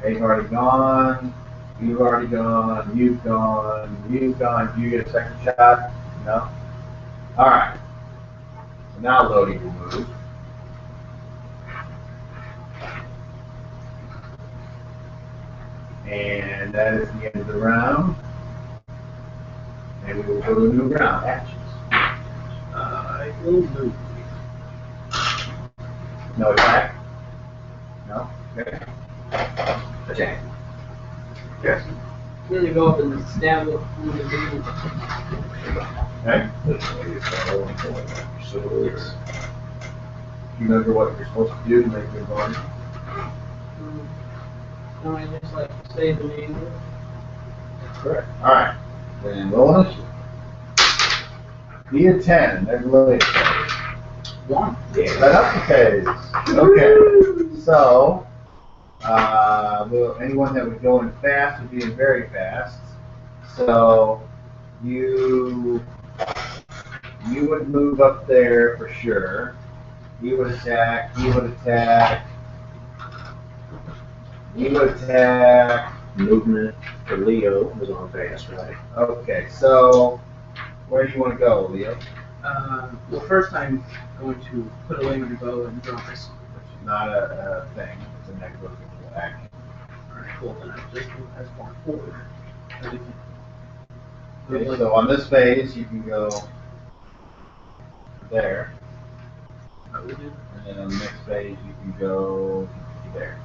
they've already gone. You've already gone. You've gone. You've gone. Do you get a second shot? No? Alright. So now Lodi will move. And that is the end of the round. And we will go to a new round. Actions. I will move. No attack? No? Okay. Attack. Yes. I'm gonna go up and stab the demon. Okay. So it's You remember what you're supposed to do to make your body? No, I just like say the name. Correct. Alright. Then roll initiative. Be a 10. There's a little 1. Right up the page. Okay. So, anyone that would go in fast would be in very fast. So, you would move up there for sure. He would attack. He would attack. He would attack. movement for Leo was on fast, right? Okay, so where do you want to go, Leo? Well, first I'm going to put away my bow and draw my sword. Which is not a thing. It's a negligible action. Alright, cool, then I'll just move as far forward as I can. Okay, so on this phase, you can go there, I will do. and then on the next phase, you can go there.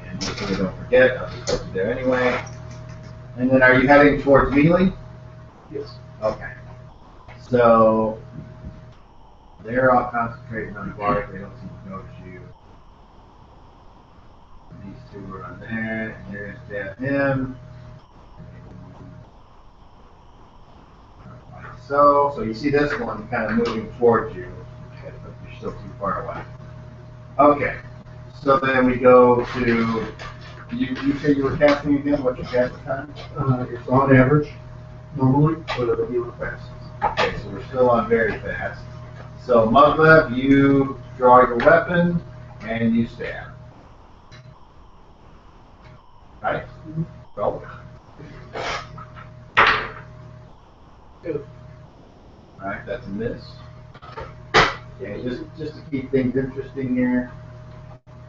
And just so we don't forget, I'll just put you there anyway. And then are you heading towards melee? Yes. Okay. So they're all concentrating on Bart. They don't seem to notice you. And these two are on there, and they're going to stab him. so. So you see this one kind of moving towards you. Okay, but you're still too far away. Okay. So then we go to, you say you were casting again? What's your casting time? It's on average, normally, but it'll be on fast. Okay, so we're still on very fast. So Muglev, you draw your weapon and you stab. Right? Roll. Two. Alright, that's a miss. Okay, just to keep things interesting here.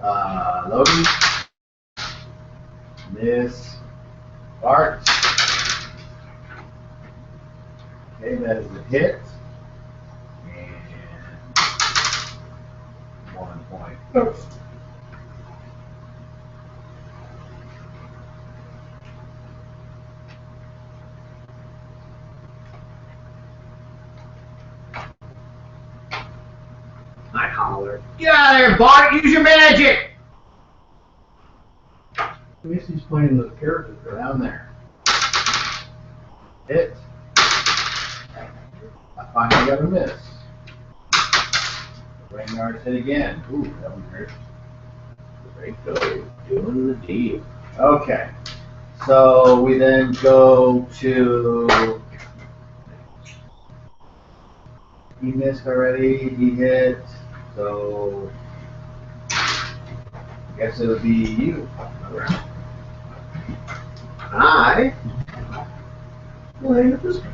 Logan. Miss. Bart. Okay, that is a hit. And 1 point. Oops. I hollered. Get out of there, Bart! Use your magic! At least he's playing the character. Down there. Hit. I finally got a miss. Rangnar's hit again. Ooh, that one hurt. Draco doing the deed. Okay. So we then go to. He missed already. He hit. So I guess it would be you. I will aim at this guy.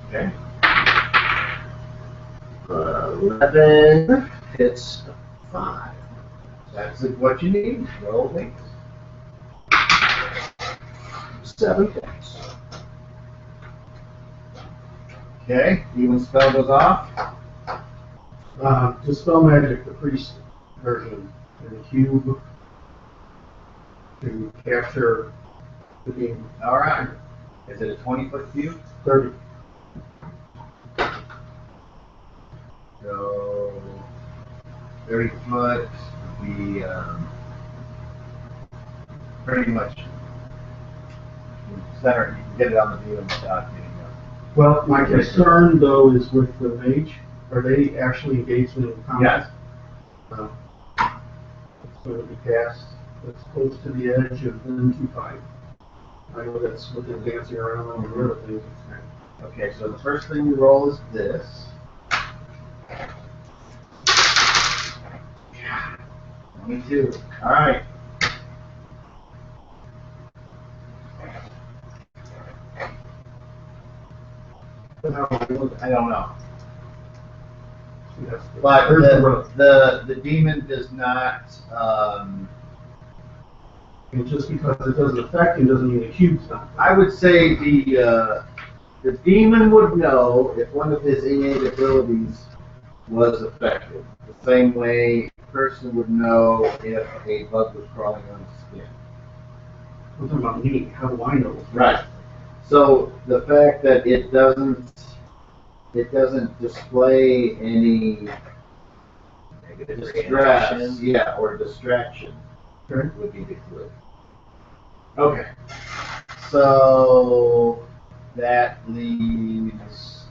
Okay. 11 hits 5. That's what you need. Roll things. 7 points. Okay, even spell goes off. Dispel magic, the priest version, in the cube to capture the demon. Alright. Is it a 20-foot cube? 30. So 30 foot would be pretty much center. You can get it on the view without getting up. Well, my concern though is with the mage. Are they actually engaged in combat? Yes. It's going to be cast that's close to the edge of them 2-5. I know that's what they're dancing around on the other things. Okay, so the first thing you roll is this. 22. All right. I don't know. Yes. But There's the road. the demon does not. And just because it doesn't affect him doesn't mean the cube's not. I would say the demon would know if one of his innate abilities was affected. The same way a person would know if a bug was crawling on his skin. I'm talking about me. How do I know? Right. So the fact that it doesn't display any distress, yeah, or distraction Okay. would be the clue. Okay. So that leaves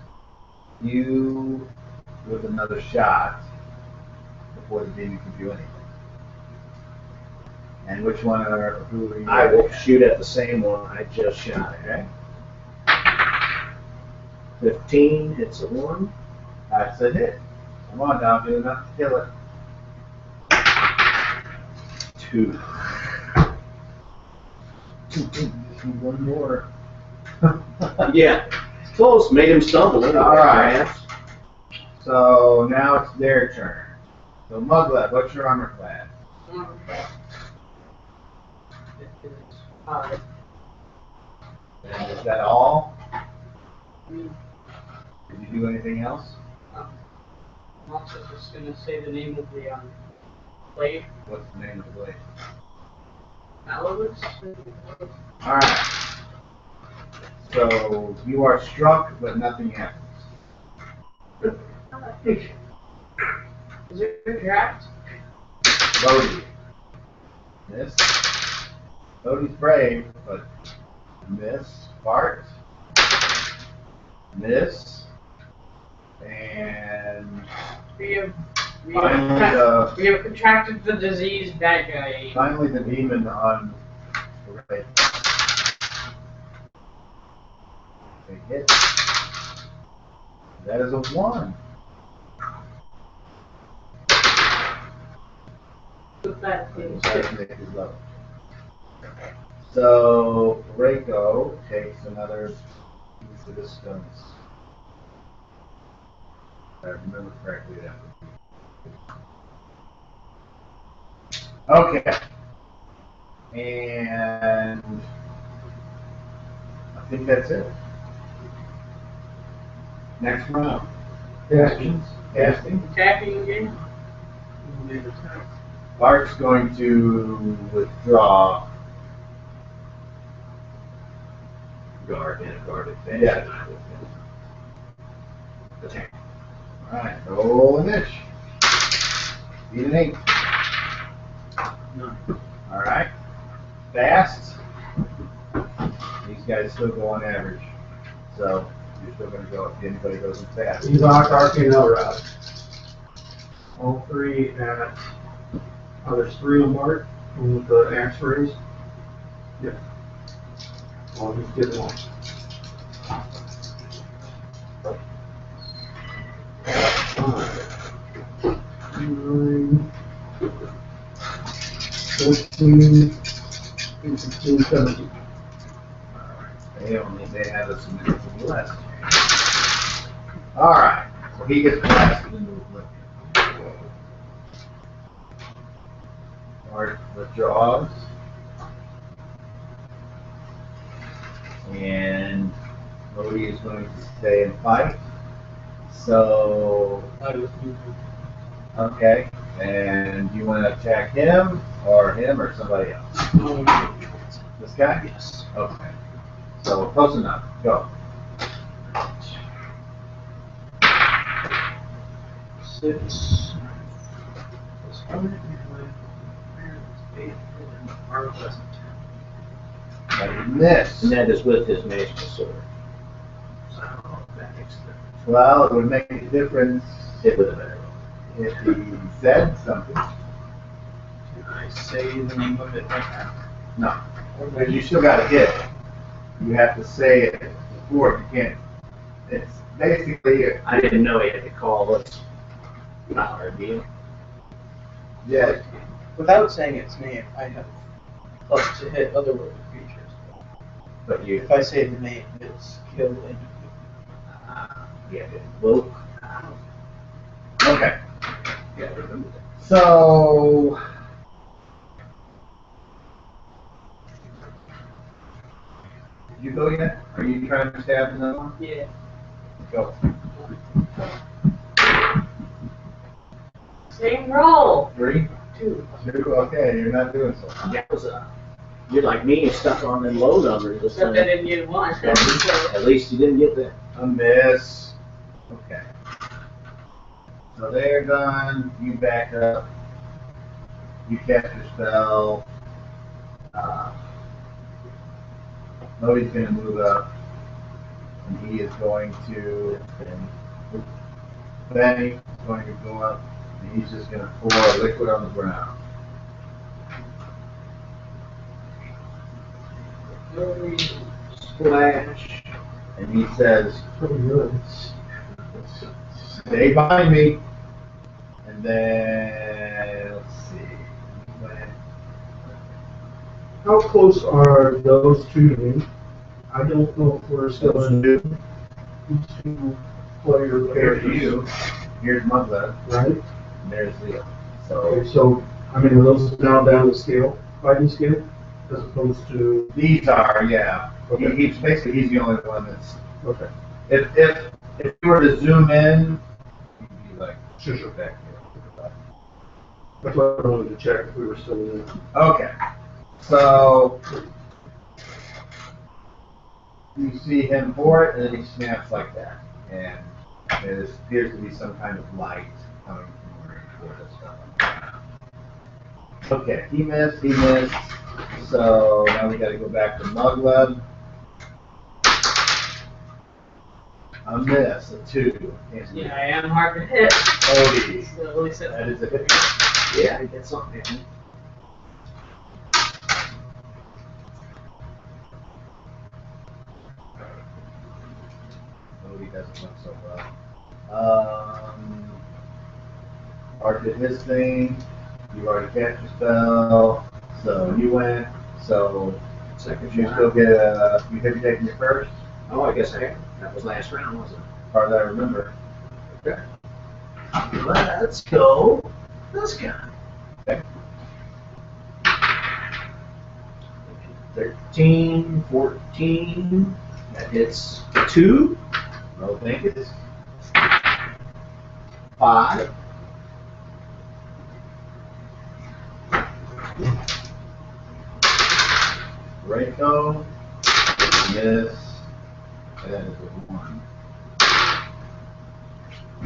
you with another shot before the demon can do anything. And which one who are you? I will shoot at the same one I just shot at. Okay. 15 hits a 1. That's a hit. Come on now, do enough to kill it. 2. One more. Yeah, close. Made him stumble. Anyway. All right. So now it's their turn. So Muglev, what's your armor class? It is 5. And is that all? Mm. Did you do anything else? I'm also just gonna say the name of the blade. What's the name of the blade? Malowis? Alright. So you are struck, but nothing happens. Is it trapped? Bodhi. Miss. Bodhi's brave, but miss. Bart. Miss. And We have finally we have contracted the disease that guy ate. finally the demon on the right. They hit. That is a 1. With that thing. That's Nick is low. So Reiko takes another piece of this stone. If I remember correctly, that would be. Okay. And I think that's it. Next round. Actions. Casting. Attacking again. Bart's going to withdraw. Guard in a guarded fashion. Yeah. Attack. Alright, roll an inch. Beat an 8. No. Alright. Fast. These guys still go on average. So you're still going to go if anybody goes in fast. Evoc, Arcane Elrod. All three at. Oh, there's 3 on Bart with the axe raise. Yep. I'll just get one. Five, 9, 14, 16, 17. They have a significantly less. Alright. So he gets blasted into oblivion. Bart withdraws. And Lodi is going to stay and fight. So, okay. And do you want to attack him or somebody else? This guy? Yes. Okay. So close enough. Go. 6. Plus 1, 8, 4, That is miss. And that is with his magical sword. So that makes the Well, it would make a difference Hit with a better roll. if he said something. Can I say the name of it like that? No. Because you still got to hit it. You have to say it before. You can't. It's basically, I didn't know he had to call us. Not hard deal. yeah. Without saying its name, I have plus to hit other world creatures. But you, If I say the name, it's kill and yeah, well, Okay. yeah, remember that. So. Did you go yet? Are you trying to stab another one? Yeah. Go. Same roll. 3, 2. 2. Okay, you're not doing so. That was you're like me, you stuck on them low numbers this Except I time. didn't get one. At least you didn't get that. A miss. Okay. So they're done. You back up. You cast your spell. Lodi's going to move up. And he is going to. Benny is going to go up. And he's just going to pour a liquid on the ground. Splash. And he says, Pretty good. stay behind me. And then, let's see. How close are those two to me? I don't know if we're still in two player Here's characters. you. Here's Mugla. Right? And there's Leo. So, Okay, so, I mean, are those now down to scale, fighting scale, as opposed to, these are, yeah. Okay. He's basically, he's the only one that's. okay. If you were to zoom in, you'd be like, shush it back here. That's what I wanted to check if we were still in. Okay. So, you see him pour it, and then he snaps like that. And there appears to be some kind of light coming from where he poured this stuff. Okay, he missed. So now we got to go back to Mugleb. A miss, a 2. Yeah, I am hard to hit. Odie. So at least That is a hit. Yeah, get something. Odie doesn't look so well. Art did his thing. You already cast your spell. So you went. So Second you shot. still get a. You have you taken your first? Oh, I guess I have. That was last round, wasn't it? As far as I remember. Okay. Let's go. This guy. Okay. 13, 14. That hits 2. No thank you. 5. Rayco. Miss. That is a 1.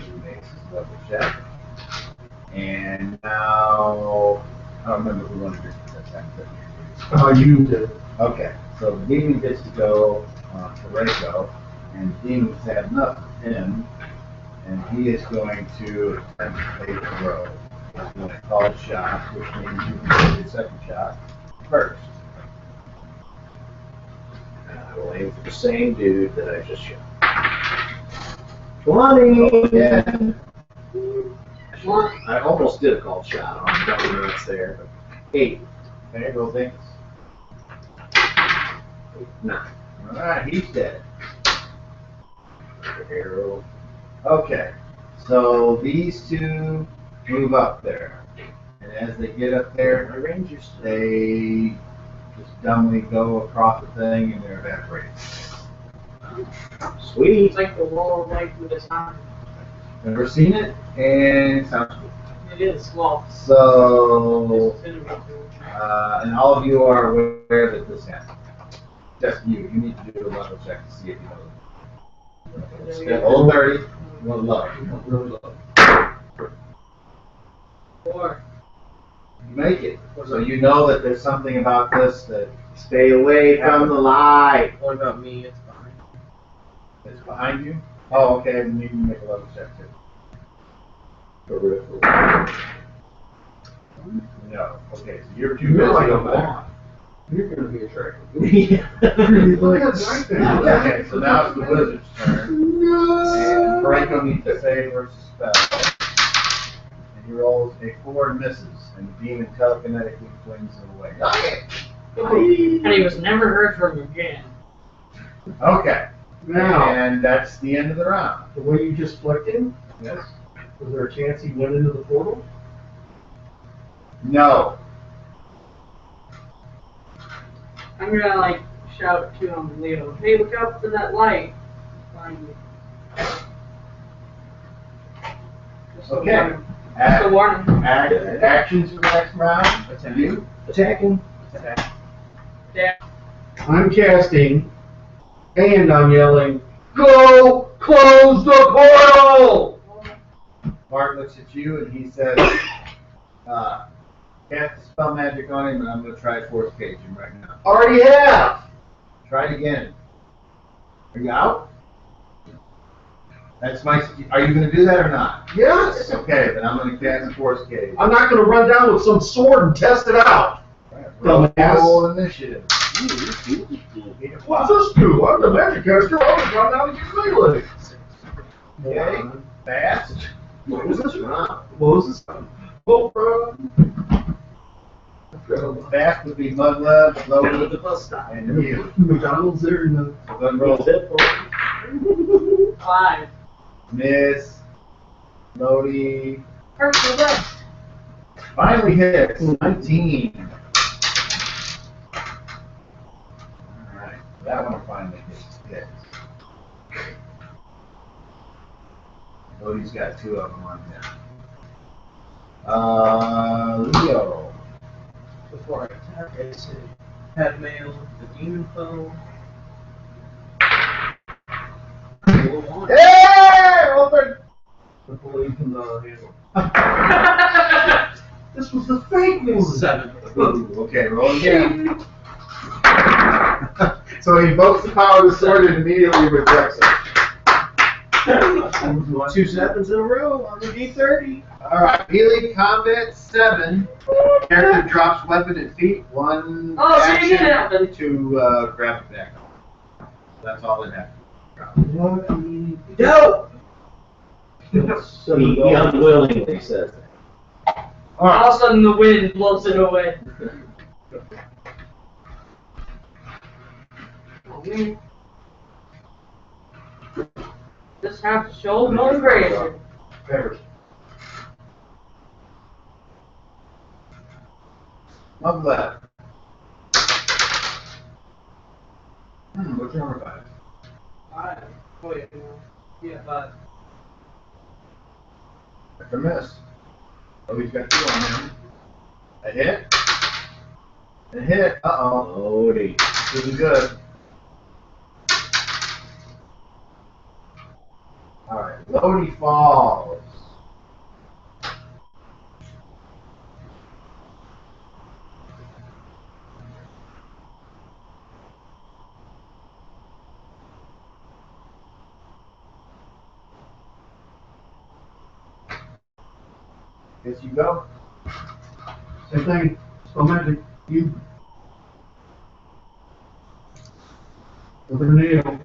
He makes his double check. And now, I don't remember who wanted to do that. You did. Okay, so the demon gets to go to Rayco, and the demon's had enough of him, and he is going to attempt to take the road. He's going to call a shot, which means you can take the second shot first. And I will aim for the same dude that I just shot. 20! Yeah. I almost did a called shot on him. Don't know it's there, but 8. Okay, roll things. 9. Alright, he's dead. Arrow. Okay, so these two move up there. And as they get up there, My rangers. they just dumbly go across the thing and they're evaporated. Sweet. It's like the wall of light with his arm. Never seen it, and it sounds cool. It is. Well, So, it's intimate. and all of you are aware that this happened. Just you. You need to do a level check to see if you know. Yeah, old 30, one low. Really low. 4. You make it. So you know that there's something about this that Stay away from the light. What about me? It's fine. is behind you. Oh, okay, then you can make a level check too. Peripheral. No. Okay, so you're too You're busy like a over there. bot. You're gonna be attracted. Yeah. Okay, so now it's the wizard's turn. And Franco needs to save versus spell. And he rolls a 4 and misses, and the demon telekinetically flings him away. And he was never heard from again. Okay, Now, and that's the end of the round. the way you just flicked him, Yes. was there a chance he went into the portal? No. I'm gonna like shout to him, Leo. Hey, look out for that light. Behind you. Just a Okay. warning. Just a warning. Actions for the next round. You. Attacking. Yeah. I'm casting, and I'm yelling, "Go close the portal!" Bart looks at you and he says, cast the spell magic on him, and I'm going to try force cage him right now. Already have. Try it again. Are you out? That's my. Are you going to do that or not? Yes. Okay, then I'm going to cast force cage. I'm not going to run down with some sword and test it out. Dumbass. Roll initiative. What's this do? I'm the magic caster. I'm going to run down and get melee. Okay, fast. What was this round? What was this? Oh, bro. Fast would be Mudlab, Down slow at the bus stop. and you. McDonald's there in the. So then roll 5. miss, Lodi, Hurt the rest. finally hits, 19. Alright, that one finally hits. Lodi's got 2 of them on him. Leo. Before I attack, I say, head mail, the demon foe. Hey! Roll 30. Before you can handle. This was the fake one. 7. Ooh, okay, roll again. So he invokes the power of the sword and immediately rejects it. 2 sevens in a row on the D30. Alright, melee combat 7. Character drops weapon at feet, 1 Oh, so you did action it. to grab it back. That's all it happens. Lucky. No! So He unwillingly says that. All of a sudden, the wind blows it away. Oh, man. Just have to show no crazy. Pepper. Love that. What's your number 5? Wait, yeah, but That's a miss. Oh, he's got 2 on him. A hit. A hit. Uh-oh. Lodi. This is good. Alright, Lodi falls. Guess you go. Same thing. Spell magic. You. With a nail.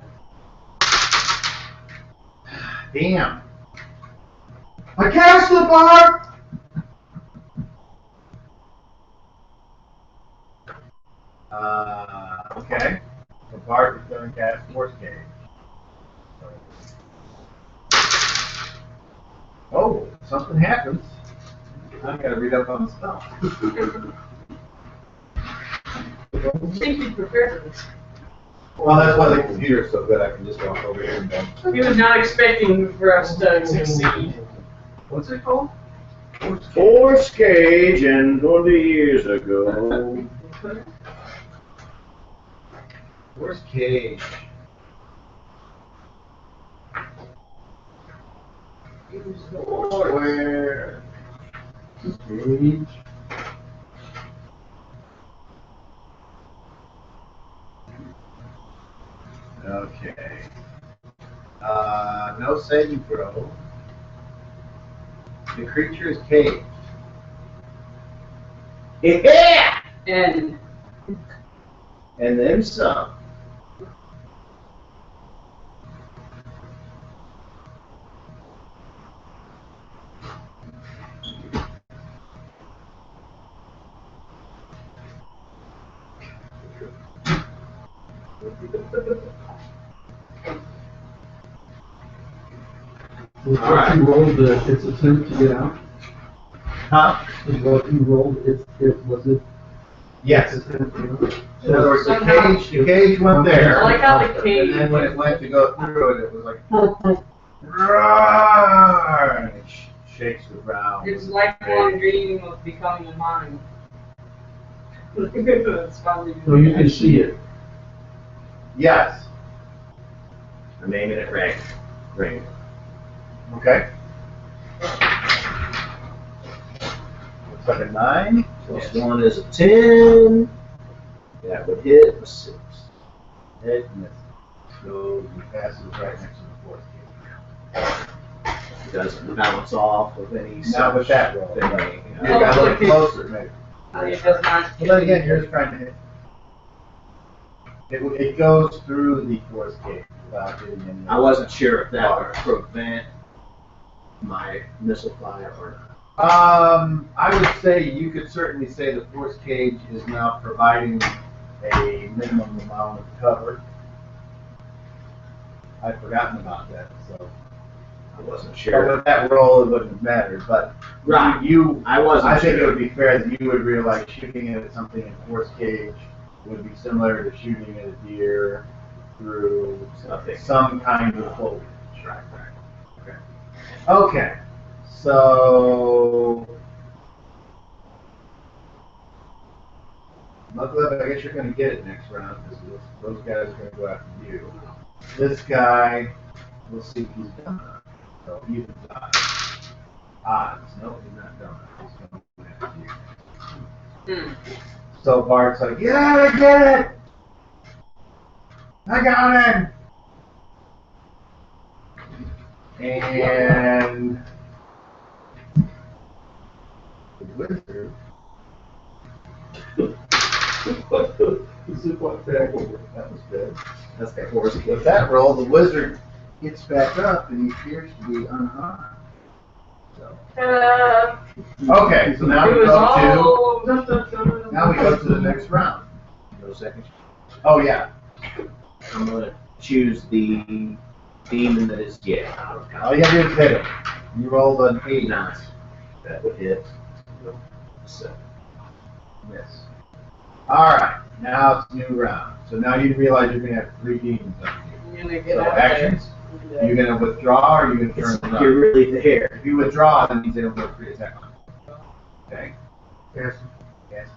Damn. I cast the bar! Okay. The bard is going to cast Force Cage. Oh, something happens. I gotta read up on the spell. I think he prepared for this. Well, that's why the computer's so good. I can just walk over here and go. He was not expecting for us to succeed. What's it called? Force Cage and 20 years ago. Force Cage. Where? Page. Okay. No saving throw. The creature is caged. Yeah! And And then some. Was All what right. you rolled its attempt to get out? Huh? Was what you rolled was it Yes. its attempt to get out? In other words, the cage went there. I like how the cage. And then when it went to go through it, it was like, roar, and it shakes the ground. It's lifelong dream of becoming a mime. It's finally. So you can see it. Yes. I'm aiming at Ring. Okay. Looks like a 9. Plus 1 is a 10. That would hit a 6. Hit and miss. So he passes right next to the fourth cage. It doesn't bounce off of any Not with that roll. thing. You got a little closer, maybe. It does not. Well, then again, you're just trying to hit. It goes through the fourth cage without hitting any. I wasn't sure if that would prevent my missile fire or not. I would say you could certainly say the force cage is now providing a minimum amount of cover. I'd forgotten about that, so. I wasn't But sure. with that roll, it wouldn't have mattered, but Right. you, I wasn't I think it sure. would be fair that you would realize shooting at something in force cage would be similar to shooting at a deer through Something. some kind of foliage. Right. Okay, so Muggleb, I guess you're going to get it next round because those guys are going to go after you. This guy, we'll see if he's done it. So even odds. No, he's not done it. He's going to go after you. So Bart's like, yeah, I get it. I got him. And the wizard. That was good. That's that horse. With that roll, the wizard gets back up and he appears to be unharmed. So. Okay, so now we go to the next round. No second. Oh yeah. I'm gonna choose the demon that is All you gotta do is hit it. You rolled an 8. Nice. That would hit. So Miss. Alright, now it's a new round. So now you realize you're gonna have 3 demons on you. I'm gonna get So out actions. there. You're gonna withdraw or you're gonna turn around? you're really there. If you withdraw, that means they don't go free attack on you. Okay? Yes. Yes.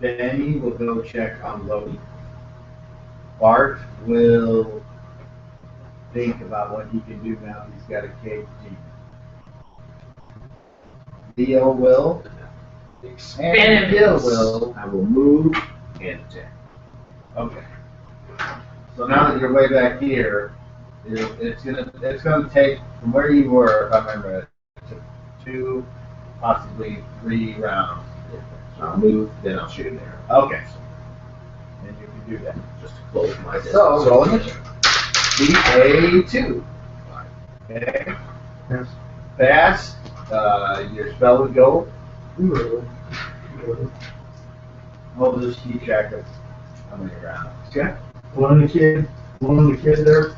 Benny will go check on Lodi. Bart will think about what he can do now he's got a cage demon. Leo will. And Expand Gil this. will. I will move and attack. Okay. So now that you're way back here, it's gonna take from where you were, if I remember, to 2, possibly 3 rounds. I'll move, then I'll shoot an arrow. Okay. And you can do that. Just to close my distance. So roll initiative. Be a 2. Okay. Yes. Fast. Your spell would go. We'll just keep track of how many rounds. Okay. One on the kid there.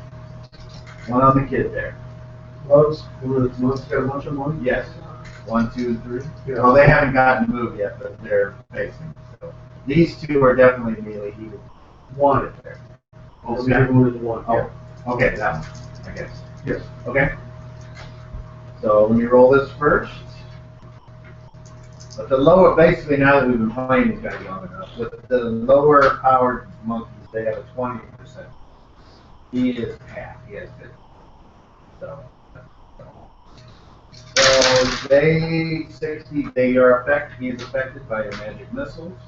One on the kid there. Loves. Loves got a bunch of money. Yes. 1, 2, 3. Yeah. Well, they haven't gotten moved yet, but they're facing. So these 2 are definitely melee. He would want it there. Also, everyone is one. Oh, okay, that one, I guess. Yes. Okay. So let me roll this first. But the lower, basically now that we've been playing these guys long enough, with the lower powered monkeys, they have a 20%. He is half. He has 50. So they 60. They are affected. He is affected by your magic missiles,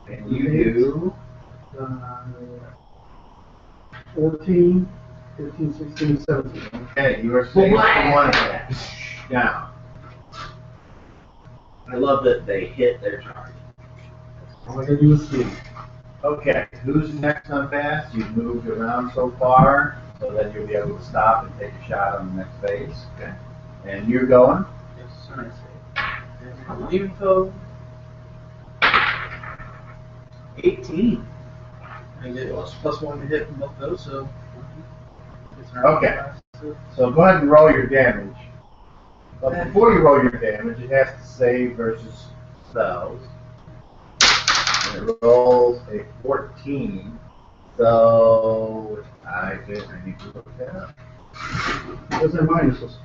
and you do 14, 15, 16, 17. Okay, you are saved from one attack. Now, I love that they hit their target. All I gotta do is see. okay, who's next on fast? You've moved around so far, so that you'll be able to stop and take a shot on the next phase. Okay. And you're going? Yes, and I say, info. 18. I get +1 to hit from both those, so. Okay. So go ahead and roll your damage. But before you roll your damage, it has to save versus spells. And it rolls a 14. So I need to look that up. What's their minuses?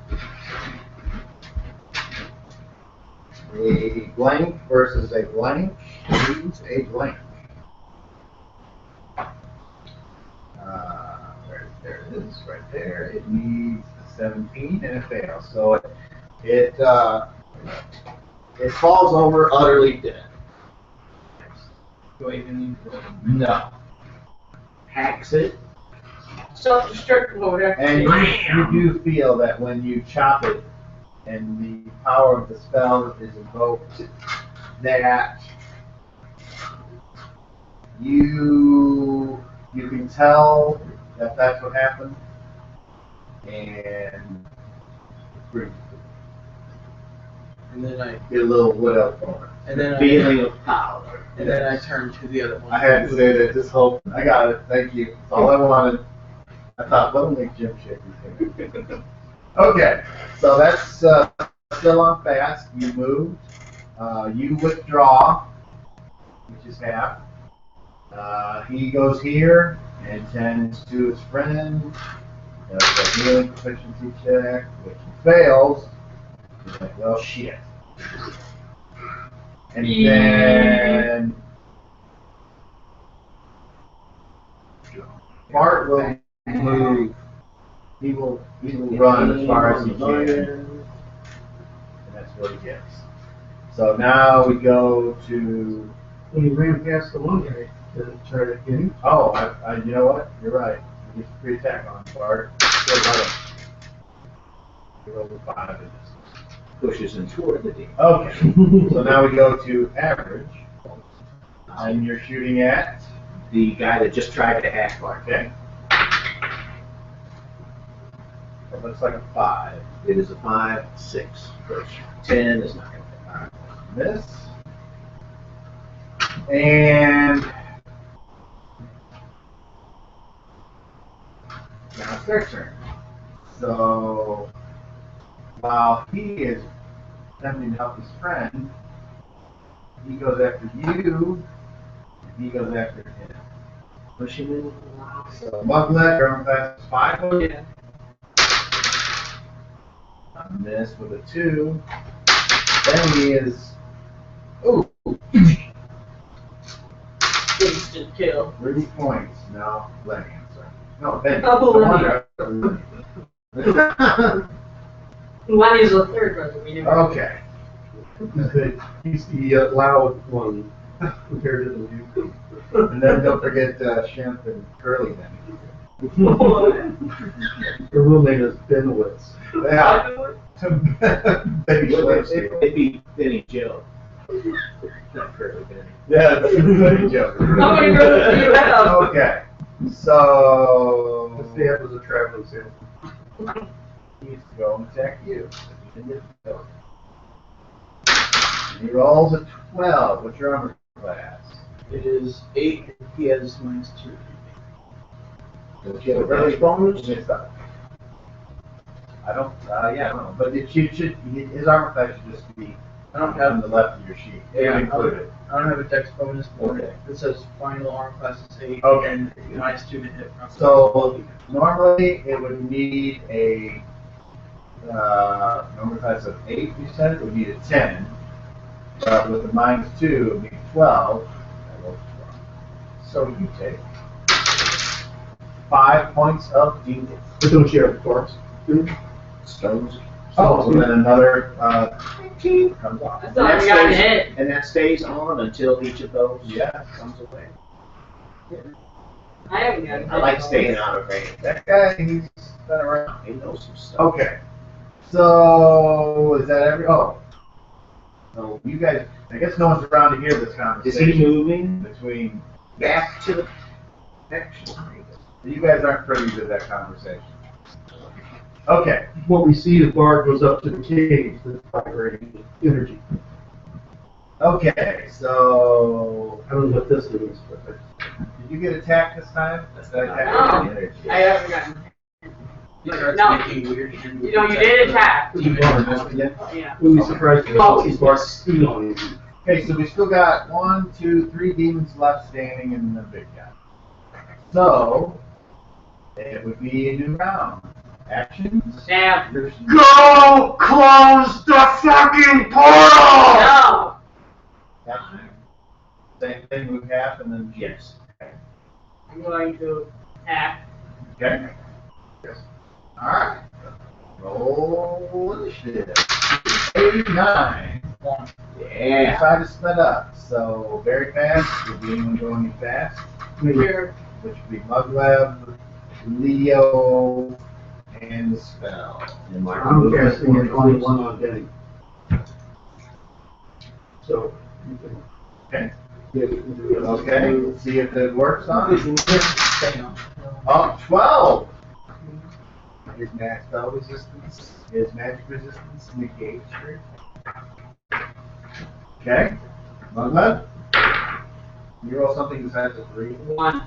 A blank versus a blank needs a blank. There it is, right there. It needs a 17 and it fails. So it falls over utterly dead. Do I even need to roll? No. Hacks it. Self-destruct mode And activated. you do feel that when you chop it and the power of the spell is invoked, that you can tell that that's what happened, and And then I get a little wood elf bonus. Feeling of power. I turn to the other one. I had to say that, just hope. I got it, thank you. That's all I wanted. I thought, what'll make Jim shake his head? Okay, so that's still on fast. You moved. You withdraw, which is half. He goes here and tends to his friend. Does a healing proficiency check, which he fails. He's like, well, shit. And then Bart will move. He will run as far as he can. And that's what he gets. So now we go to. When he ran past the one guy to try to get him. Oh, you know what? You're right. You get free attack on Bard. Go about it. You roll a 5 in this. Pushes him toward the demon. Okay, so now we go to average. And you're shooting at? The guy that just tried to hack like Okay. It looks like a 5. it is a 5, 6. 10 is not going to Alright, miss. And now it's their turn. So while he is attempting to help his friend, he goes after you, and he goes after him. push him in. So Muglet, your armor class is 5. Yeah. I miss with a 2. Then he is. Ooh, Instant kill. 30 points. No, Lenny, I'm sorry. No, Ben. Oh, Lenny. Lenny's the third person we never. Okay. He's the loud one compared to the new. And then don't forget Shemp and Curly then. Her real name is Benowitz. Yeah. Baby Schlips. It'd be Benny Joe. Not Curly Benny. Yeah, that's a funny joke. How many brothers do you have? Okay. So The stamp was a traveling salesman. he's going to attack you. He rolls a 12. What's your armor class? It is 8. He has -2. Does he have a relish bonus? I don't. Yeah, I don't know. But it should. His armor class should just be. I don't on have the left of your sheet. Yeah, Included. I don't have a dex bonus for Okay. it. It says final armor class is 8 Okay. and -2 to hit. So normally it would need a armor class of 8. You said it would need a 10. But with the -2, it would be 12. I rolled 12. So you take 5 points of damage. But don't you have a corpse? Stones. Oh, and then another 19 comes off. I thought we got a hit. And that stays on until each of those Yeah. comes away. I haven't got a hit. I like staying out of range. That guy, he's been around. He knows some stuff. Okay. So, is that every. Oh. So, you guys. I guess no one's around to hear this Is conversation. he moving Between. back to the action? You guys aren't privy to that conversation. Okay. What we see is Bard goes up to the cave that's vibrating energy. Okay, so. I don't know what this means, but Did you get attacked this time? That's That not attack? No. energy. I haven't gotten. He starts No. making weird. You know, you did attack. Yeah. Yeah. wouldn't be surprised if Oh. he's Bard stealing on you. Okay, so we still got 1, 2, 3 demons left standing in the big guy. So, it would be a new round. Actions. Damn. Go close the fucking portal! No. Action. Same thing would happen, and then Yes. I'm going to attack. Okay. Yes. Alright. Roll initiative. 89. Yeah. Try to split up. So, very fast. Would be anyone going fast? Here. Which would be Mugleb, Leo, and the spell. And my I'm casting it on the one on Denny. So, you can. Okay. Yeah, you can do it. Okay, let's see if it works on it. Stay on. Oh, 12! His magic spell resistance, his magic resistance negates your. Okay. Mugleb, you roll something besides a 3. 1.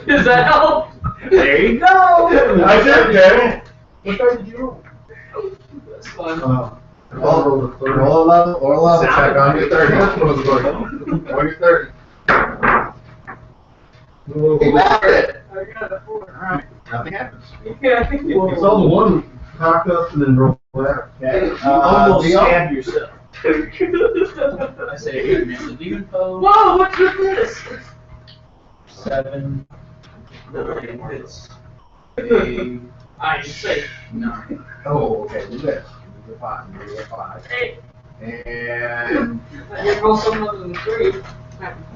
Does that help? There you go. I did, Danny. What die did you roll? That's fun. Roll a level check on your 30. On your 30. He got it! I got a 4. Alright, nothing happens. Yeah, I think Well, it's all the one cock up and then roll back. Okay. You almost Leo? stabbed yourself. I say 8 minutes of demon foe. Whoa, what's with this? 7. It's a I say 9. Oh, okay, do this. Do the 5. Do the 5. hey, And you roll something other than 3.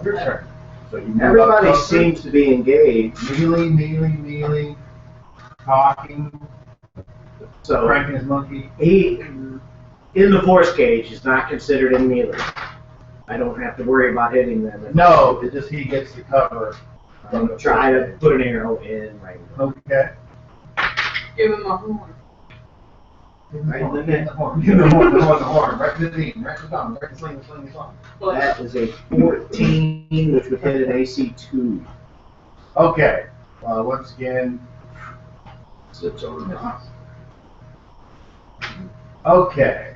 your turn. So you move up Everybody closer. seems to be engaged, mealy, talking, so cranking his monkey. he, in the force cage, is not considered in melee. I don't have to worry about hitting them. No, it just he gets the cover. I'm trying to put an arrow in right now. Okay. Give him a horn. Right in the Give neck. the horn. Give the horn. Right to the knee. Right to the thumb. Right to the sling. That is a 14, which would hit an AC 2. Okay. Once again. Zips over the house. Okay.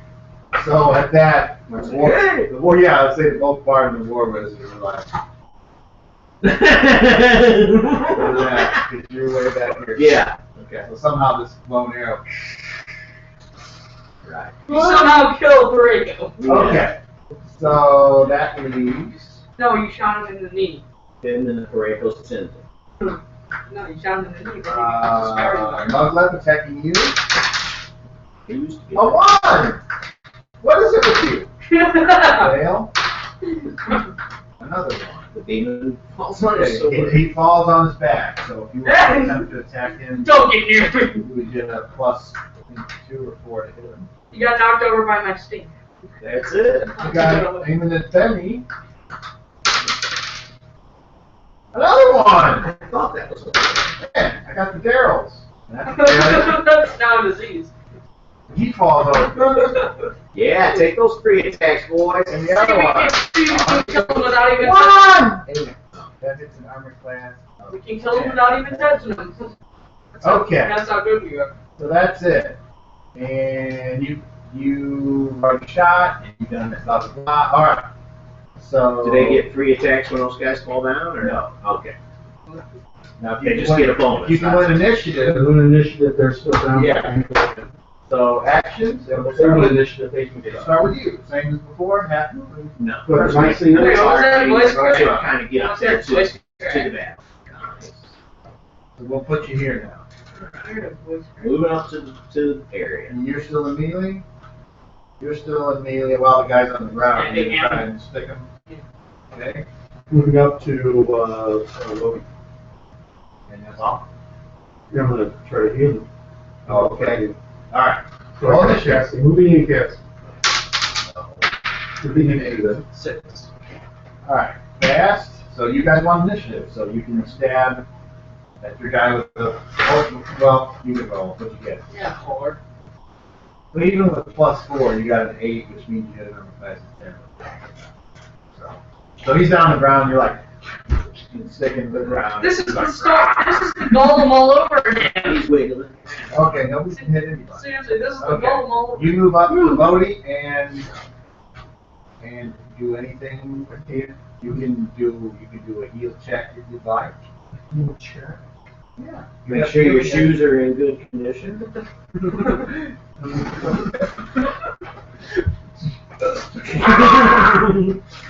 So at that, Hey! well, yeah, I'd say both part of the war wizards were like, get your way back here. Yeah. Okay. So somehow this lone arrow. Right. You somehow killed Borrego. Okay. So that leaves. No, you shot him in the knee. And then the parade goes to Tintin. No, you shot him in the knee. But he Muglet attacking you. He used to be. A 1! What is it with you? Fail. Another 1. The demon falls on his Okay, sword. he falls on his back, so if you want to attempt to attack him, Don't get near me. you would get a plus, I think, 2 or 4 to hit him. You got knocked over by my stink. That's it. You got aiming at Demi. Another 1! I thought that was Man, I got the Darryls. That's a failure. That's now a disease. He falls over. Yeah, take those 3 attacks, boys. And the other one. We can kill him without even One! That hits an armor class. We can kill him without even touching him. Okay. That's how good we are. So that's it. And you already shot, and you've done blah, blah, blah. Alright. So. Do they get 3 attacks when those guys fall down, or No. Okay. Now, if They you just win- get a bonus. You can win initiative. If an initiative, they're still down. Yeah. So actions, and we'll If they're start an with, initiative, they can get up. start with you. Same as before, half moving. No. But my thing Okay, is, what's that voice crack? Kind of get up there to the battle. So we'll put you here now. Moving up to the area. And you're still in melee? You're still in melee while the guy's on the ground. Yeah, You yeah. try and stick him. Okay? moving up to, Logan. And that's all. Yeah, I'm gonna try to heal him. Okay. Alright. So I got casting, moving and casting. Moving and casting. 6. Alright. Fast. So you guys want initiative, so you can stab at your guy with the. Well, you can roll. What you get? Yeah, hard. But even with +4, you got an 8, which means you hit a number fast and 10. So he's down on the ground, you're like sticking to the ground. This is He's the like, start. This is the golem all over again. He's wiggling. okay, nobody can hit anybody. Seriously, this is the Okay. golem all over. You move up to Bodhi and do anything. You can do a heal check if you'd like. Check. Yeah. Make sure your shoes are in good condition.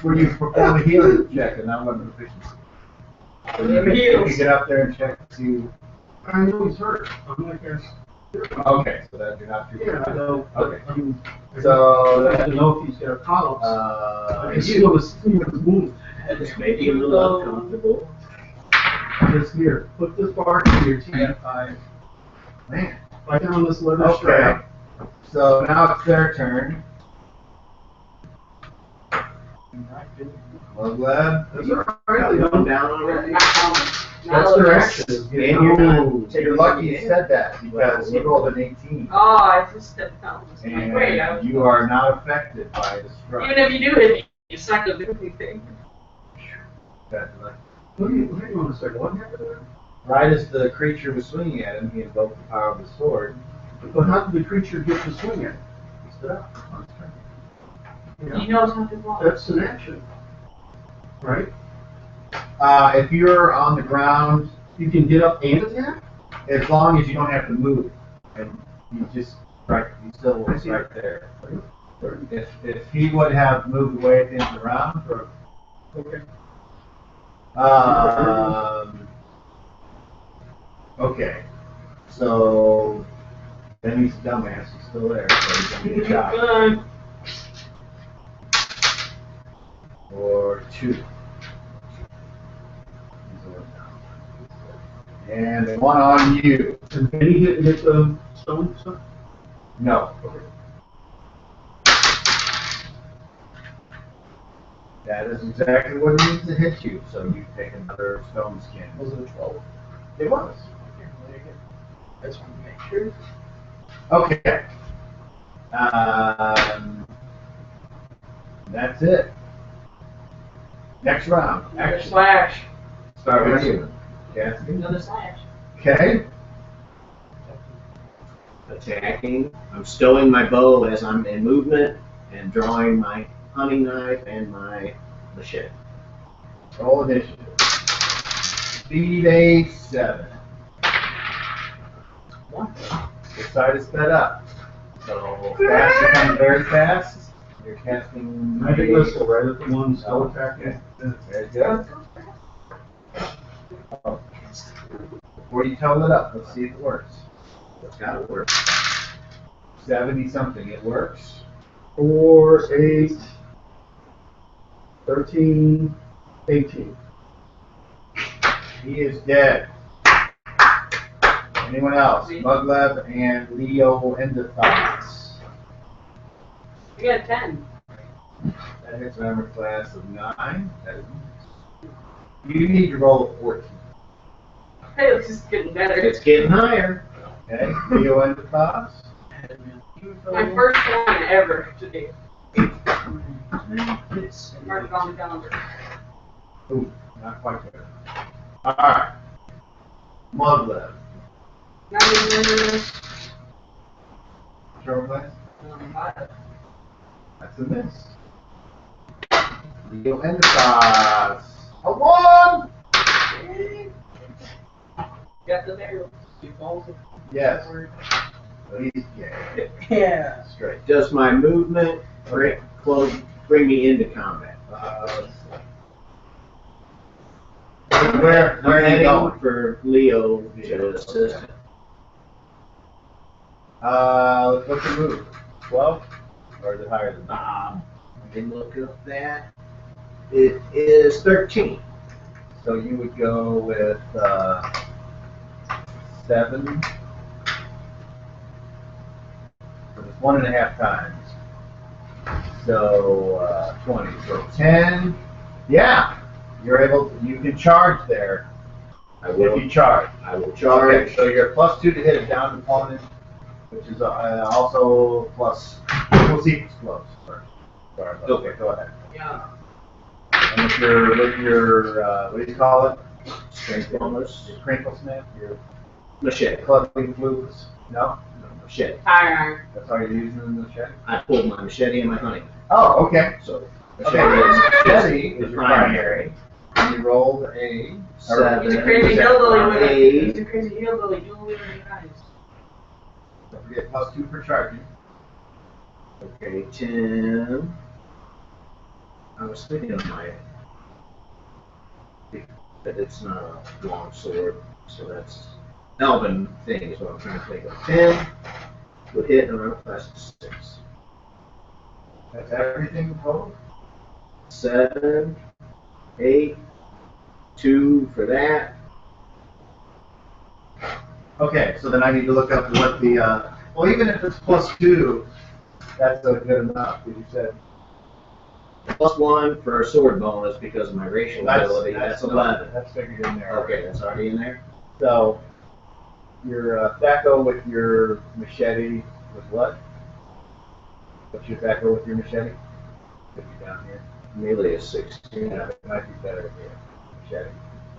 Where you perform a healing check and not one proficiency. So you can get up there and check to see. I know he's hurt. I'm gonna cast. Okay, so that you're not too. Yeah, I know. Okay. I So have to know if he's got columns. I can see you. his wound. It's maybe a little uncomfortable. Just here, put this bar to your teeth. Man. Right down this leather Okay. strap. So now it's their turn. Well, glad. That's all Got right. one down already. That's their action. is get And you're down. not. You're lucky you said that because you rolled an 18. Oh, I just stepped down. Wait, And you are not affected by the strike. even if you do hit me, it's not gonna do anything. That's like- Hang on a second, what happened there? Right as the creature was swinging at him, he invoked the power of the sword. But how did the creature get to swing it? He stood up on his turn. Yeah. He knows how to block. That's an action. Right? If you're on the ground, You can get up and attack? as long as you don't have to move, and you just right, you still was right there. If he would have moved away at the end of the round, or Okay. Okay, so then he's a dumbass. He's still there, so he's gonna get shot. Or 2. And one on you. And can he hit the stone stuff? No. That is exactly what it needs to hit you, so you take another stone skin. Was it a 12? It was. I just wanted to make sure. Okay. That's it. Next round. Another Action. slash. Start with you. Cassidy. Another slash. Okay. Attacking. I'm stowing my bow as I'm in movement and drawing my hunting knife and my machete. Roll initiative. Speed A7. This side is sped up. So fast becomes very fast. You're casting Magic missile right at the one spell attack. Okay. Very good. Oh. Before you tell it up, let's see if it works. It's gotta work. 70 something, it works. 4, 8, 13, 18. He is dead. Anyone else? Muglev and Leo Endothos. We got 10. That hits an armor class of 9. That is, you need to roll a 14. Hey, it's just getting better. It's getting higher. Okay, Leo Endothos. My first one ever today. Mark it on the calendar. Ooh, not quite there. Alright. Muglev. Not even Control class? 5. That's a miss. Leo Endothos. A 1! Got the barrel. Yes. He's yeah. Yeah. Straight. Does my movement bring me into combat? Where are you heading going? for Leo to assist him? What's your move? 12? Or is it higher than that? I can look up that. It is 13. So you would go with 7. So it's 1.5 times. So 20. So 10. Yeah. You're able to, you can charge there. I will. If you charge. I will charge. Okay, so you're +2 to hit a downed opponent, which is also plus. We'll see if it's close first. Sorry about Okay. that. Go ahead. Yeah. And with your what do you call it? Strength bonus. Your crinkle snap, your Machete. clubbing flukes. No, No, machete. Iron. that's all you're using in the check. I pulled my machete and my hunting. Oh, okay. So Okay. machete Is is your the primary. And you rolled a 7. He's a crazy hillbilly with it. 8. He's a crazy hillbilly doing with his eyes. Don't forget +2 for charging. Okay, 10. I was thinking of but it's not a long sword, so that's Elven thing is what I'm trying to think of. 10 would hit and I'm class 6. That's everything total. 7, 8, 2 for that. Okay, so then I need to look up what the well, even if it's +2, that's a good enough. Because you said +1 for a sword bonus because of my racial ability. That's 11. That's figured in there. Okay, that's already in there. So your Thaco with your machete was what? What's your Thaco with your machete? Could be down here. Melee is 16. Yeah, it might be better here. Machete.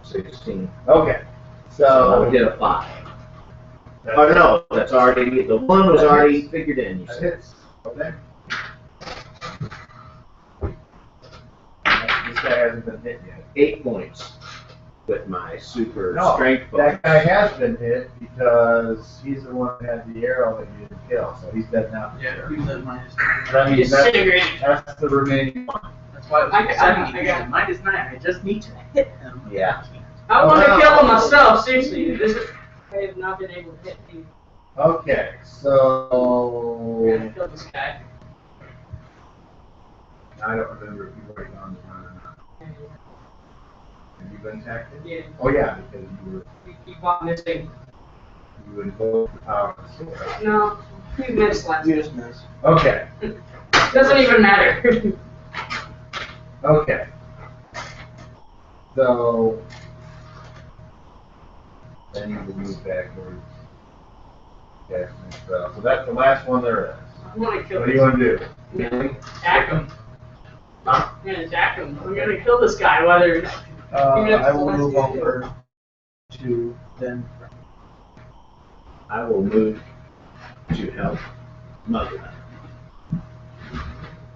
16. Okay. So I would So hit a 5. Oh no, that's already, the 1 was already figured in, you that said. hits. Okay. This guy hasn't been hit yet. 8 points with my super No, strength bonus. that guy has been hit because he's the one that had the arrow that you didn't kill, so he's dead now. for Yeah, sure. who's at -9? That means Disintegrate. that's the remaining one. That's why it was I got- 70. I got- -9. I just need to hit him. Yeah. I want to kill him myself, seriously. This is, I have not been able to hit him. Okay, I'm so gonna kill this guy. I don't remember if you've already gone to one or not. Have you been attacked? Yeah. Oh yeah, because You bought missing. you invoked the power of the sword. No, you missed last. You just missed. Okay. Doesn't even matter. Okay. So then you can move backwards. Yes, so that's the last one there is. I'm gonna kill What do you want to do? Attack him. I'm gonna attack him. I'm gonna kill this guy, whether. I will move over to then. I will move to help Mother.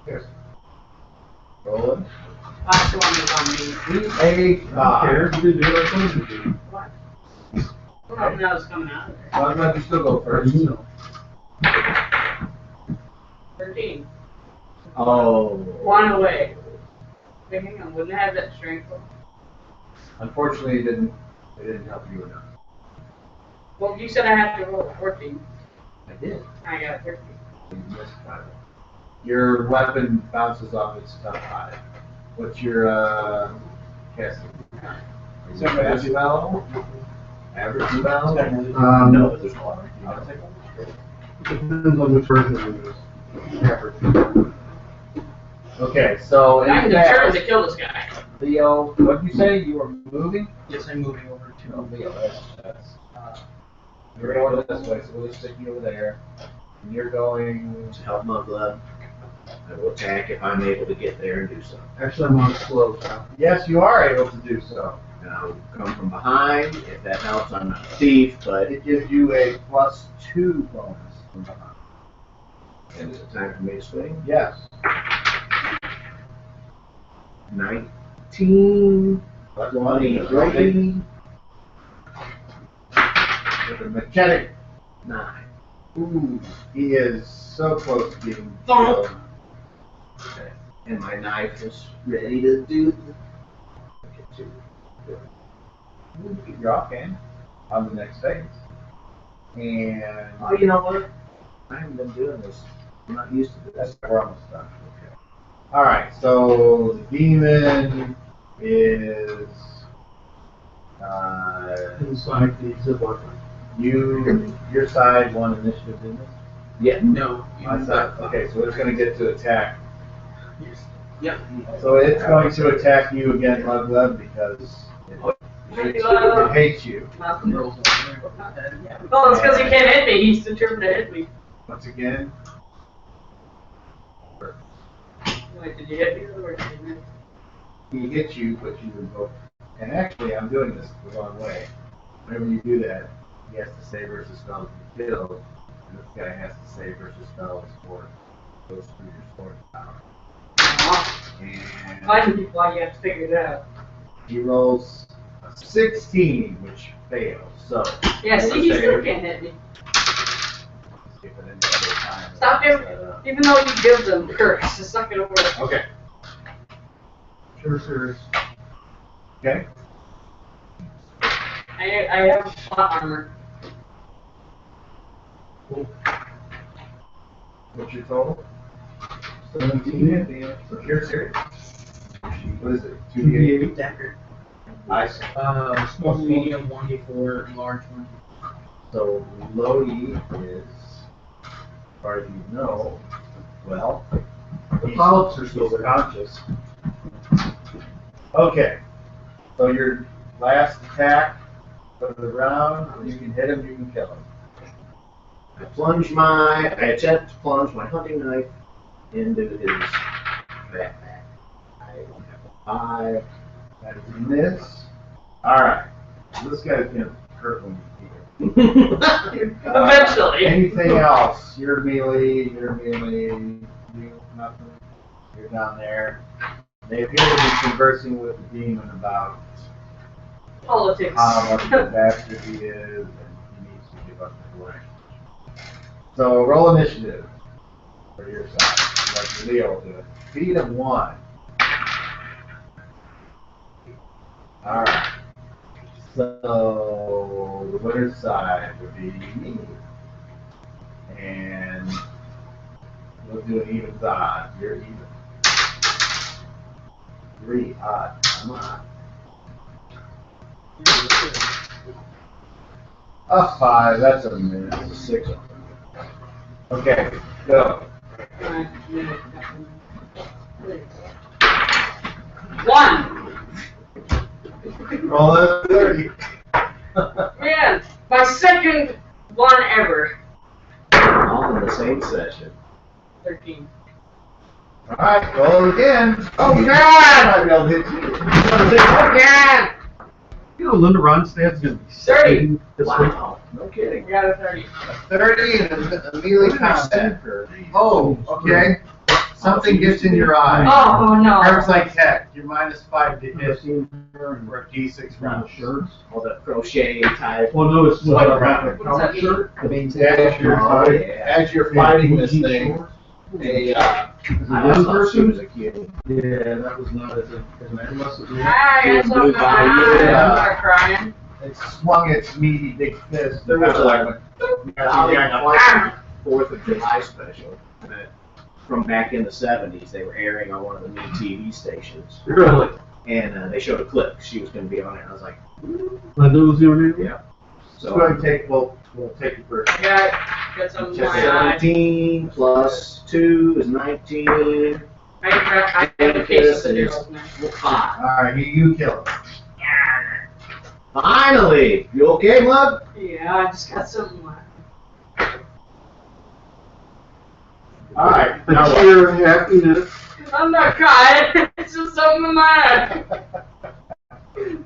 Yes. Roll it. Last one is on me. Care Eight. to do what I told you to do. What? I don't know how it's coming out of there. So I'm glad you still go first. You know. 13. Oh. One away. Wait, hang on. Wouldn't I have that strength one? Unfortunately, it didn't help you enough. Well, you said I have to roll 14. I did. I got 13. You missed by one. Your weapon bounces off its top 5. What's your casting? Is it fast spell? Average spell? No, but there's a lot. I'll take one. Depends on which version it is. Average. Okay, so I'm in determined to fact, kill this guy. Leo, what did you say? You were moving? Yes, I'm moving over to. No, Leo, that's you're going this way, so we'll just stick you over there. And you're going. To help Mother. I will attack if I'm able to get there and do so. Actually, I'm on slow now. Yes, you are able to do so. And I'll come from behind. If that helps, I'm not a thief, but It gives you a +2 bonus from behind. and is it time for me to swing? Yes. 19. That's 23. With a mechanic. 9. Ooh, he is so close to being Thump. killed. Okay. And my knife is ready to do You're off game on the next phase. And Oh, you know what? I haven't been doing this. I'm not used to this. we're almost done. Okay. Alright, so the demon is Inside the ziploc. your side one initiative, didn't it? Yeah. No. My side. Okay, so it's gonna get to attack. Yep. So it's going to attack you again, Muggleb, because it hates you. Oh, it's because he can't hit me. He's determined to hit me. Once again, Wait, did you hit me or did you miss? he hits you, but you invoke. And actually, I'm doing this the wrong way. Whenever you do that, he has to save versus spells to be killed, and this guy has to save versus spells for goes through your sword power. And Fighting people, you have to figure it out. he rolls a 16, which fails. So Yeah, see, he still can't hit me. if at any other time, Stop him. Even though you give them curse, it's not gonna work. Okay. Sure, serious. Okay. I have plot armor. What's your total? 17. So you're serious. What is it? 2d8? Dagger. Nice. Small, medium, 1d4, and large 1. So Lodi is, as far as you know, well, The polyps are still he's there. conscious. Okay. So your last attack of the round, you can hit him, you can kill him. I attempt to plunge my hunting knife into his backpack. I don't have a 5. That is a miss. Alright. So this guy's gonna hurt when you hit him. Eventually. Anything else? You're melee, you nothing. You're down there. They appear to be conversing with the demon about Politics. how much of a bastard he is and he needs to give up his way. So roll initiative for your side. Like Leo will do it. Speed of 1. Alright. So the winner's side would be me. And we'll do an even odd. You're even. 3 odd. Come on. A 5, that's a miss. That's a 6 on Okay, go. Alright, yeah, One! Roll a 30. Man, my second one ever. all in the same session. 13. Alright, roll again. Oh, God! I will hit you. Again! You know, Linda Ronstadt's gonna be 30. this week. Wow, no kidding. We got a 30. A 30 and a melee combat. Oh, okay. Something gets in your eye. Oh no. Hurts like heck. You're -5 to hit for a D6 round. Shirts. All the crochet type. Well, no, it's White what brown. a collared shirt. As you're fighting this thing, A, As a I young always thought she was person, a cutie. yeah, that was not as an adolescent. I got something in my eye. I'm not crying. it swung its meaty big fist. There was a Yeah. 4th of July special that from back in the 70s. They were airing on one of the new TV stations. Really? And they showed a clip. She was going to be on it. And I was like, Linda was your name? yeah. So go ahead and take, we'll take you first. I got something in my eye. 17 plus 2 is 19. I got a case of cereals now. 5. Alright, you kill it. Finally! You okay, Mug? Yeah, I just got something in my eye. Alright, A now what? cheer of happiness. I'm not crying. It's just something in my eye.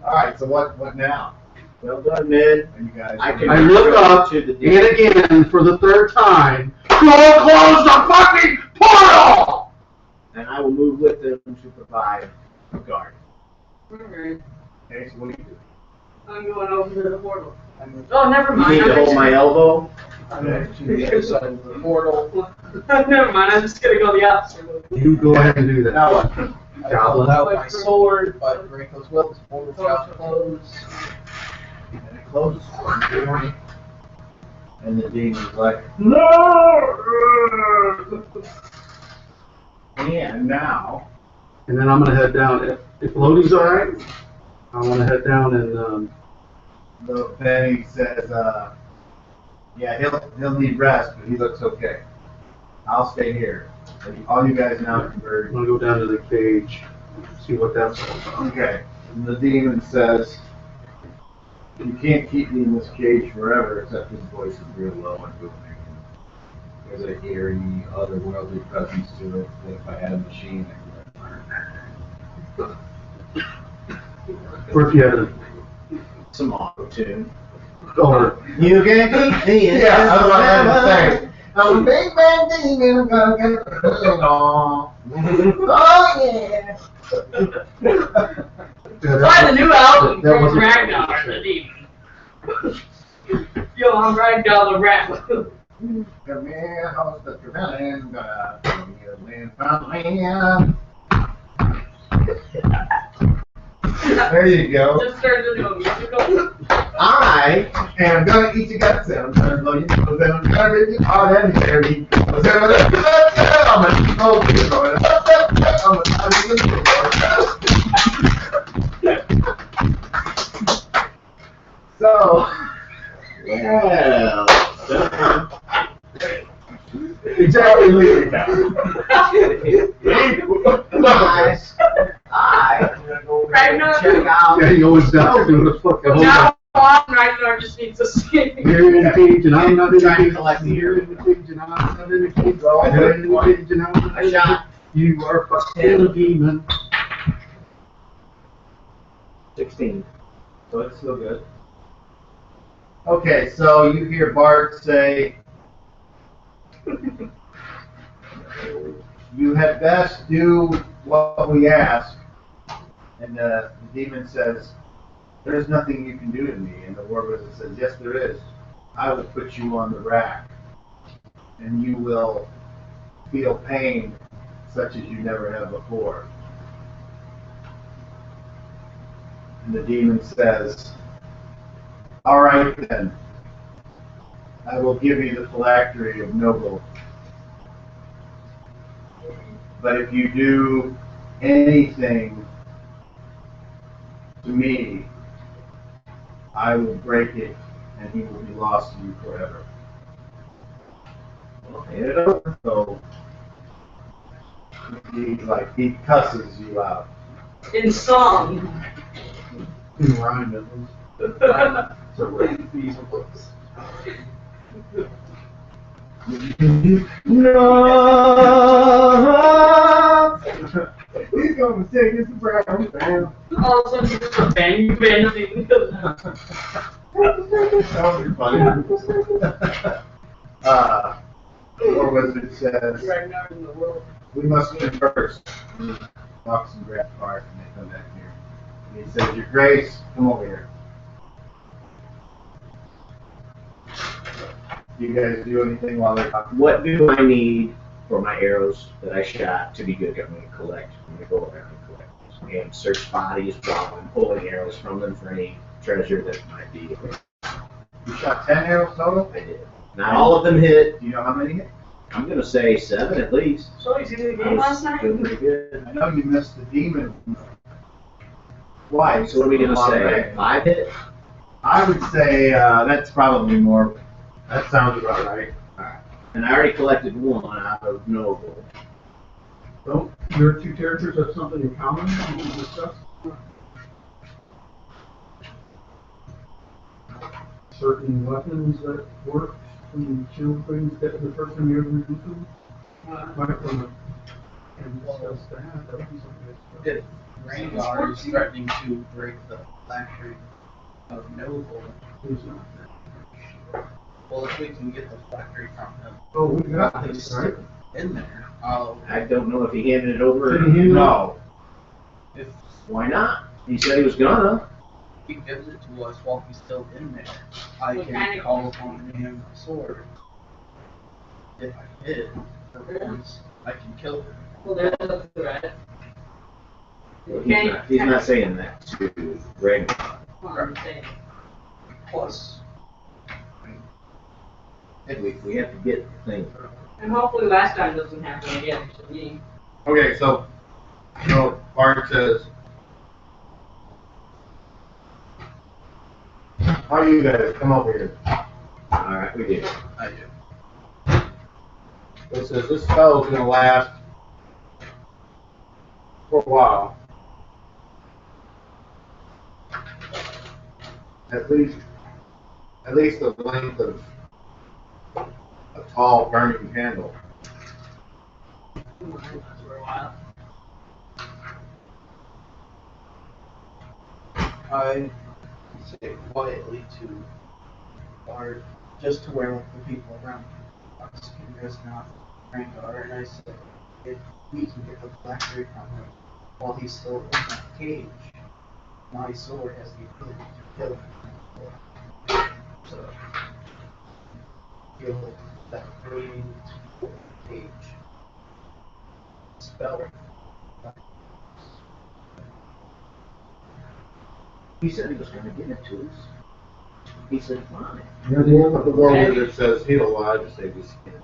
Alright, so what now? Well done, man. Are you guys? I can I look up to the and again for the third time. Go close the fucking portal! and I will move with them to provide a guard. Alright, Okay, so what do you do? I'm going over to the portal. Oh, never You mind. need to hold my elbow. Okay, to the other side of the portal. Never mind. I'm just gonna go the opposite way. You go ahead and do that. Now what? I pulled out my sword, but Draco's will is portal shall close. And it closes. And the demon's like, No! and now, And then I'm gonna head down. If Lodi's alright, I wanna head down and then he says, yeah, he'll need rest, but he looks okay. I'll stay here. All you guys now are I'm converted. gonna go down to the cage, see what that's all about. Okay. And the demon says, you can't keep me in this cage forever, except his voice is real low and booming. There's a eerie, otherworldly presence to it that if I had a machine, I could Or if you had a, Some auto tune. or You can keep me in Yeah, that's what I had to say. I'm a big bad demon, I'm gonna get it all. Oh, yeah. Buy the new album That from wasn't- Ragnar the Demon. Yo, I'm Ragnar the Rat. Come here, host the rebellion, gonna bring you land from land. There you go. Just turned into a musical. I And I'm gonna eat your guts out. I'm gonna blow your nose out. I'm gonna rip your heart and carry. I'm gonna smoke you. So, well exactly leaving now. I am gonna go Ragnar. check out. yeah, you always down to the fucking whole. Now on, Ragnar just needs to sing. You're in the cage and I'm not in the Trying to cage. collect the You're in the cage and I'm not in the cage. You're in the cage and I'm not in I the shot cage. You are fucking a demon. 16. So it's still good. Okay, so you hear Bart say, you had best do what we ask. And the demon says, there's nothing you can do to me. And the war wizard says, yes, there is. I will put you on the rack. And you will feel pain such as you never have before. And the demon says, all right then. I will give you the phylactery of noble. But if you do anything to me, I will break it, and he will be lost to you forever. Well, hand it over. So he cusses you out. In song. In rhyme, at least. So raise these books. No! He's going to sing this brown band. All of a sudden, it's a bang bang thing. That would be funny. What was it says? Ragnar in the world. We must converse. He walks and grabs Bart and they come back here. And he says, Your Grace, come over here. Do you guys do anything while they're talking? What do I need for my arrows that I shot to be good? I'm going to collect. I'm going to go around and collect and search bodies while I'm pulling arrows from them for any treasure that might be. You shot 10 arrows total? I did. Not all of them hit. Do you know how many hit? I'm going to say 7 at least. So, you see the I game last night? doing pretty good. I know you missed the demon. Why? So what are we going to say? 5 hit? I would say that's probably more. That sounds about right. And I already collected 1 out of Noble. Don't your two characters have something in common you can discuss? Certain weapons that work and shield things that the first time you ever do them? Might want to discuss that. That would be something to If Rangnar is threatening to break the factory of Noble, who's not. well, if we can get the factory from him Oh, we got at this, least right? in there, I don't know if he handed it over. Did he hand it No. if Why not? He said he was gonna. he gives it to us while he's still in there, I We can kinda- call upon him with a sword. If I hit for once, I can kill him. Well, there's a threat. He's not saying that to Rangnar. I'm saying. Plus, We have to get the thing from him. And hopefully last time doesn't happen again to me. Okay, so Bart says, how are you guys? Come over here. Alright, we did. I do. It says this spell is going to last for a while. At least the length of a tall burning candle. For a while. I say quietly to Bart, just to where the people around us can just not Rangnar, and I say, if we can get the factory from him while he's still in that cage, my sword has the ability to kill him. So, kill that burning cage. Spell. He said he was gonna give it to us. He said, fine. You're the one with The war wizard says he'll lie to save his skin.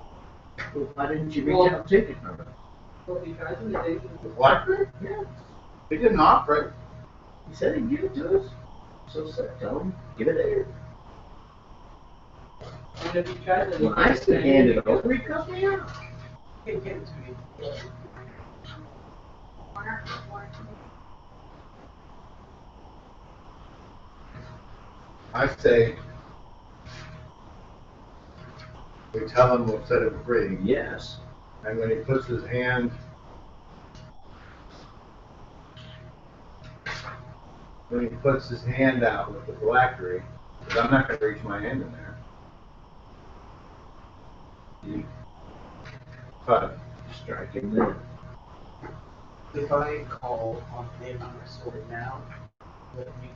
Well, why didn't you reach Well- out and take it from him? Well, if he tries to take it, The Blackbeard? Yeah. He didn't offer it. He said he'd give it to us. So tell him, give it there. and if he tries to When I said hand it over, he cut me out. Give it to me. I say, we tell him we'll set him free. Yes. And when he puts his hand, out with the phylactery, because I'm not going to reach my hand in there. But Strike him then. If I call on him on my sword now, would it make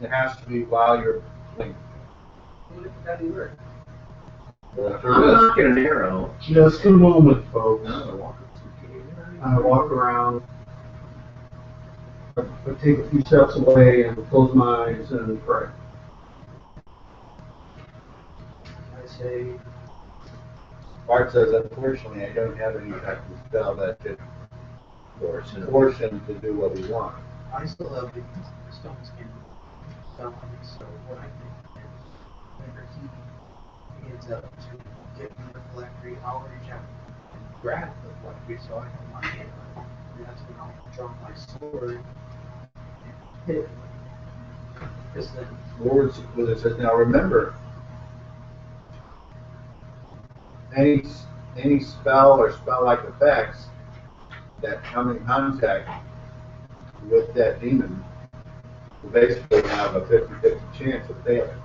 it has to be while you're playing. That'd be weird. I'm not an arrow. Just a moment, folks. No, walk I walk around, I take a few steps away and close my eyes and pray. I say, Bart says, unfortunately, I don't have any type of spell that could force him to do what we want. I still have the stone skin done, so what I think is whenever he ends up to get me the phylactery, I'll reach out and grab the phylactery so I have my hand on it. And that's when I'll draw my sword and hit it. Because then, Words with it. Now remember, any spell or spell-like effects that come in contact with that demon will basically have a 50-50 chance of failing.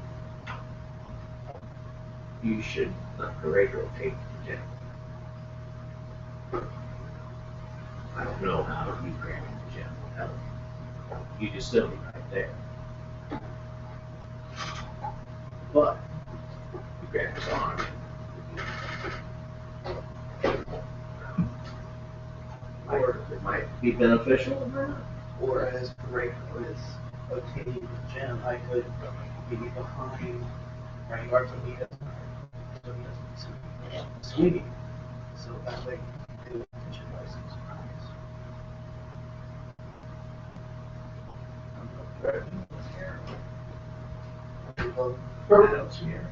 You should let the radio take the gem. I don't know how you grabbed the gem will help. You just still be right there. But you grab his arm. It might be beneficial or not. or as great with obtaining the gem, I could be behind Rangnar so he doesn't see swinging. So that way they would catch it by some surprise. I'm not threatening here. Well, I don't see her.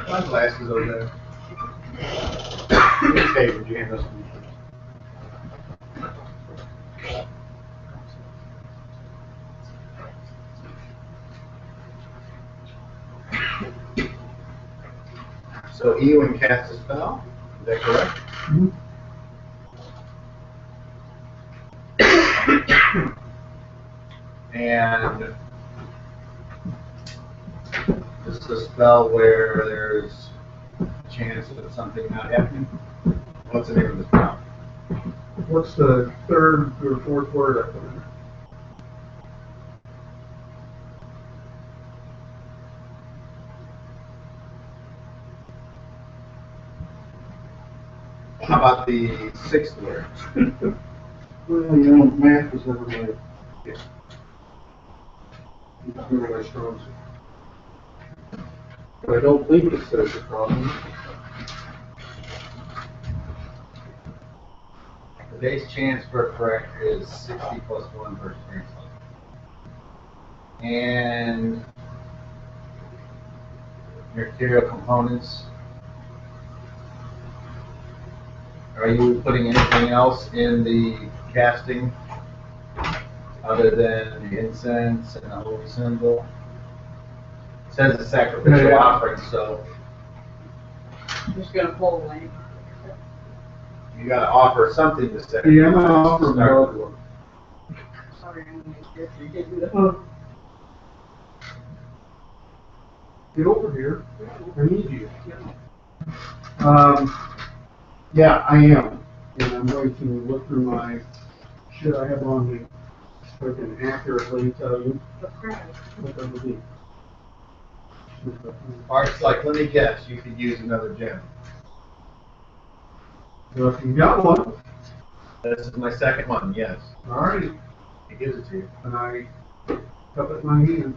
My glasses over there. Okay, would you hand those to me first? So Ewan casts a spell, is that correct? And this is a spell where there's a chance of something not happening. What's the name of the spell? What's the third or fourth word after that? How about the sixth word? Well, you know, math is never my, it's never my strong suit. But I don't think it says a problem. The base chance for correct is 60 plus 1 versus translate. And material components. Are you putting anything else in the casting other than the incense and the holy symbol? It says the sacrificial Yeah. offering, so I'm just gonna pull away. you got to offer something to sacrifice. Yeah, I'm gonna offer blood work. Sorry, I'm gonna make this. You did do that. Get over here. I need you. Yeah, I am. And I'm going to look through my shit I have on me so I can accurately tell you But crap. what that would be. Art's like, let me guess, you could use another gem. So if you got one, This is my second one, yes. alright, He gives it to you. and I cup it in my hand.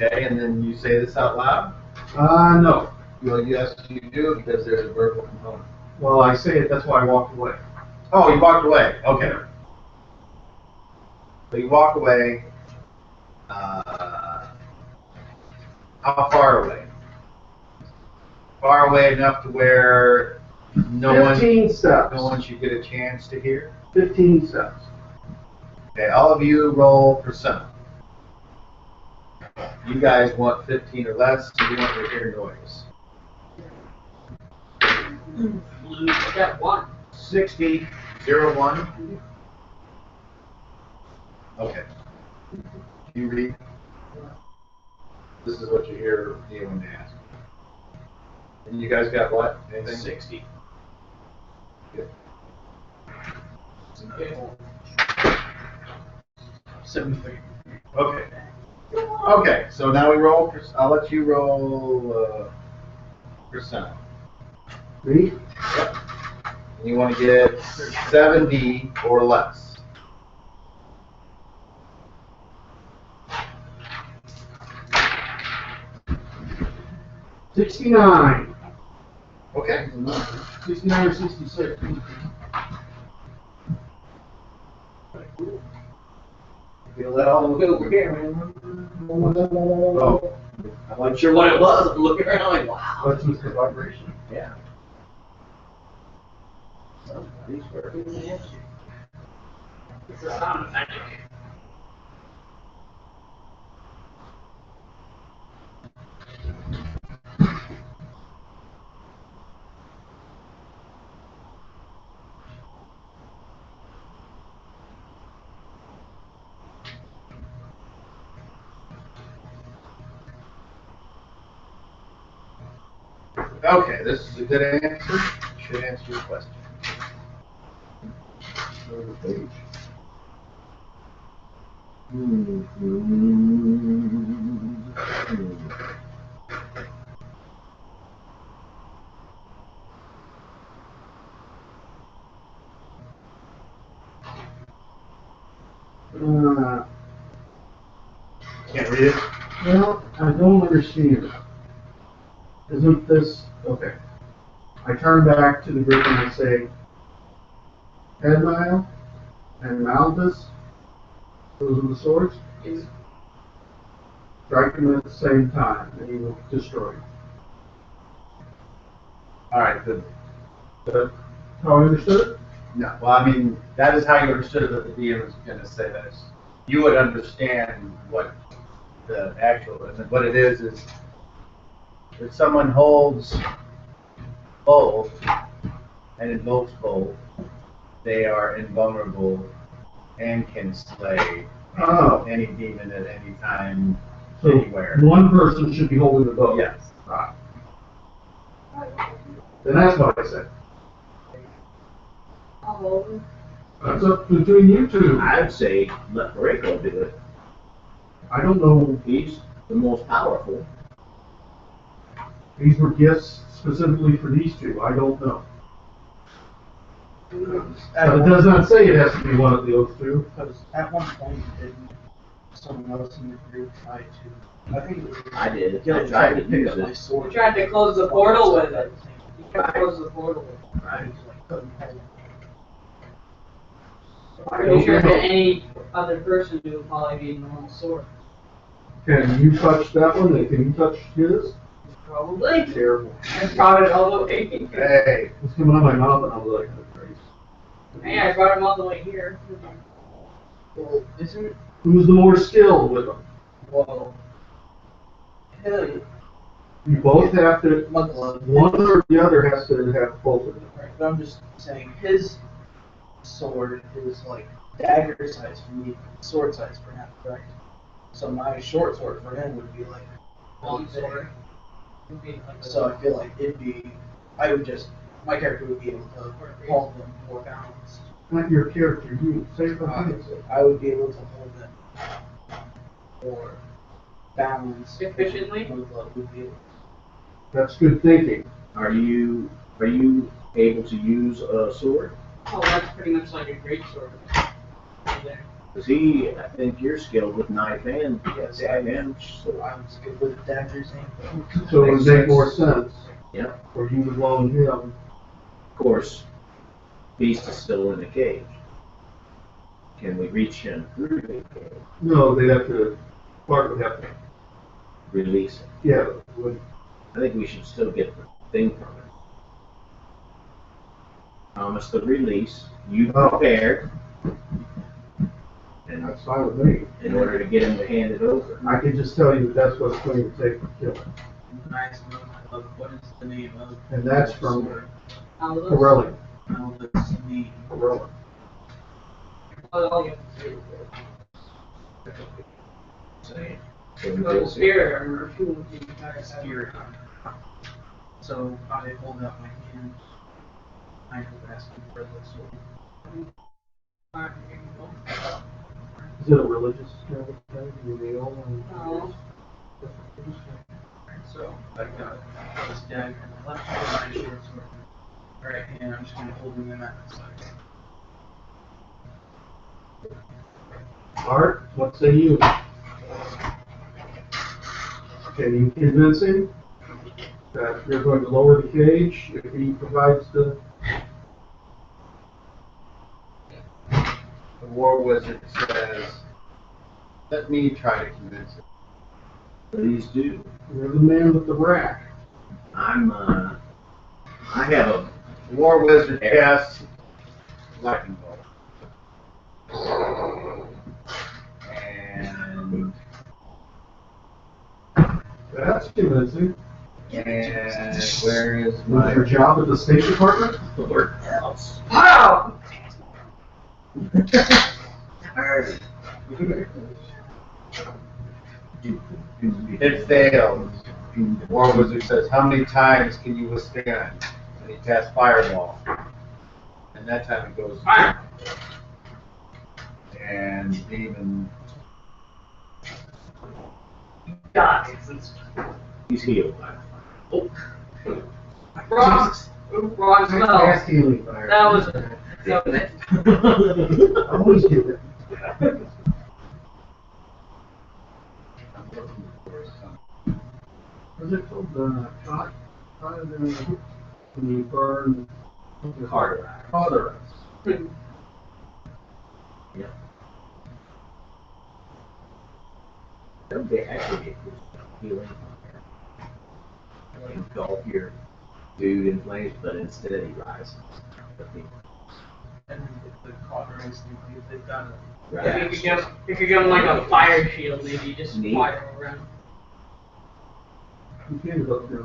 Okay, and then you say this out loud? No. Well, yes, you do, because there's a verbal component. Well, I say it, that's why I walked away. Oh, you walked away. Okay. So you walk away. How far away? Far away enough to where no 15 steps. one should get a chance to hear. 15 steps. Okay, all of you roll percent. You guys want 15 or less, so you want to hear noise. I got one. 60, 0, 1. Okay. You read. This is what you hear Ewan ask. And you guys got what? Anything? 60. Good. Okay. 73. Okay. Okay, so now we roll. I'll let you roll percent. Me? Yep. And you want to get 70 or less. 69. Okay. 69 or 66. Feel that all over here. Oh, I wasn't sure what it was. I'm looking around like, wow. that's just the vibration. Yeah. These were. It's a sound effect. Okay, this is a good answer. Should answer your question. Page. Can't read it? Well, I don't understand. Isn't this okay? I turn back to the group and I say, Edmile and Malbus, those are the swords. Strike them at the same time, and he will destroy you. Alright, good. That how I understood it? No, well, I mean, that is how you understood that the DM was going to say this. You would understand what the actual is. And what it is if someone holds both and invokes both, they are invulnerable and can slay Oh. any demon at any time, So anywhere. one person should be holding the bow. Yes. Ah. Then that's what I said. Oh. That's up between you two. I'd say let Rico do it. I don't know. He's the most powerful. These were gifts specifically for these two. I don't know. But it does not say it has to be one of those two. Because at one point, didn't someone else in the group try to? I think it was. I did. Gil I tried to pick use up my it. sword. You tried to close the portal with it. You tried to close the portal with it. Right. Couldn't hold it. I Pretty don't sure know. that any other person would probably be in one sword. Can you touch that one? And can you touch his? Probably. Terrible. I brought it all the way. Hey, It's coming out of my mouth, and I was like, oh, Christ. Hey, I brought him all the way here. Well, isn't Who's the more skilled with them? well him You both have to. Muggle? One or the other has to have both of them. Right, but I'm just saying his sword is like dagger size for me, sword size for him, correct? So my short sword for him would be like Long sword. So I feel like I would just, my character would be able to hold them more balanced. Not your character. You say it. I would be able to hold them more balanced. Efficiently? Would be able That's good thinking. Are you able to use a sword? Oh, that's pretty much like a great sword. Right there. Because I think you're skilled with knife and Yes, and to, sword. I was good with daggers and. So it would make more sense. Yeah. For you to loan him. Of course, Beast is still in the cage. Can we reach him through the cage? No, they have to. Clark would have to. Release him. Yeah. Would, I think we should still get the thing from him. Promise the release. You prepared. And that's fine with me. in order to get him to hand it over. I can just tell you that that's what it's going to take to kill him. Nice of what is the name of? And that's from Albus? Corelli. Albus name. Corelli. All you have to do Say, is spirit armor. If you want to be better at Spirit. So I hold out my hand. I am asking for the sword. Alright, here you go. Is it a religious kind of thing? You kneel and. No. So I've got this dagger in my left hand and my short sword in my right hand. I'm just going to hold them in that side. Art, what say you? Can you convince him? that you're going to lower the cage if he provides the. The War Wizard says, let me try to convince him. Please do. You're the man with the rack. I have a The War Wizard casts lightning bolt. And That's convincing. where is With my your job at the State Department? Lord else. Wow! It fails. The War Wizard says, how many times can you withstand? And he casts Fireball. And that time it goes. Fire! And even Dies. He's healed. Oh. Wrong. Wrong spell. Cast healing fire. That was it. I always get that. I'm looking for some. What's it called? When you burn. Carter. Carter. Don't they actually get healing on there? Like engulf your dude in flames, but instead he rises. And if the cauterize, if they've got a Right. If you're going like a fire shield, maybe you just Neat. fire around. You can't go there.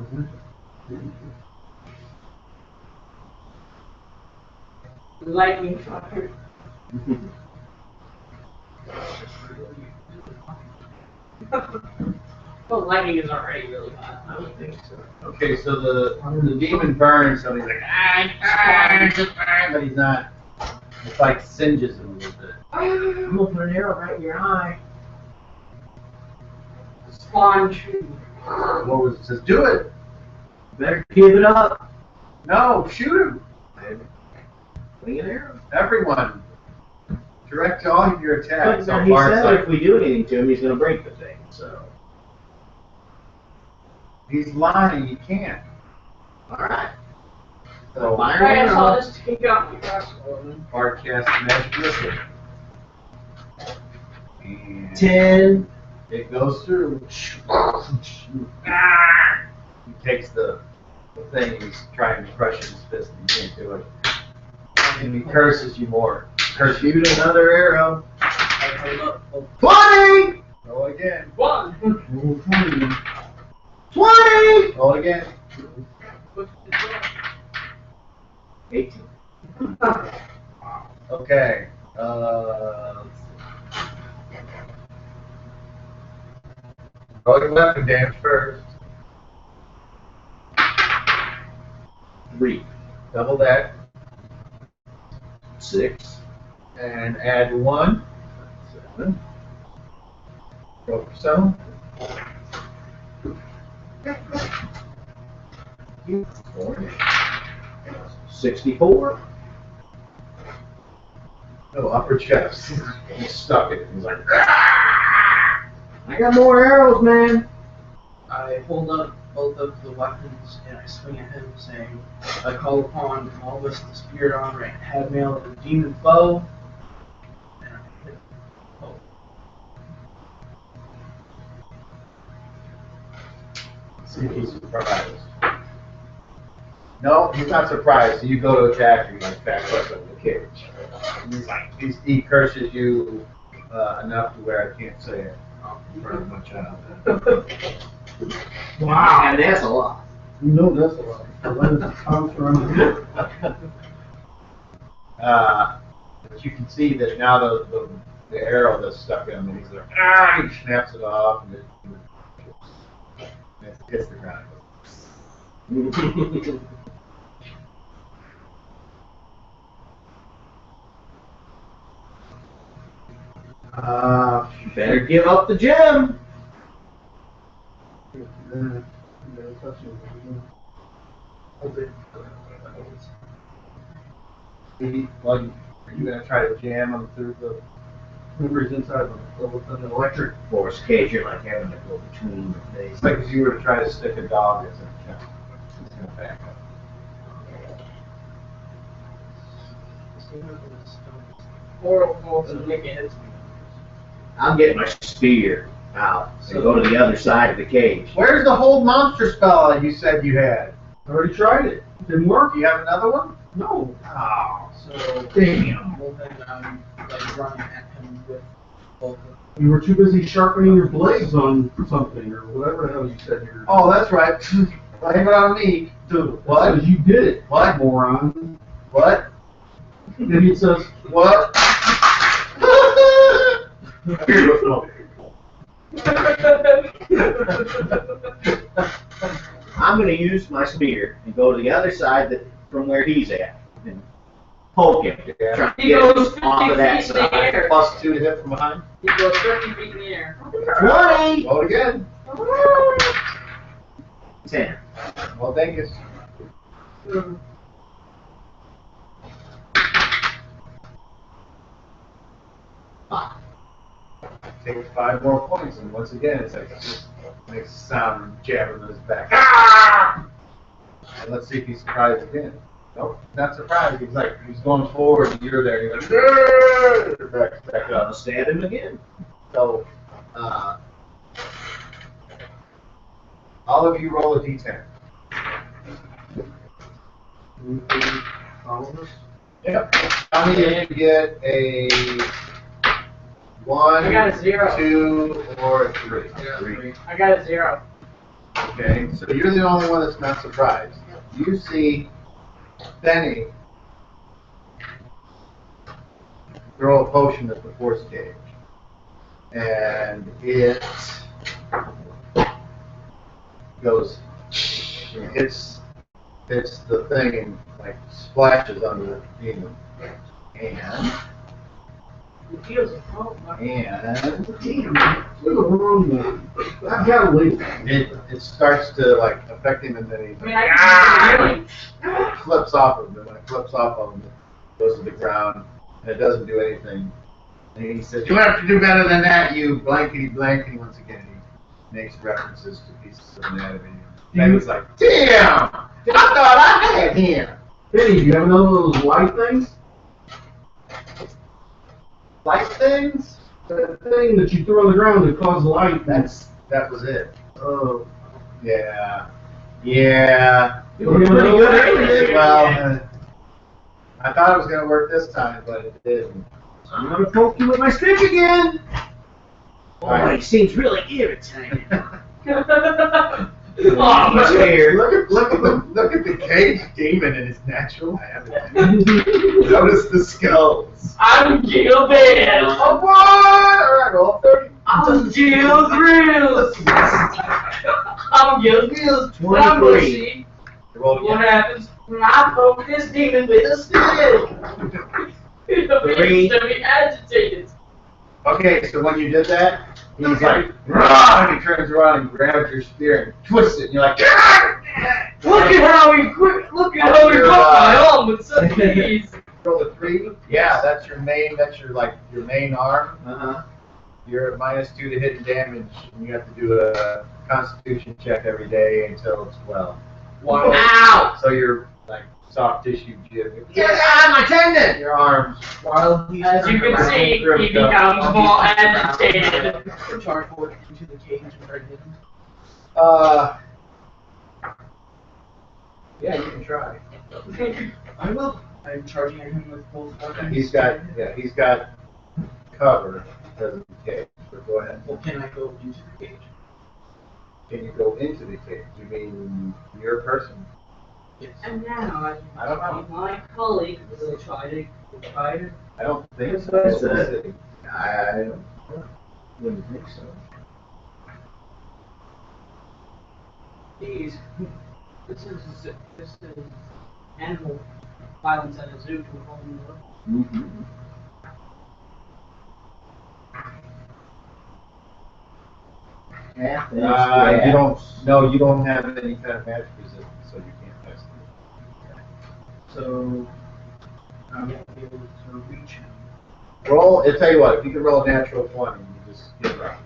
Lightning fire. Well, lightning is already really hot. I would think so. Okay, so the demon burns, so he's like, but he's not. It's like singes him a little bit. I'm gonna put an arrow right in your eye. Spawn tree. What was it? Says, do it. Better give it up. No, shoot him. Bring an arrow. Everyone. Direct all of your attacks. But So he Bart's said like, if we do anything to him, he's gonna break the thing. So. he's lying. You can't. All right. So Fire I guess I'll arrow. just take out my crossbow then. Bart casts magic missile. And 10. it goes through. Ah! He takes the thing he's trying to crush in his fist and he can't do it. And he curses you more. Curse you. Shoot another arrow. I look, 20! Roll again. 1. 20! Roll again. 18. Okay. Roll your weapon damage first. 3. Double that. 6. And add 1. 7. Roll for stone. 4. 64. No, upper chest. He's stuck it. He's like, I got more arrows, man. I hold up both of the weapons and I swing at him, saying, I call upon all this the spirit honor and head mail of the demon foe. And I hit him. Oh. see if he's surprised. No, he's not surprised. So you go to attack him like back up in the cage. And he's like, he curses you enough to where I can't say it in front of my child. Wow. And that's a lot. You know that's a lot. The lens comes around here. But you can see that now the arrow that's stuck in him, and he's like, he snaps it off, and it hits the ground. Better give up the gem. Well, are you going to try to jam him through the... Whoever's inside of an electric. Force cage, you're like having to go between the It's things. like if you were to try to stick a dog as a jam. back up. Or to make it. I'm getting my spear out and go to the other side of the cage. Where's the hold monster spell you said you had? I already tried it. Didn't work. Do you have another one? No. Oh, So, damn. well then I'm like running at him with both of them. You were too busy sharpening your blades on something or whatever the hell you said you were. Oh, that's right. Blame it on me. Dude, What? because you did it. What? Moron. What? Then he says, What? Here, let's go. I'm going to use my spear and go to the other side from where he's at and poke him. Yeah. Trying to He get goes him off 50 of that feet in the side. air. +2 to hit from behind. He goes 50 feet in the air. 20! Roll it again. 10. Well, thank you. Takes 5 more points, and once again, it's like just makes a sound jabbing on his back. Ah! And let's see if he's surprised again. Nope, not surprised. He's going forward, and you're there. He's like, "Grrr!" back I'll up. stab him again. So, all of you roll a d10. follow this? Yep. How many of you get a 1, I got a 0. 2, or a 3? I got a 0. Okay, so you're the only one that's not surprised. You see Benny throw a potion at the force cage, and it goes, it hits the thing and like splashes under the demon, and It feels oh, my- Damn, you're the wrong one. I've got to leave. it starts to like affect him, and then I mean, I can feel the feeling. flips off of him. When it flips off of him, it goes to the ground, and it doesn't do anything. And he says, "You have to do better than that, you blankety blankety." Once again, he makes references to pieces of anatomy. And he's like, "Damn! I thought I had him." Benny, do you have another one of those light things? Light things? That thing that you throw on the ground that causes light. That was it. Oh. Yeah. Yeah. You were pretty good at it. Well, I thought it was going to work this time, but it didn't. I'm going to poke you with my stick again. Boy, Alright. he seems really irritating. Oh, He's here. Look at the cage demon in his natural habitat. Notice the skulls. I'm Gilbert. Oh boy! Alright, roll 30. I'm Gil Grills. I'm Gil Grills. But I'm gonna see Roll what again. happens when I poke this demon with a stick. He'll be instantly agitated. Okay, so when you did that, he's like, "Rah!" and he turns around and grabs your spear and twists it, and you're like, "Ah!" Look at how he quick. Look at how he You're, broke my arm with such ease. Roll a 3. Yeah, that's your main. That's your main arm. Uh-huh. You're at -2 to hit and damage, and you have to do a Constitution check every day until it's well. Ow! So you're like soft tissue jib. My tendon! Your arms. While he's As you can see, he becomes more agitated. charge forward into the cage and try to hit him. Yeah, you can try. I will. I'm charging at him with both weapons. He's got cover because of the cage. But go ahead. Well, can I go into the cage? Can you go into the cage? You mean your person? Yes. And now I don't know. my colleague will try to. I don't think so. It's I wouldn't think so. These. This is animal violence at a zoo to a whole new level. Mm-hmm. Yeah, You don't. No, you don't have any kind of magic resistance, so you can't test it. So I won't be able to reach him. Roll. I'll tell you what. If you can roll a natural 20, you just give it up.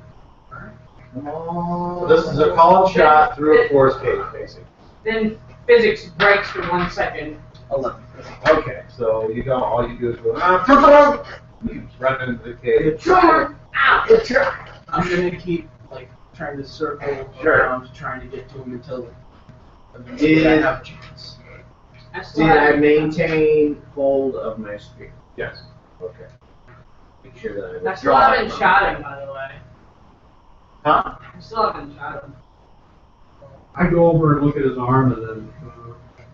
Oh, So this is a called shot through a force cage, basically. Then physics breaks for 1 second. 11. Okay, so you don't. All you do is go. You run into the cage. I'm gonna keep like trying to circle Sure. around, trying to get to him until Did- I have a chance. Did I maintain hold of my spear? Yes. Okay. Make sure that I I still withdraw haven't from shot it. him, by the way. Huh? I still haven't shot him. I go over and look at his arm and then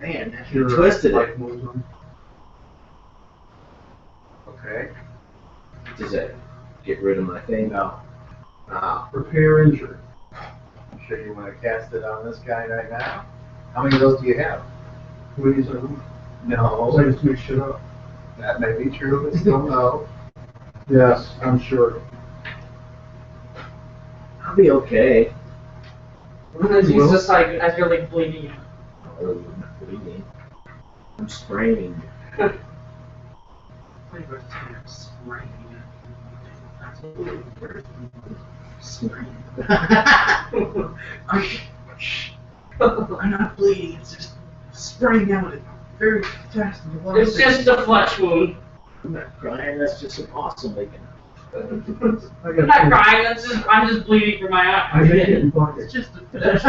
Man, you sure twisted light it. moves on. Okay. Does it get rid of my thing? No. Ah, Repair injury. I'm sure you want to cast it on this guy right now. How many of those do you have? What do you say? No. I just make shit up. That may be true, but still no. Yes, I'm sure. I'll be okay. He's just like, as you're like bleeding. Oh, I'm not bleeding. I'm spraining. I'm not bleeding, it's just spraying out very fast and It's just a flesh wound. I'm not crying. That's just impossible. Making. I I'm got not crying, I'm just bleeding from my I eye. make it in It's buckets. just a flesh.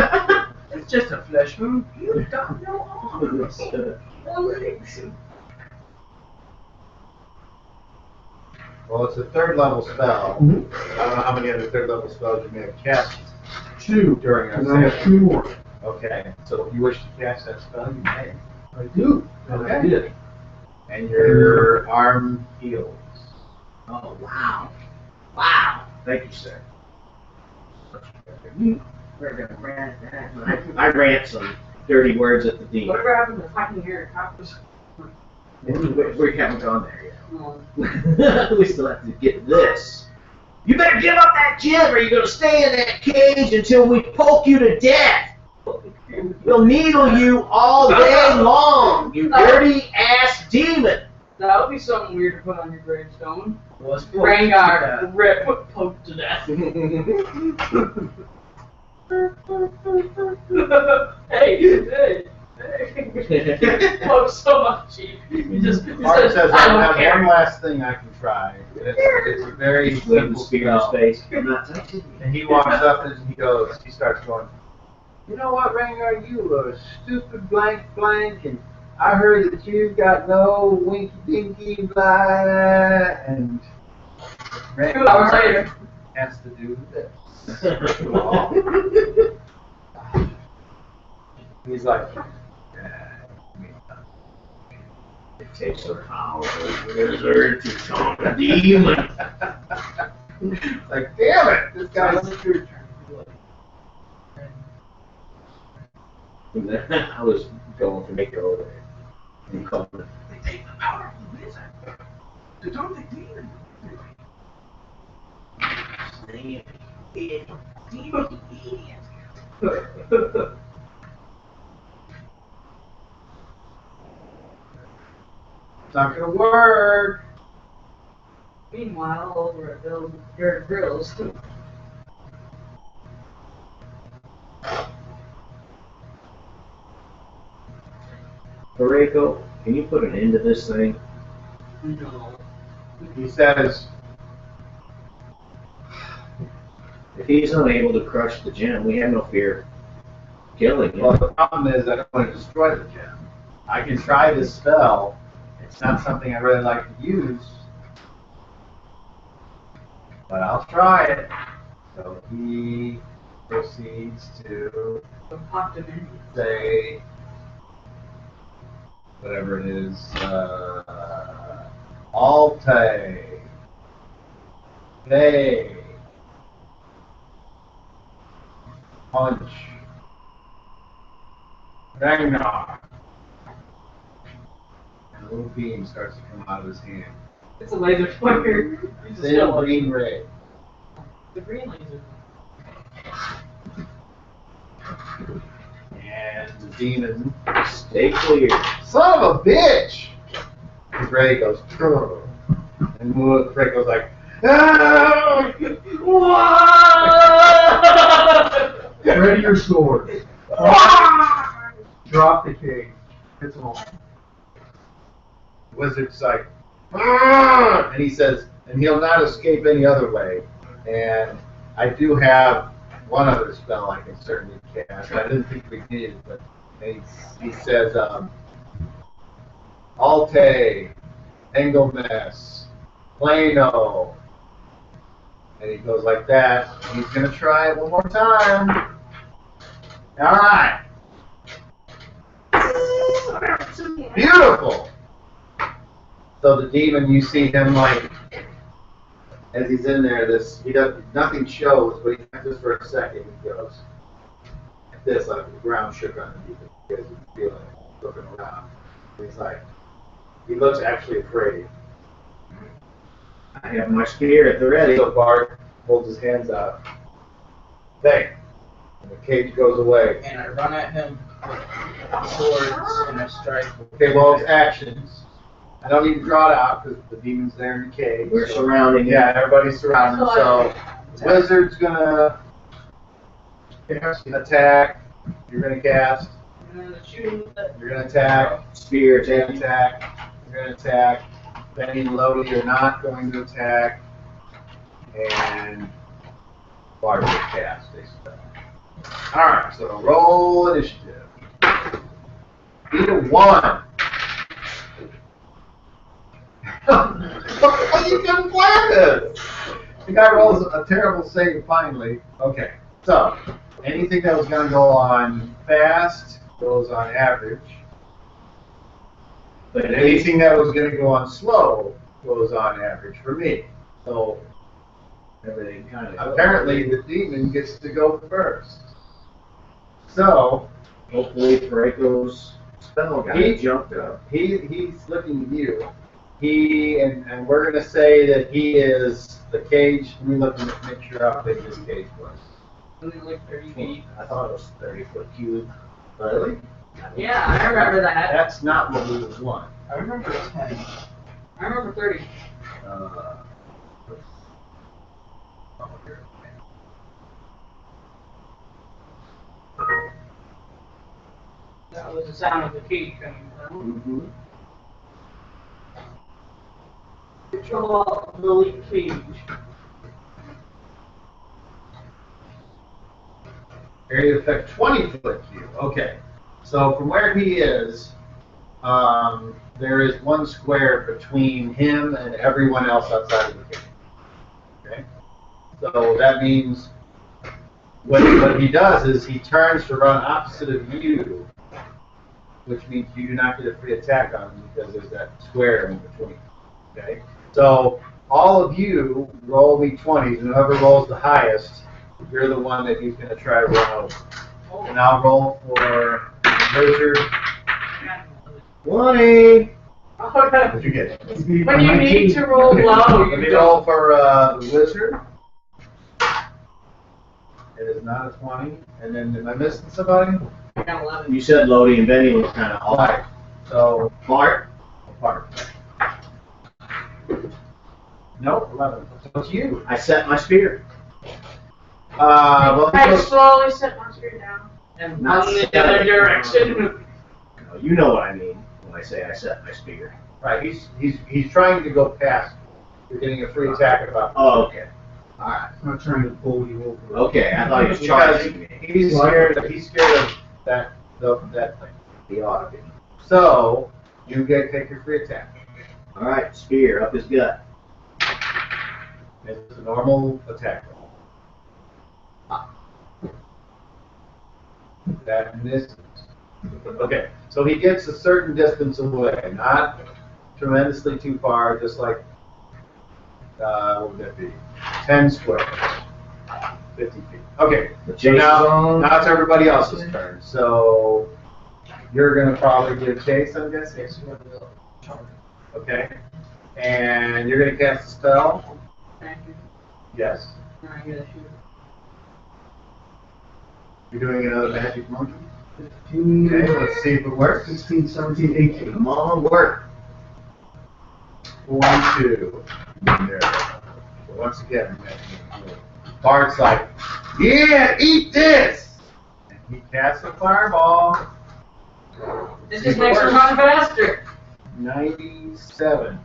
It's just a flesh wound. You've got no arms. No legs. Well, it's a third level spell. Mhm. I don't know how many other third level spells you may have cast 2. during our And I have session. 2 more. Okay, so if you wish to cast that spell, you may. I do. And I Okay. did. And your arm heals. Oh wow! Wow! Thank you, sir. We're gonna rant that. I rant some dirty words at the demon. Whatever happened to fucking hair coppers? We haven't gone there yet. No. We still have to get this. You better give up that gem, or you're gonna stay in that cage until we poke you to death. We'll needle you all day long, you dirty ass demon. That would be something weird to put on your gravestone. Was Rangnar, rip, poked to death. hey. Poke so much cheap. You just, Mark says, I I don't have care. one last thing I can try. It's a very He's putting simple the spear in his spell. face. I'm not touching you. And he walks up and he starts going, you know what, Rangnar, you a stupid blank, and I heard that you got no winky dinky blah, and 2 hours later. has to do this. He's like, It takes a power wizard to talk a demon. like, damn it, this guy's And then I was going to make it over there. And called it. They take the power from wizard to talk to demon. Demon idiot. It's not gonna work. Meanwhile, over at Bill's Dirt Grills. Pareko, can you put an end to this thing? No. He says, If he's unable to crush the gem, we have no fear of killing him. well, the problem is I don't want to destroy the gem. I can try this spell. It's not something I really like to use, but I'll try it. So he proceeds to Popped him in. say whatever it is, Alte, Bay, Punch, Ragnar. And a little beam starts to come out of his hand. It's a laser pointer. He's a Thin skeleton. green ray. The green laser. And the demon, Stay clear. son of a bitch! His ray goes, "Grr." And the ray goes like, "Ah!" What? Ready your sword. drop the cage. Hits him all. Wizard's like, "Ah!" And he says, and he'll not escape any other way. And I do have one other spell I can certainly cast. I didn't think we did, but he says, Alte, Engelmess, Plano. And he goes like that. And he's going to try it one more time. All right. Beautiful. So the demon, you see him like, as he's in there, he does nothing shows, but just for a second he goes like this, like the ground shook underneath him because he's feeling it, looking around. And he's like, he looks actually afraid. I have my spear at the ready. So Bart holds his hands out. Bang! And the cage goes away. And I run at him with swords and I strike. Okay, well, it's actions. I don't need to draw it out because the demon's there in the cage. We're surrounding him. Yeah, everybody's surrounding him. So the wizard's gonna attack. You're gonna cast. You're gonna attack. Spear You're gonna attack. attack. You're gonna attack. Benny and Lodi are not going to attack. And Bart will cast a spell. Alright, so roll initiative. Beat a 1. You can plan this! The guy rolls a terrible save finally. Okay, so anything that was going to go on fast goes on average. But And anything that was going to go on slow goes on average for me. So everything kind of. apparently the demon gets to go first. So Hopefully Draco's spell got He- jumped up. he's looking at you. And we're going to say that he is the cage. Let me look and make sure how big this cage was. Only like 30 feet. I thought it was 30-foot cube. Really? Yeah, I remember that. That's not what we would want. I remember 10. I remember 30. Oh, here. That was the sound of the key coming down. Mm-hmm. Control the leak cage. Area effect 20-foot cube. Okay. So from where he is, there is one square between him and everyone else outside of the cage. Okay. So that means what he does is he turns to run opposite of you, which means you do not get a free attack on him because there's that square in between. Okay. So all of you roll me 20s, and whoever rolls the highest, you're the one that he's going to try to run over. And I'll roll for Mercer. 20! What'd you get? When you need to roll low, Let me you roll don't. for the Wizard. It is not a 20. And then, am I missing somebody? I got 11. You said Lodi and Benny was kind of off. Alright. So, Bart? Bart. Nope, 11. So it's you. I set my spear. Well, I slowly set my spear down and Not run the set other it. direction. No, you know what I mean when I say I set my spear. right, he's trying to go past. You're getting a free attack at about. Oh, okay. Alright. I'm not trying to pull you over. Okay, I thought he was Because charging me. he's scared of that thing. He ought to be. So you take your free attack. Alright, spear up his gut. It's a normal attack roll. That misses. Okay, so he gets a certain distance away, not tremendously too far, just like what would that be? 10 squares, 50 feet. Okay, The so chase now zone. it's everybody else's turn. So you're gonna probably give chase, I'm guessing. Okay, and you're gonna cast a spell. Thank you. Yes. Now I gotta shoot. You're doing another magic monkey. 15, Okay, let's see if it works. 16, 17, 18. Come on, work. 1, 2. There. So once again, Bart's like, yeah, eat this! And he casts a fireball. This just makes her run faster. 97.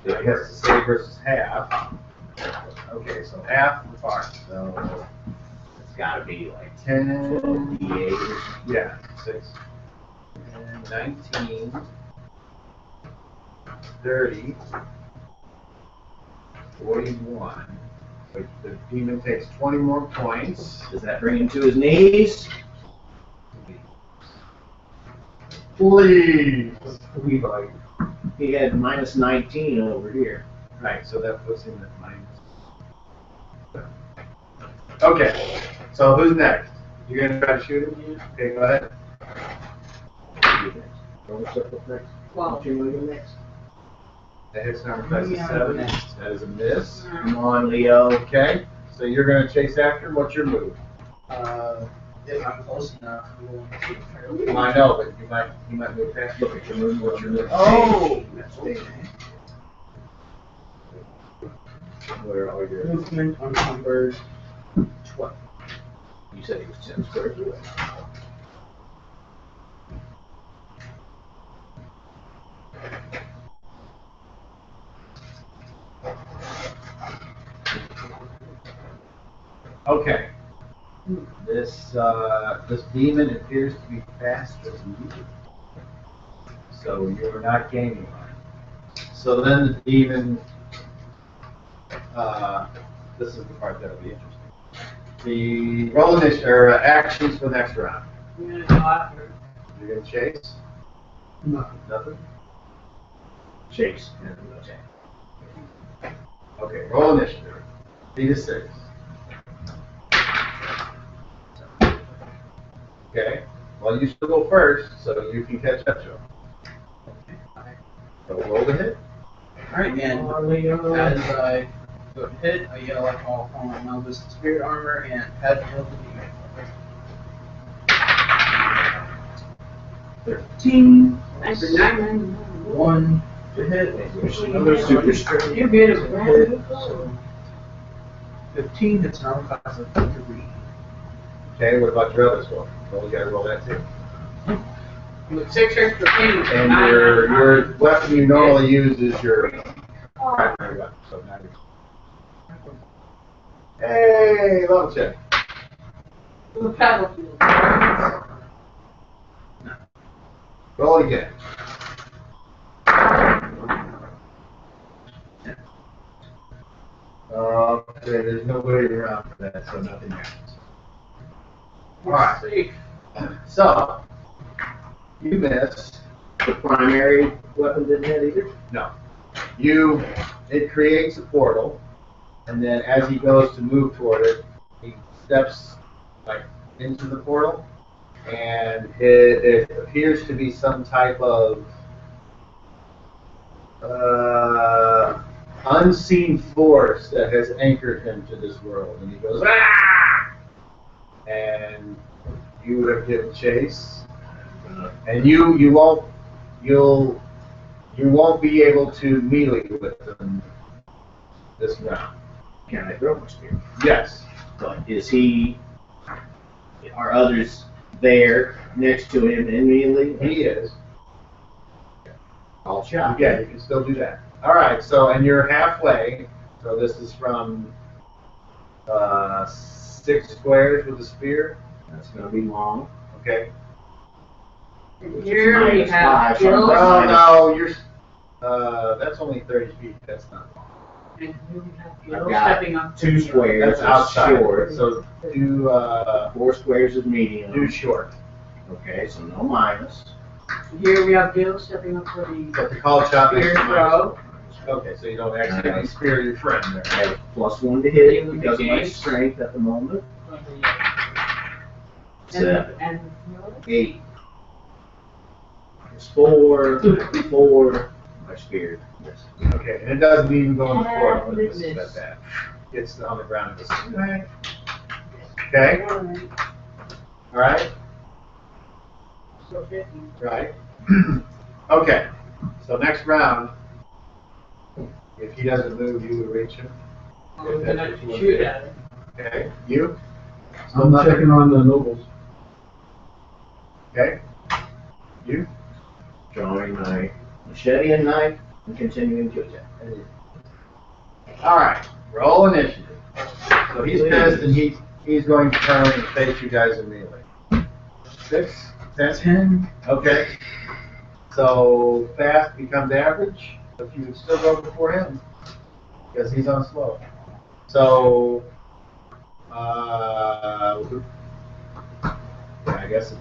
So he has to save versus half. Okay, so half the part. So It's gotta be like 10, D8 or something. yeah, 6, and 19, 30, 41. So the demon takes 20 more points. Does that bring him to his knees? Please. We like. He had minus 19 over here. Right, so that puts him at minus. Okay, so who's next? You're gonna try to shoot him? Okay, go ahead. Roll circle next. Wow. William next. That hits number 57. That is a miss. Come on, Leo. Okay, so you're gonna chase after him. What's your move? If I'm close enough, I'm going to. Well, I know, but you might move past. Look at your move. What's your move? Oh! Okay. Where are all your? Movement unencumbered 12. You said he was 10 squares away. Okay. This demon appears to be faster than you, so you're not gaining on it. So then the demon. This is the part that'll be interesting. The roll initiative or actions for the next round. I'm gonna go after. You're gonna chase. Nothing. Nothing. Chase. Okay. Roll initiative. 3 to 6. Okay. Well, you still go first, so you can catch up to him. So roll the hit. Alright, and as I go to hit, I yell like all my Melvis spirit armor and head of the demon. 13. Thanks for 9. 1 to hit. Another super strength. You're good at that. So 15, it's an armor class of 3. Okay. What about your other score? Well, you gotta roll that too. With 6 extra things. And your weapon you normally use is your primary weapon. So now you're. Hey, level check. The battlefield. Roll it again. Okay, there's no way around for that, so nothing happens. Alright. Safe. So, you missed. The primary weapon didn't hit either? No. It creates a portal, and then as he goes to move toward it, he steps like into the portal, and it appears to be some type of unseen force that has anchored him to this world, and he goes, ah! And you would have given chase, and you won't be able to melee with them this round. Can I throw my spear? Yes. But are others there next to him immediately? He is. All shot. Yeah, you can still do that. All right. So, and you're halfway. So this is from 6 squares with a spear. That's going to be long. Okay. You already have -5, so I'm Jill. minus- No, you're. That's only 30 feet. That's not long. And you have I've Jill got stepping up. 2 squares That's is outside. short. So do 4 squares is medium. do short. Okay, so no minus. Here we have Jill stepping up for the But the call shot makes spear you throw. Okay, so you don't accidentally spear your friend there. I have +1 to hit because of my strength at the moment. 7, And 8. It's 4, 4. My spear. Yes. Okay, and it doesn't even go in the portal. And It's it just that. It's on the ground. It's okay. All right. So 50. Right. Okay. So next round, if he doesn't move, you would reach him. I'm gonna shoot at it. Okay. You. I'm checking on the nobles. Okay. You? Drawing my machete and knife and continuing to attack. All right. Roll initiative. So he's pissed, and he's going to turn and face you guys immediately. 6, 10. 10. Okay. So fast becomes average, but you would still go before him because he's on slow. So, yeah, I guess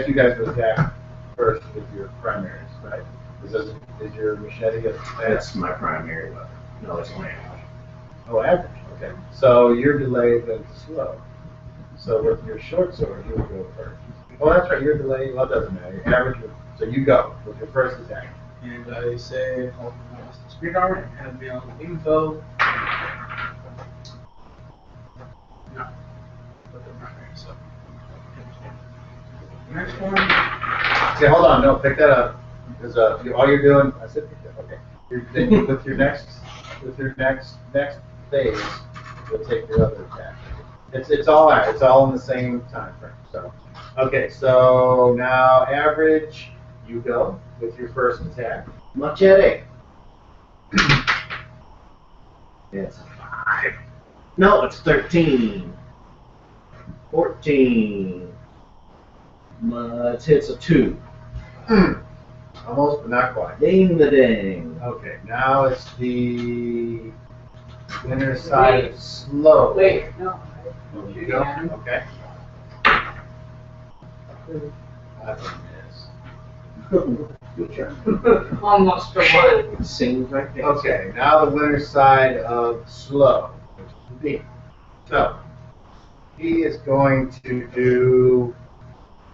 you guys would attack first with your primaries, right? Is your machete a That's my primary weapon. No, it's my average. Oh, average. Okay. So you're delayed and slow. So with your short sword, you would go first. Oh, that's right. You're delayed. Well, it doesn't matter. Average. So you go with your first attack. And I say, hold my spirit armor and have me on info. No. But the primary, so. Next one. Okay, hold on. No, pick that up. Because all you're doing, I said pick that. Okay. Then with your next phase, you'll take your other attack. It's all right. It's all in the same time frame. So, okay. So now average, you go with your first attack. Machete. It's a 5. No, it's 13. 14. It hits a 2. Almost, but not quite. Ding the ding. Okay, now it's the inner side of slow. Wait, no. You go? Okay. That's a miss. Good job. Almost for one. Sings right there. Okay, now the winner side of slow, which is the B. So, he is going to do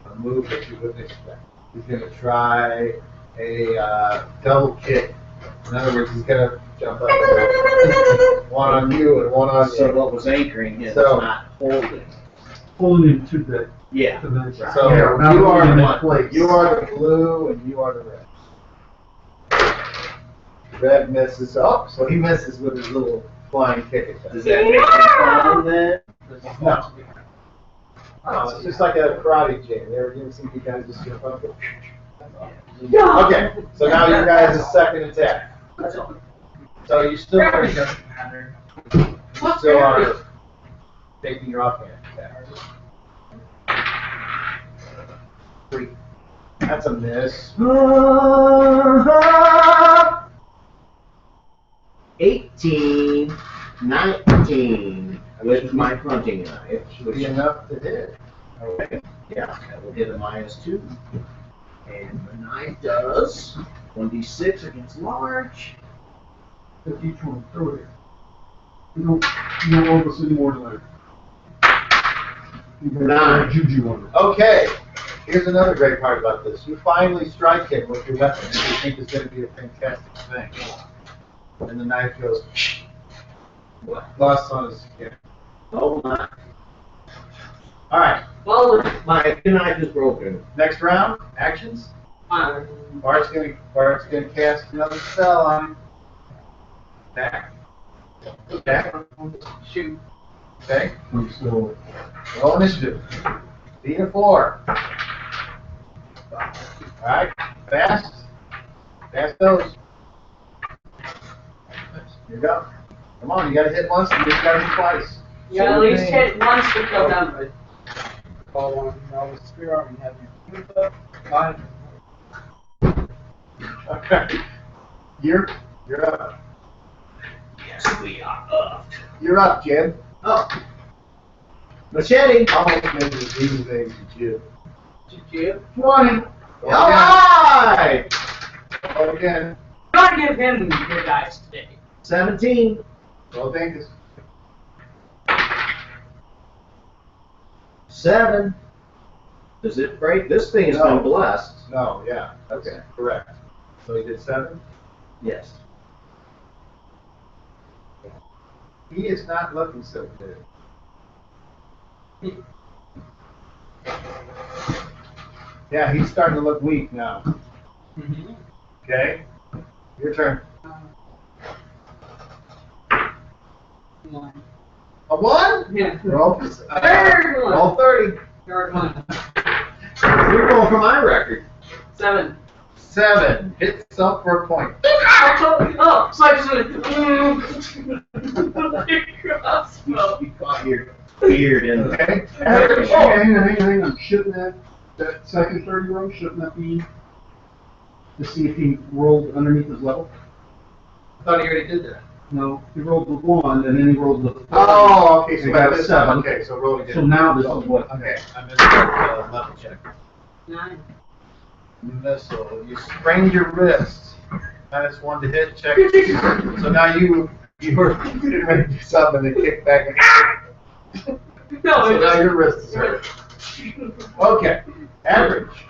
a move that you wouldn't expect. He's going to try a double kick. In other words, he's going to jump up and go one on you and one on So you. what was anchoring him So- was not holding. Holding him to the Yeah. to the So yeah, not you are holding him in the place. you are the blue and you are the red. Red misses. Oh, so he misses with his little flying kick attack. Does that make him fun then? No. Oh, it's just like a karate jam. You ever seen you guys just jump up? Okay, so now you guys' second attack. That's all. So you still are, It doesn't matter. taking your offhand attack. 3. That's a miss. 18, 19 with my hunting knife. Should be enough to hit. Okay. Yeah, that will hit a -2. And the knife does 1d6 against large. Take each one, throw it here. You don't owe us any more tonight. You can Nine. Juju on it. Okay. Here's another great part about this. You finally strike him with your weapon, and you think it's going to be a fantastic thing. And the knife goes, lost on his skin. Oh my. All right. Well, My knife is broken. Next round, actions. fine. Bart's gonna cast another spell on him. Back. Back. Shoot. Okay. I'm still. Roll initiative. Beat a 4. All right. Fast. Fast goes. Here you go. Come on, you gotta hit once and you gotta hit twice. You gotta at least hit once to kill them, but Call one. Now with spirit armor and have me info. 5. Okay. You're up. Yes, we are up. You're up, Jim. Oh. Machete. Almost made the easy things to you. you 20. All right. Go again. gotta give him good dice today. 17. Well, thank you. 7. Does it break? This thing has No. been blessed. No, yeah, that's correct. So he did 7? Yes. He is not looking so good. Yeah, he's starting to look weak now. Mm-hmm. Okay? Your turn. One. A 1? Yeah. Roll, Third one. roll 30. Third one. You're going for my record. 7. 7. Hit self for a point. Oh, slice crossbow. You caught your beard in the Okay. Average. Oh, Hang on. Shouldn't that second 30 roll, shouldn't that be to see if he rolled underneath his level? I thought he already did that. No, he rolled the 1, and then he rolled the 4. Oh, okay. So He got that is 7. Okay, so roll again. So now this is what? Okay, I missed the level check. 9. Missile. You sprained your wrist. -1 to hit. Check. So now you were getting ready to do something and kick back. No, So it now just. your wrist is hurt. Okay. Average.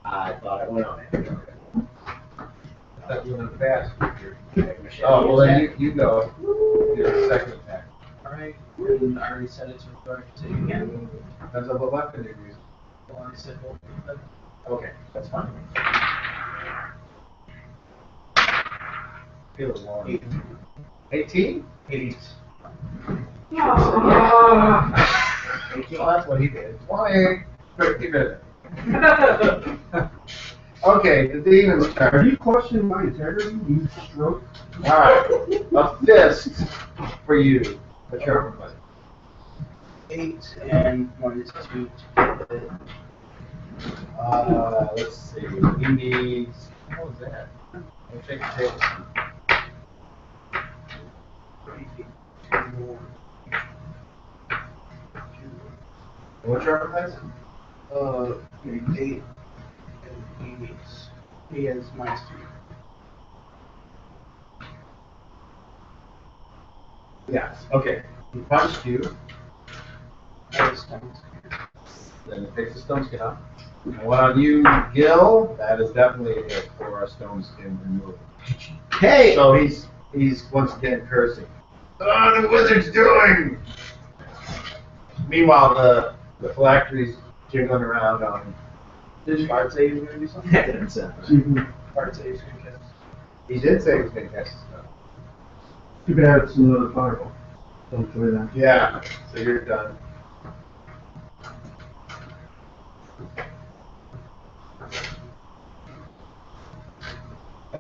I thought it went on it. I thought you went fast. Oh, well then you go. Do the second attack. Alright, and I already said it's required to take again. Depends on what weapon you're using. Well, I said, well, Okay, that's fine. Feel it warm. 18? 8. Oh. Well, that's what he did. 20. Quick, get rid of it. Okay, the demon's Are turn. you questioning my integrity, you stroke? Alright, a fist for you. What's your upper play? 8 and minus 2 to get it. Let's see. He needs. What was that? I'll check the table. 2 more. What's your upper place? 8 and he has minus 2. Yes. Okay. He punched you. That is stones. Then it takes the stone skin off. And what on you, Gil? That is definitely a hit for a stone skin removal. Hey! So he's once again cursing. Oh, the wizard's doing! Meanwhile, the phylactery's jiggling around on. Did Bart say he was going to do something? That didn't sound right. Mhm. Bart said he was going to cast. He did say he was going to catch the stone. Too bad it's another fireball. Don't do that. Yeah, so you're done.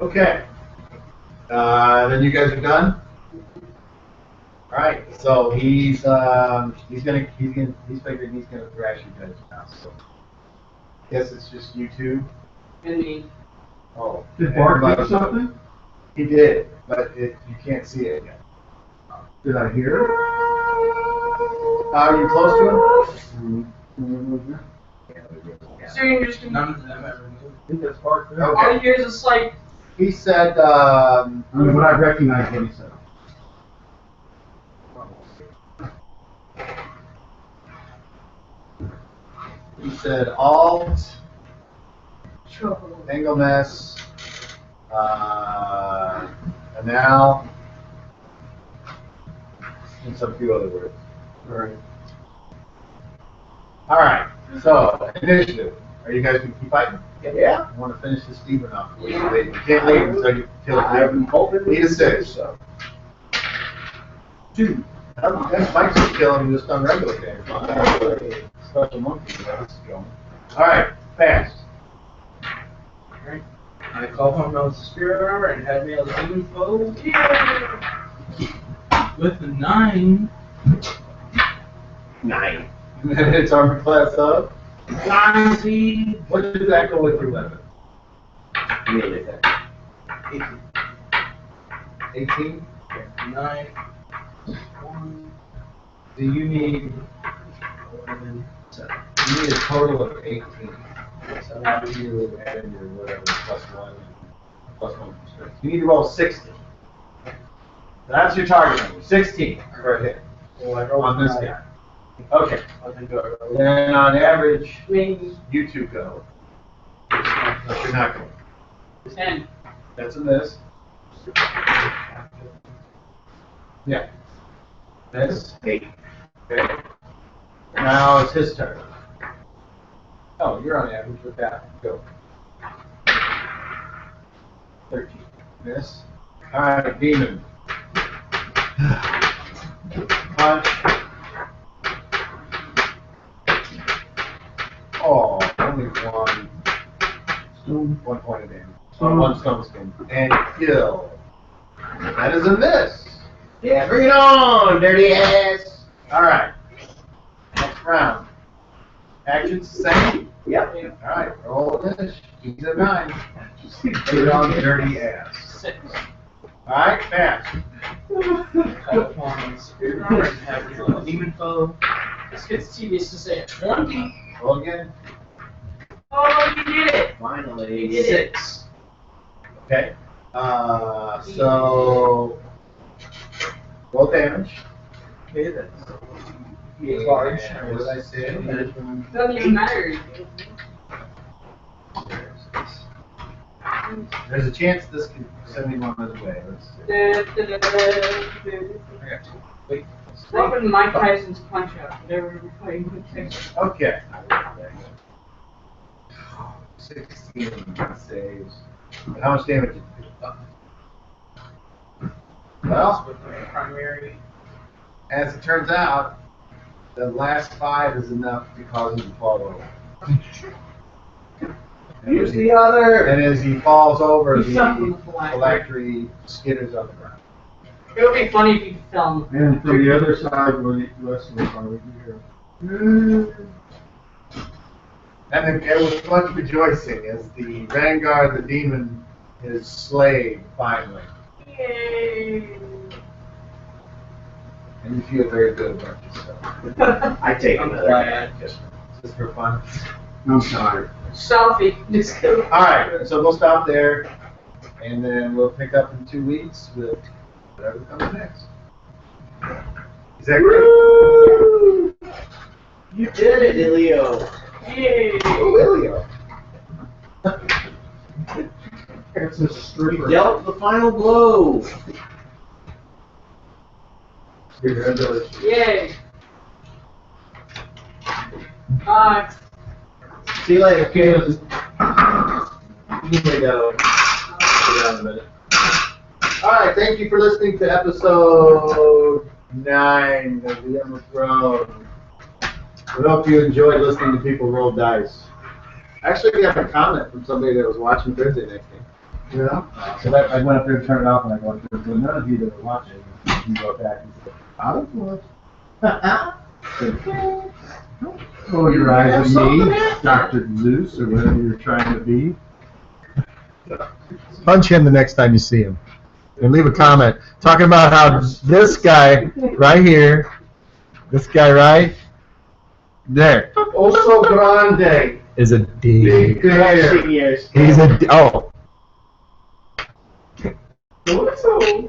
Okay. Then you guys are done. All right. So he's figuring he's gonna thrash you guys now. So guess it's just you two. And me. Oh. Did Bart everybody- do something? He did, but you can't see it yet. Did I hear it? Are you close to him? So you're just gonna. None of them ever moved. I think that's Bart. Okay. All you hear is this like. He said. I mean, but I recognize what he said. He said alt, Trouble. angle mess, anal, and some few other words. Alright. All right. So initiative. Are you guys gonna keep fighting? Yeah. I want to finish this demon off. You can't wait until you kill it. I'm hoping Need a 6. So 2. That Mike's just killing him just on regular game. Special monkey. That's going. All right. Fast. I call home now as a spirit armor and head me out the demon foe. With the 9. 9. It's armor class up. 90. What does that go with your weapon? Melee attack. 18. 9. 1. Do you need? 11. 7. You need a total of 18. So After you add in your whatever +1 +1 from strength. You need to roll 60. That's your target number. 16 for a hit well, I rolled on this 9. guy. Okay. I think I rolled Then on average, Maybe you two go. But you're not going. 10. That's a miss. Yeah. Miss. 8. Okay. Now it's his turn. Oh, you're on average with that. Go. 13. Miss. Alright, demon. Punch. Oh, only one. 1 point of damage. So- One stone spin. And kill. That is a miss. Yeah, bring it on, dirty ass. Alright. Next round. Actions the same? Yep. Alright, roll a finish. He's at 9. Put it on dirty ass. 6. Alright, fast. Demon foe. This gets tedious to say. 20. Roll again. Oh, you did it! Finally. You did it. 6. Okay. So roll damage. Okay, that's Large. What did I say? Doesn't even matter. There's a chance this can send me one other way. Let's see. Wait. Welcome to Mike Tyson's Punch Out. Whatever we're playing with Tyson. Okay. 16 saves. How much damage did you do? Well, with the primary. as it turns out, the last 5 is enough to cause him to fall over. Use the other. And as he falls over, He's the something with the last phylactery skitters on the ground. It would be funny if you fell. And from the other side, where the rest of us are, we can hear. And then there was much rejoicing as the Rangnar, the demon, is slayed finally. Yay! And you feel very good about yourself. I take I'm another glad. hand. Just for fun. I'm sorry. Selfie. Just go. Alright, so we'll stop there. And then we'll pick up in 2 weeks with whatever comes next. Is that great? Woo! You did it, Ilio. Yay! Ilio. It's a You stripper. dealt the final blow. Congratulations. Yay! Bye. See you later, kid. You can lay down. Lay down a minute. Alright, thank you for listening to episode 9 of the Emerald Throne. We hope you enjoyed listening to people roll dice. Actually, we have a comment from somebody that was watching Thursday night game. Yeah. So I went up there to turn it off, and I go, none of you that were watching. You go back and say, I was watching. Oh, your eyes on me, Dr. Zeus, or whatever you're trying to be. Punch him the next time you see him. And leave a comment talking about how this guy right here, this guy right there, Also grande. is a D. Big yes. He's a D. Oh. So